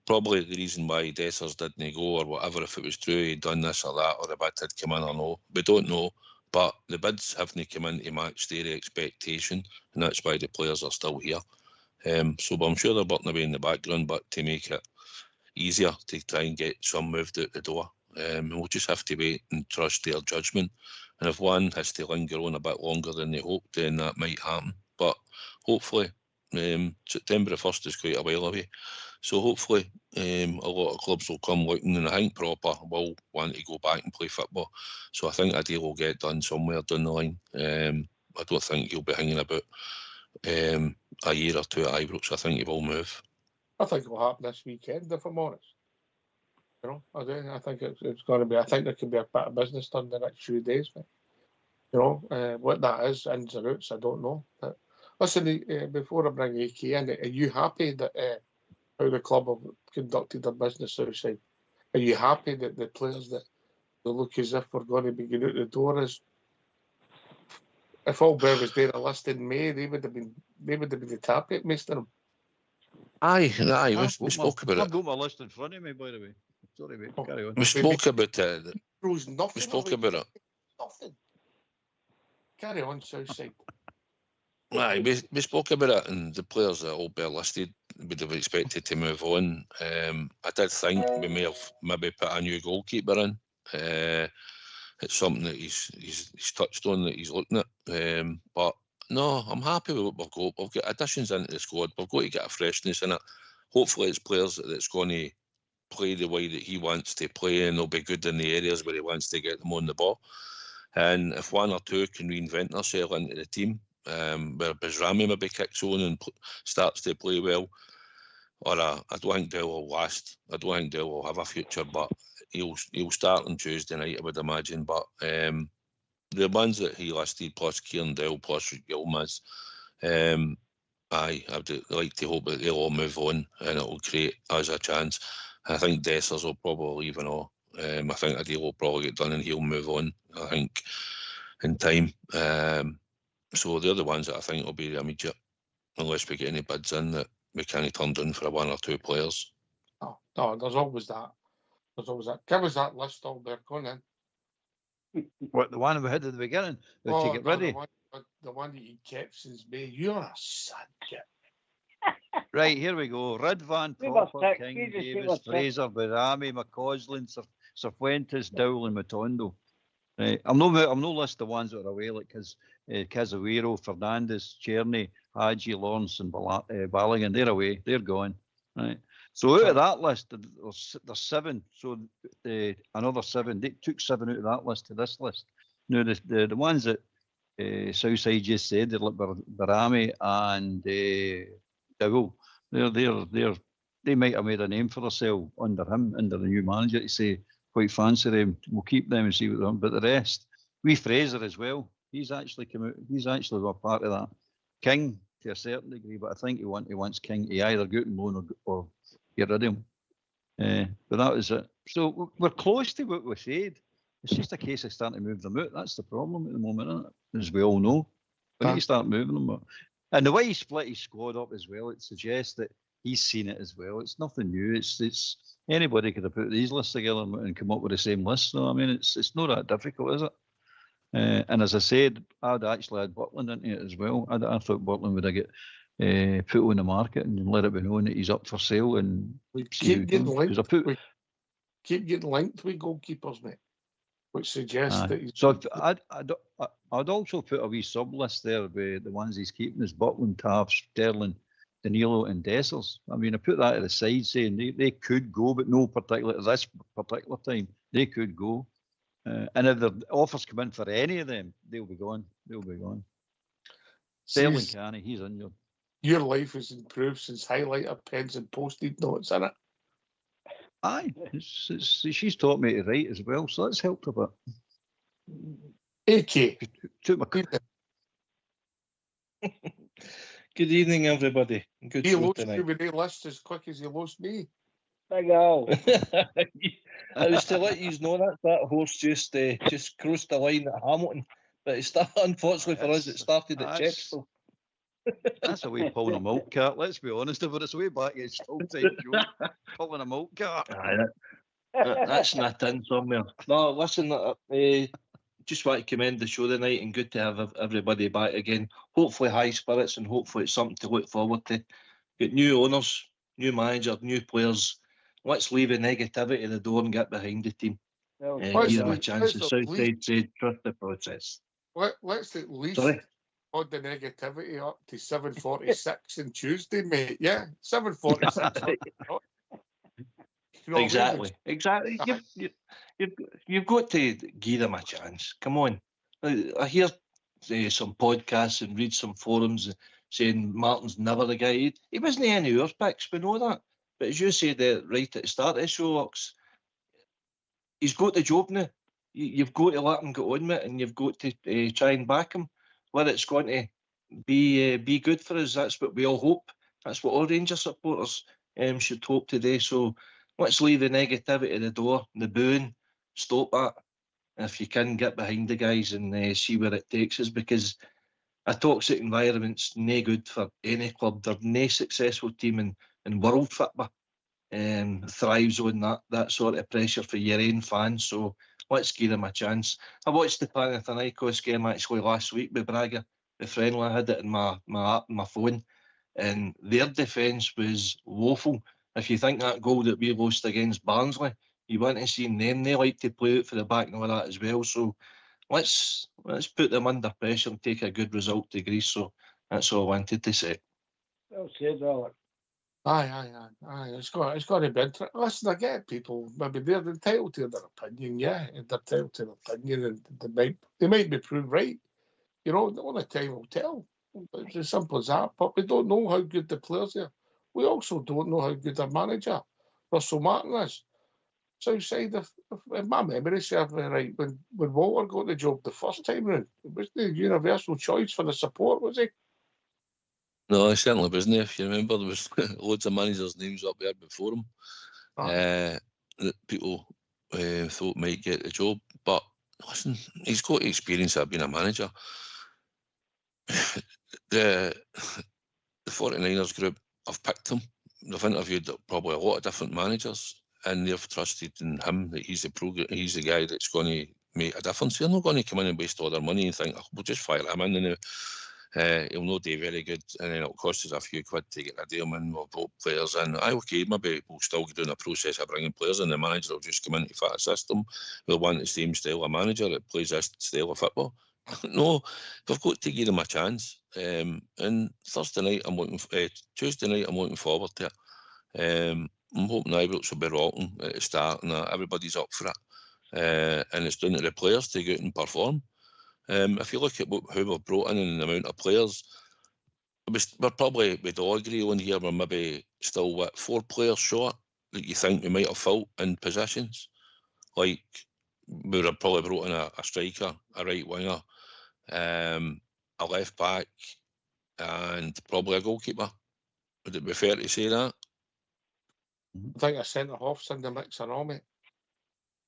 probably the reason why Dessers didn't go or whatever, if it was true he'd done this or that, or the bid had come in or no, we don't know. But the bids haven't come in to match their expectation, and that's why the players are still here. So I'm sure they're working away in the background, but to make it easier to try and get some moved out the door. We'll just have to wait and trust their judgment. And if one has to linger on a bit longer than they hoped, then that might happen. But hopefully, September the 1st is quite a while away. So hopefully a lot of clubs will come looking, and I think Proper will want to go back and play football. So I think a deal will get done somewhere down the line. I don't think he'll be hanging about a year or two at Ibrox. I think he will move. I think it will happen this weekend, if I'm honest. You know, I think it's going to be. I think there could be a bit of business done the next few days. You know, what that is, ins and outs, I don't know. But listen, before I bring AK in, are you happy that how the club have conducted their business outside? Are you happy that the players that they look as if we're going to be getting out the door is? If all Bear was there a list in May, they would have been the target, most of them. Aye, we spoke about it. I've got my list in front of me, by the way. Sorry, mate. Carry on. We spoke about it. We spoke about it. Nothing. Carry on, Southside. Aye, we spoke about it, and the players that all Bear listed would have expected to move on. I did think we may have maybe put a new goalkeeper in. It's something that he's touched on, that he's looking at. But no, I'm happy with what we've got. We've got additions into the squad. We've got to get a freshness in it. Hopefully it's players that's going to play the way that he wants to play, and they'll be good in the areas where he wants to get them on the ball. And if one or two can reinvent themselves into the team, where Bizrami maybe kicks on and starts to play well, or I don't think Dell will last. I don't think Dell will have a future, but he'll start on Tuesday night, I would imagine. But the ones that he listed, plus Kieran Dell, plus Gilmaz, I would like to hope that they'll all move on, and it will create us a chance. I think Dessers will probably leave and all. I think a deal will probably get done and he'll move on, I think, in time. So they're the ones that I think will be the immediate, unless we get any bids in that we can't turn down for one or two players. No, there's always that. Give us that list, Albert. Go on in. What, the one we had at the beginning? To get ready? The one that you kept since May. You're a sad kid. Right, here we go. Ridvan, Proper, King, Davis, Fraser, Barami, McCausland, Cifuentes, Dowell and Matondo. Right. I'm no list the ones that are away, like Casemiro, Fernandes, Cherney, Hadji, Lawrence and Balogun. They're away. They're gone. Right. So out of that list, there's 7. So another 7. They took 7 out of that list to this list. Now the ones that Southside just said, they're like Barami and Dowell. They might have made a name for themselves under him, under the new manager, to say, quite fancy them, we'll keep them and see what they're on. But the rest, Fraser as well, he's actually come out, he's actually a part of that. King, to a certain degree, but I think he wants King to either go and loan or get rid of him. But that was it. So we're close to what we said. It's just a case of starting to move them out. That's the problem at the moment, isn't it? As we all know. We need to start moving them. And the way he split his squad up as well, it suggests that he's seen it as well. It's nothing new. It's anybody could have put these lists together and come up with the same list. So I mean, it's not that difficult, is it? And as I said, I'd actually had Butland into it as well. I thought Butland would have get put on the market and let it be known that he's up for sale. And keep getting linked. Keep getting linked with goalkeepers, mate, which suggests that he's. So I'd also put a wee sub list there with the ones he's keeping as Butland, Tav, Sterling, Danilo, and Dessers. I mean, I put that at the side, saying they could go, but no particular at this particular time. They could go. And if the offers come in for any of them, they'll be gone. Sterling Canny, he's injured. Your life has improved since highlighter pens and post-it notes, innit? Aye, she's taught me to write as well, so that's helped a bit. AK. Good evening, everybody. Good he show lost tonight. you with a list as quick as he lost me. Big Al. I was to let you know that horse just crossed the line at Hamilton, but unfortunately for us, it started at Chepstow. That's a way pulling a milk cart. Let's be honest, but it's way back at Stoke-type Joe, pulling a milk cart. That's not in somewhere. No, listen, just want to commend the show tonight, and good to have everybody back again. Hopefully high spirits, and hopefully it's something to look forward to. Get new owners, new manager, new players. Let's leave the negativity at the door and get behind the team. Give them a chance. The Southside said, trust the process. Let's at least hold the negativity up to 7:46 on Tuesday, mate. Yeah, 7:46. Exactly. You've got to give them a chance. Come on. I hear some podcasts and read some forums saying Martin's never the guy. He wasn't any of our picks, we know that. But as you said right at the start of the show, Lux, he's got the job now. You've got to let him get on with it, and you've got to try and back him. Whether it's going to be good for us, that's what we all hope. That's what all Rangers supporters should hope today. So let's leave the negativity at the door, the booing, stop that. If you can, get behind the guys and see where it takes us, because a toxic environment's no good for any club. There's no successful team in world football thrives on that sort of pressure for your own fans. So let's give them a chance. I watched the Panathinaikos game actually last week with Braga, the friendly. I had it in my app on my phone, and their defence was woeful. If you think that goal that we lost against Barnsley, you want to see them. They like to play out for the back and all that as well. So let's put them under pressure and take a good result to Greece. So that's all I wanted to say. Well said, Alec. Aye. It's got to be interesting. Listen, I get people. Maybe they're entitled to their opinion. Yeah, they're entitled to their opinion, and they might be proved right. You know, the only time will tell. It's as simple as that. But we don't know how good the players are. We also don't know how good our manager, Russell Martin, is. Southside, if my memory serves me right, when Walter got the job the first time round, it was the universal choice for the support, was he? No, he certainly wasn't. If you remember, there was loads of managers' names up there before him that people thought might get the job. But listen, he's got experience of being a manager. The 49ers group have picked him. They've interviewed probably a lot of different managers, and they've trusted in him that he's the guy that's going to make a difference. They're not going to come in and waste all their money and think, we'll just fire him in and he'll not do very good, and then it'll cost us a few quid to get a deal in. We'll vote players in. Okay, maybe we'll still go doing a process of bringing players in. The manager will just come in to fit a system. We'll want the same style of manager that plays this style of football. No, we've got to give them a chance. And Tuesday night, I'm looking forward to it. I'm hoping Ibrox will be rocking at the start and everybody's up for it. And it's down to the players to go out and perform. If you look at who we've brought in and the amount of players, we'd all agree on here we're maybe still 4 players short that you think we might have filled in positions. Like we would have probably brought in a striker, a right winger, a left back, and probably a goalkeeper. Would it be fair to say that? I think a centre half's in the mix and all, mate.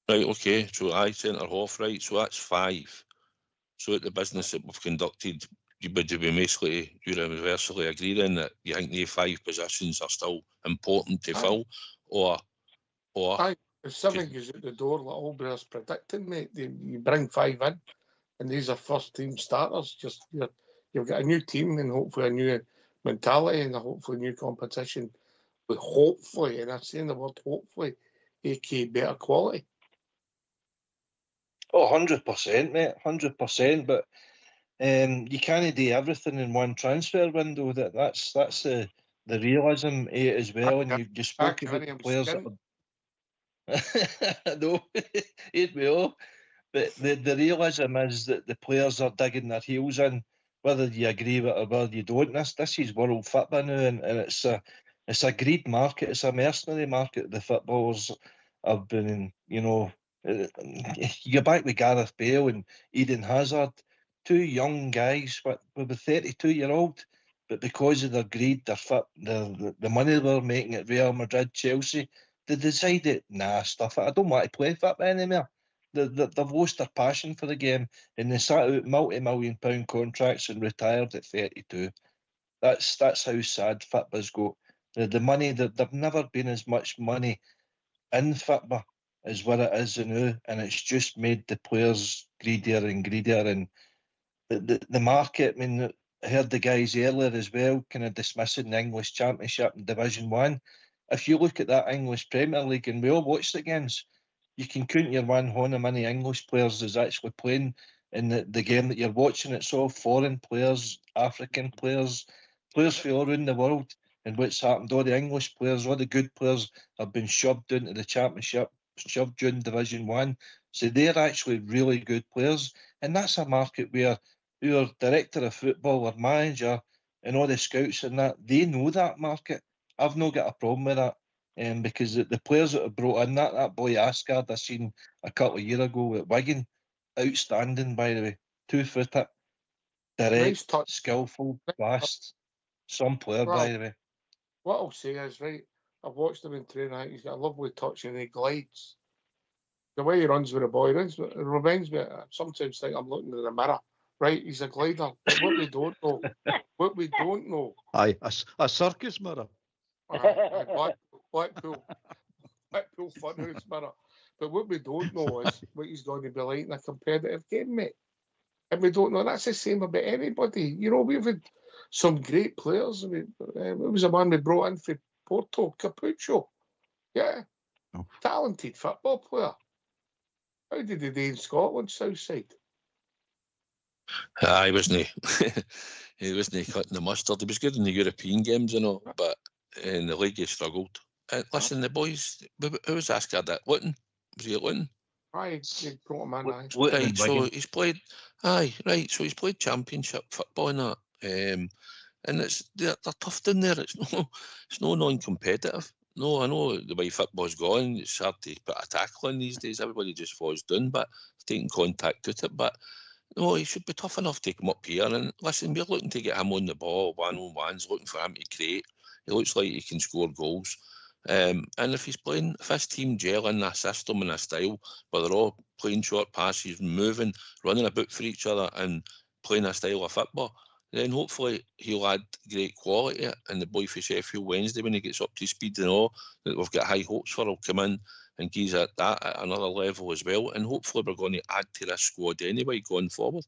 Right, okay. So centre half, right. So that's 5. So at the business that we've conducted, would you be basically universally agreeing that you think the 5 positions are still important to fill, or? If something goes out the door like Albury's predicting, mate, you bring 5 in, and these are first team starters. Just you've got a new team and hopefully a new mentality and hopefully new competition with hopefully, and I'm saying the word hopefully, aka better quality. Oh, 100%, mate, 100%. But you can't do everything in one transfer window. That's the realism of it as well. And you spoke about the players that are... No, it will. But the realism is that the players are digging their heels in, whether you agree with it or whether you don't. This is world football now, and it's a greed market. It's a mercenary market. The footballers have been, you go back with Gareth Bale and Eden Hazard, 2 young guys, with a 32-year-old, but because of their greed, the money they were making at Real Madrid, Chelsea, they decided, stuff it. I don't want to play football anymore. They've lost their passion for the game, and they sat out multi-million-pound contracts and retired at 32. That's how sad football's got. The money, there've never been as much money in football as what it is now, and it's just made the players greedier and greedier. And the market, I mean, I heard the guys earlier as well kind of dismissing the English Championship and Division 1. If you look at that English Premier League, and we all watched the games, you can count your one hand how many English players is actually playing in the game that you're watching. It's all foreign players, African players from all around the world. And what's happened, all the English players, all the good players have been shoved into the Championship, shoved during Division 1. So they're actually really good players. And that's a market where your director of football or manager and all the scouts and that, they know that market. I've not got a problem with that. Because the players that have brought in, that boy Asgard I seen a couple of years ago at Wigan, outstanding, by the way, 2-footed, direct, skillful, fast, some player, by the way. What I'll say is, right, I've watched him in training. I think he's got a lovely touch and he glides. The way he runs with the ball, it reminds me, I sometimes think I'm looking in the mirror. Right, he's a glider. But what we don't know, Aye, a circus mirror. Blackpool Funhouse mirror. But what we don't know is what he's going to be like in a competitive game, mate. And we don't know. That's the same about anybody. We've had some great players. I mean, it was a man we brought in for Porto, Capuccio. Yeah. Oh. Talented football player. How did he do in Scotland, Southside? He wasn't cutting the mustard. He was good in the European games and all, but in the league he struggled. Listen, the boys, who was Asgard at Luton? Was he at Luton? Aye, he brought him in, aye. Right, so he's played, so he's played Championship football and that. And they're tough down there. It's no non-competitive. No, I know the way football's gone, it's hard to put a tackle in these days. Everybody just falls down, but taking contact with it. But no, he should be tough enough to come up here. And listen, we're looking to get him on the ball, one-on-ones, looking for him to create. He looks like he can score goals. And if his team gel in a system and a style where they're all playing short passes, moving, running about for each other and playing a style of football, then hopefully he'll add great quality. And the boy for Sheffield Wednesday, when he gets up to speed and all, that we've got high hopes for, will come in and he's at that at another level as well. And hopefully we're going to add to this squad anyway going forward.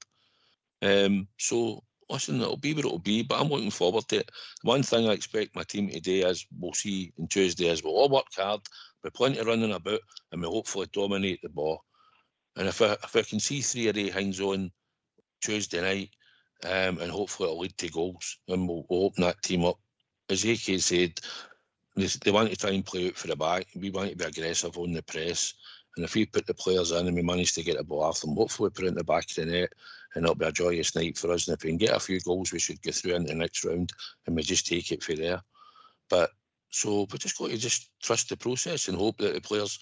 So listen, it'll be what it'll be, but I'm looking forward to it. One thing I expect my team to do is, we'll see on Tuesday, is we'll all work hard, with plenty of running about, and we'll hopefully dominate the ball. And if I can see 3 of the things on Tuesday night, and hopefully it'll lead to goals, and we'll open that team up. As AK said, they want to try and play out for the back. We want to be aggressive on the press, And if we put the players in and we manage to get the ball off them, hopefully put it in the back of the net, and it'll be a joyous night for us. And if we can get a few goals, we should go through into the next round, and we just take it from there. But so we just got to just trust the process and hope that the players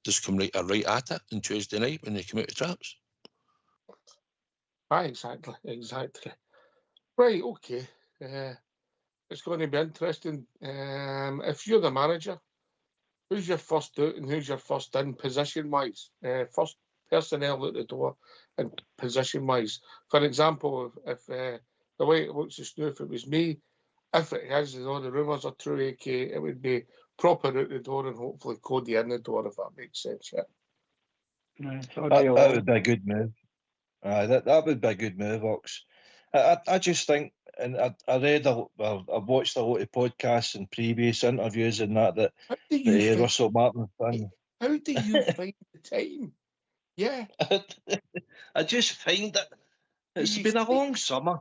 just come right at it on Tuesday night when they come out of traps. Exactly. Right, okay. It's going to be interesting. If you're the manager, who's your first out and who's your first in position-wise? First personnel out the door and position-wise. For example, if the way it looks just now, if it was me, if it is, and all the rumours are true, AK, it would be proper out the door and hopefully Cody in the door, if that makes sense, yeah. That would be a good move. That would be a good move, Ox. I just think, and I read, I've watched a lot of podcasts and previous interviews and that Russell Martin's done. How do you find the time? Yeah. I just find that it's been a long summer.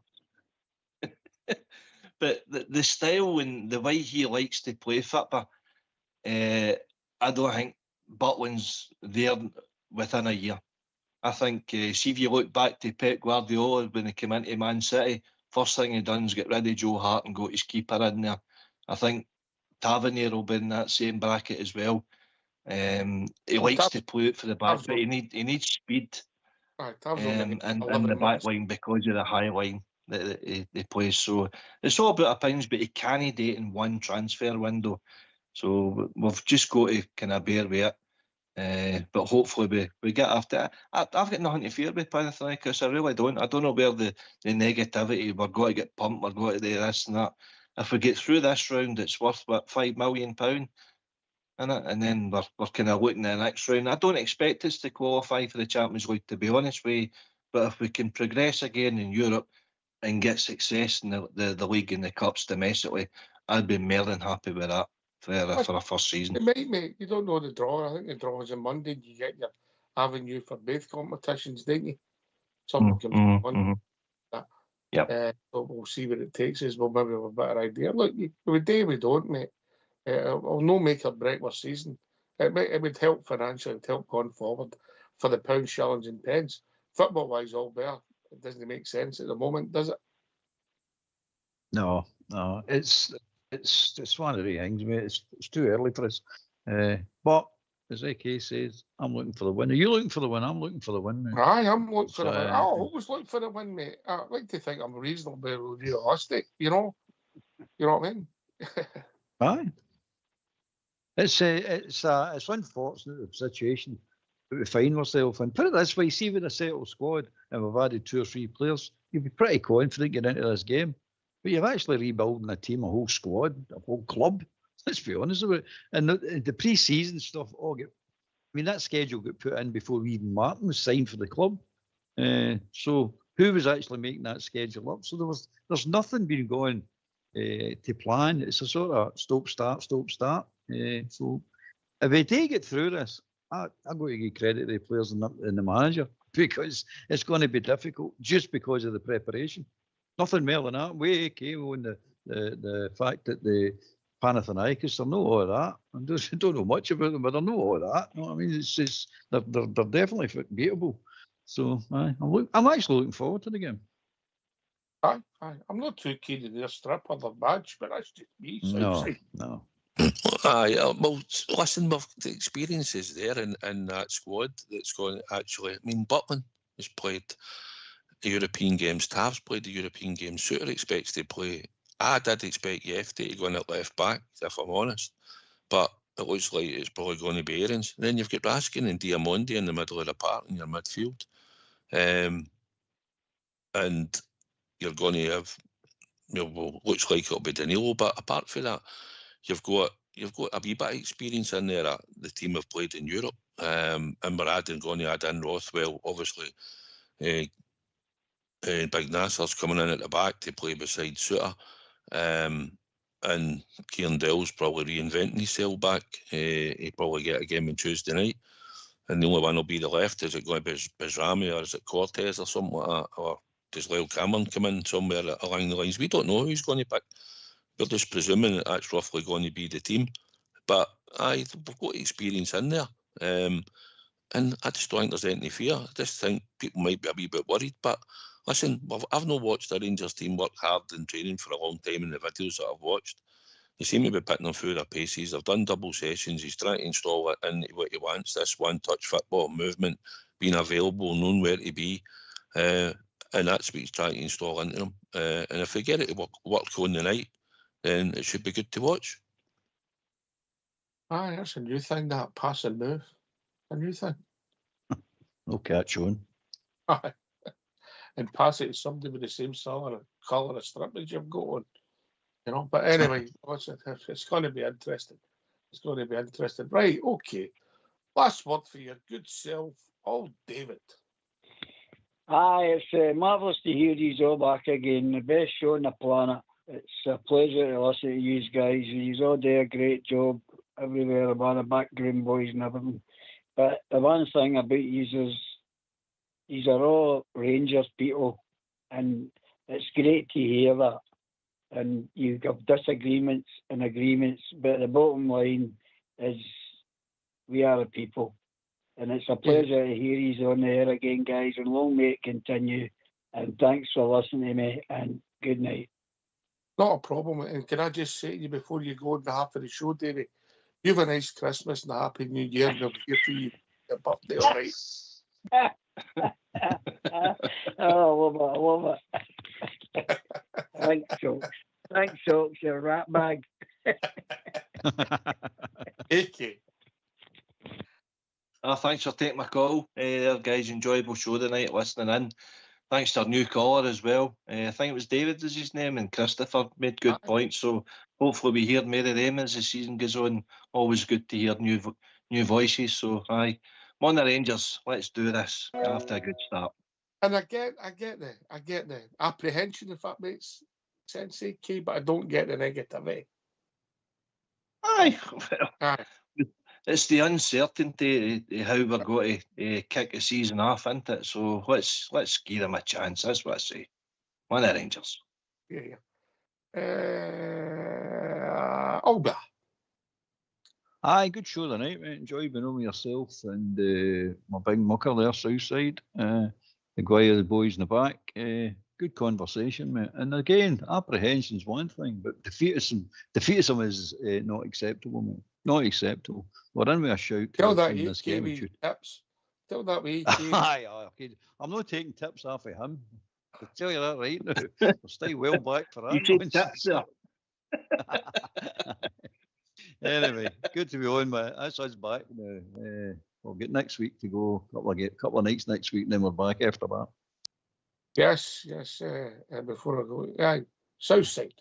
But the style and the way he likes to play football, I don't think Butland's there within a year. I think, see if you look back to Pep Guardiola when he came into Man City, first thing he done is get rid of Joe Hart and got his keeper in there. I think Tavernier will be in that same bracket as well. He likes to play it for the back, but he needs speed in the back line because of the high line that he plays. So it's all about opinions, but he can't do it in one transfer window. So we've just got to kind of bear with it. But hopefully we get after it. I've got nothing to fear with Panathinaikos. I really don't. I don't know where the negativity, we're going to get pumped, we're going to do this and that. If we get through this round, it's worth, what, £5 million? And then we're kind of looking at the next round. I don't expect us to qualify for the Champions League, to be honest with you. But if we can progress again in Europe and get success in the league and the cups domestically, I'd be more than happy with that for a first season. It might, mate. You don't know the draw. I think the draw is on Monday. You get your avenue for both competitions, don't you? Something comes on Monday. Yeah. So we'll see where it takes us. We'll maybe have a better idea. Look, we do, we don't, mate. It'll no make or break our season. It would help financially, it would help going forward for the pounds, shillings and pence. Football-wise, all better. It doesn't make sense at the moment, does it? No. It's one of the things, mate. It's too early for us. But as AK says, I'm looking for the win. Are you looking for the win? I'm looking for the win, mate. Aye, I'm looking for the win. I always look for the win, mate. I like to think I'm reasonably realistic, you know? You know what I mean? Aye. It's unfortunate the situation that we find ourselves in. Put it this way, see with a settled squad and we've added 2 or 3 players, you'd be pretty confident getting into this game. But you're actually rebuilding a team, a whole squad, a whole club. Let's be honest about it. And the pre-season stuff, that schedule got put in before even Martin was signed for the club. So who was actually making that schedule up? So there's nothing been going to plan. It's a sort of stop-start. So if we do get through this, I'm going to give credit to the players and the manager, because it's going to be difficult just because of the preparation. Nothing more than that. We on the fact that the Panathinaikos, they know all of that. I don't know much about them, but they know all of that. You know what I mean? It's just they're definitely beatable. So I'm actually looking forward to the game. Aye. I'm not too keen on their strip or their badge, but that's just me. No. Aye, well, listen, the experience is there in that squad that's going to actually. I mean, Butland has played the European games. Tav's played the European games. Suter expects to play. I did expect Yefty to go in at left back, if I'm honest, but it looks like it's probably going to be Aarons. Then you've got Raskin and Diamondi in the middle of the park in your midfield, and you're going to have. Well, looks like it'll be Danilo, but apart from that, you've got a wee bit of experience in there. The team have played in Europe, and we're going to add in Rothwell, obviously. Big Nasser's coming in at the back to play beside Suter, and Kieran Dell's probably reinventing himself back. He'll probably get a game on Tuesday night, and the only one will be the left. Is it going to be Bezrami or is it Cortez or something like that, or does Lyle Cameron come in somewhere along the lines? We don't know who's going to pick. We're just presuming that that's roughly going to be the team. But we've got experience in there. And I just don't think there's any fear. I just think people might be a wee bit worried. But listen, I've not watched the Rangers team work hard in training for a long time in the videos that I've watched. They seem to be putting them through their paces. They've done double sessions. He's trying to install it into what he wants, this one-touch football movement, being available, knowing where to be. And that's what he's trying to install into them. And if they get it to work on the night, then it should be good to watch. Aye, that's a new thing, that pass and move. A new thing. No catch on. Aye. And pass it to somebody with the same colour of strip as you've got on. You know, but anyway, it's going to be interesting. It's going to be interesting. Right, okay. Last word for your good self, old David. Aye, it's marvellous to hear you all back again. The best show on the planet. It's a pleasure to listen to you guys. You all do a great job everywhere about the background boys and everything. But the one thing about you is you are all Rangers people, and it's great to hear that. And you have disagreements and agreements, but the bottom line is we are a people. And it's a pleasure to hear you on the air again, guys, and long may it continue. And thanks for listening to me, and good night. Not a problem. And can I just say to you before you go on behalf of the show, Davey, you have a nice Christmas and a Happy New Year, and I'll be here for you your birthday, all right? I love it. Thanks, folks, you rat bag. AK. Thanks for taking my call. There, guys, enjoyable show tonight, listening in. Thanks to our new caller as well. I think it was David is his name, and Christopher made good points. So hopefully we hear more of them as the season goes on. Always good to hear new voices. So aye, I'm on the Rangers. Let's do this after a good start. And I get the apprehension, if that makes sense, AK, but I don't get the negativity. Aye, well, aye. It's the uncertainty of how we're going to kick the season off, isn't it? So let's give them a chance. That's what I say. On the Rangers. Yeah. Olga. Aye, good show tonight, mate. Enjoy being on with yourself and my big mucker there, Southside. The guy of the boys in the back. Good conversation, mate. And again, apprehension's one thing, but defeatism is not acceptable, mate. Not acceptable. We're in with a shout. Tell that tips. Tell that we. Aye, okay. I'm not taking tips off of him. I'll tell you that right now. We'll stay well back for that. You take tips, sir. Anyway, good to be on, mate. That's us back now. We'll get next week to go. Couple of nights next week, and then we're back after that. Yes. Before I go, aye, Southside.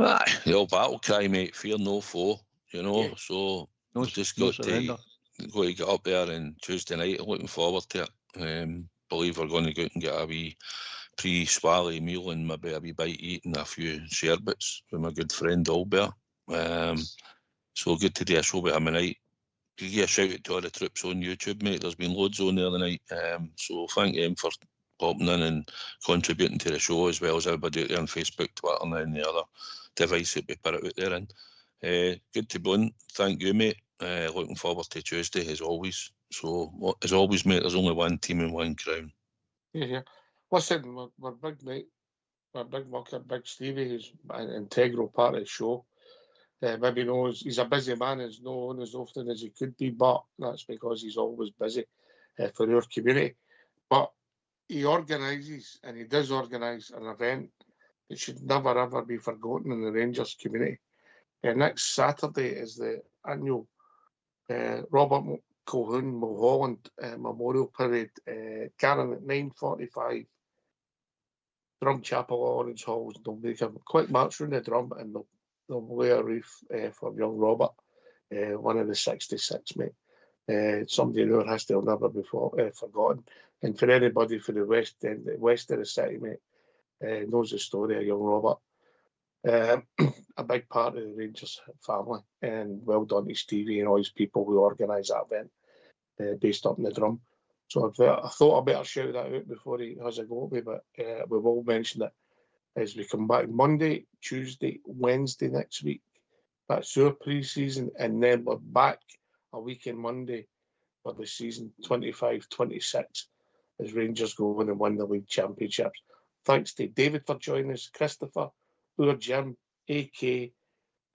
Aye, the old battle cry, mate. Fear no foe, you know. Yeah. So we've just got to get up there on Tuesday night. Looking forward to it. Believe we're going to go out and get a wee pre-swally meal and maybe a wee bite to eat and a few sherbets with my good friend Albert. So good to do a show with him tonight. Give a shout out to all the troops on YouTube, mate. There's been loads on there tonight. So thank them for popping in and contributing to the show, as well as everybody out there on Facebook, Twitter, and any other device that we put it out there in. Good to be on. Thank you, mate. Looking forward to Tuesday, as always. So, as always, mate, there's only one team and one crown. Yeah. Listen, we're big, mate. We're big mucker, big Stevie, who's an integral part of the show. Maybe knows he's a busy man, he's not on as often as he could be, but that's because he's always busy for our community. But he organises, and he does organise an event that should never ever be forgotten in the Rangers community. Next Saturday is the annual Robert Colquhoun Mulholland Memorial Parade, Karen at 9:45. Drum Chapel, Orange Halls. They'll make a quick march round the drum, and they'll lay a wreath for young Robert, one of the 66, mate. Somebody in our history will never be forgotten. And for anybody for the west of the city, mate, knows the story of young Robert. A big part of the Rangers family, and well done to Stevie and all his people who organised that event based up in the drum. So I thought I better shout that out before he has a go at me, but we've all mentioned it as we come back Monday, Tuesday, Wednesday next week. That's our pre-season, and then we're back a weekend Monday for the season 25-26 as Rangers go on and win the league championships. Thanks to David for joining us, Christopher, our Jim, AK,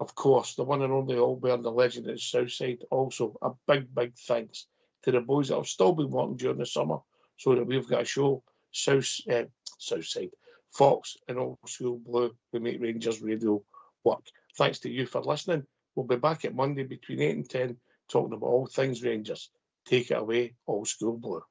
of course, the one and only Allbear, the legend at Southside. Also, a big thanks to the boys that have still been working during the summer so that we've got a show, Southside, Fox and Old School Blue, who make Rangers Radio work. Thanks to you for listening. We'll be back at Monday between 8 and 10 talking about all things Rangers. Take it away, Old School Blue.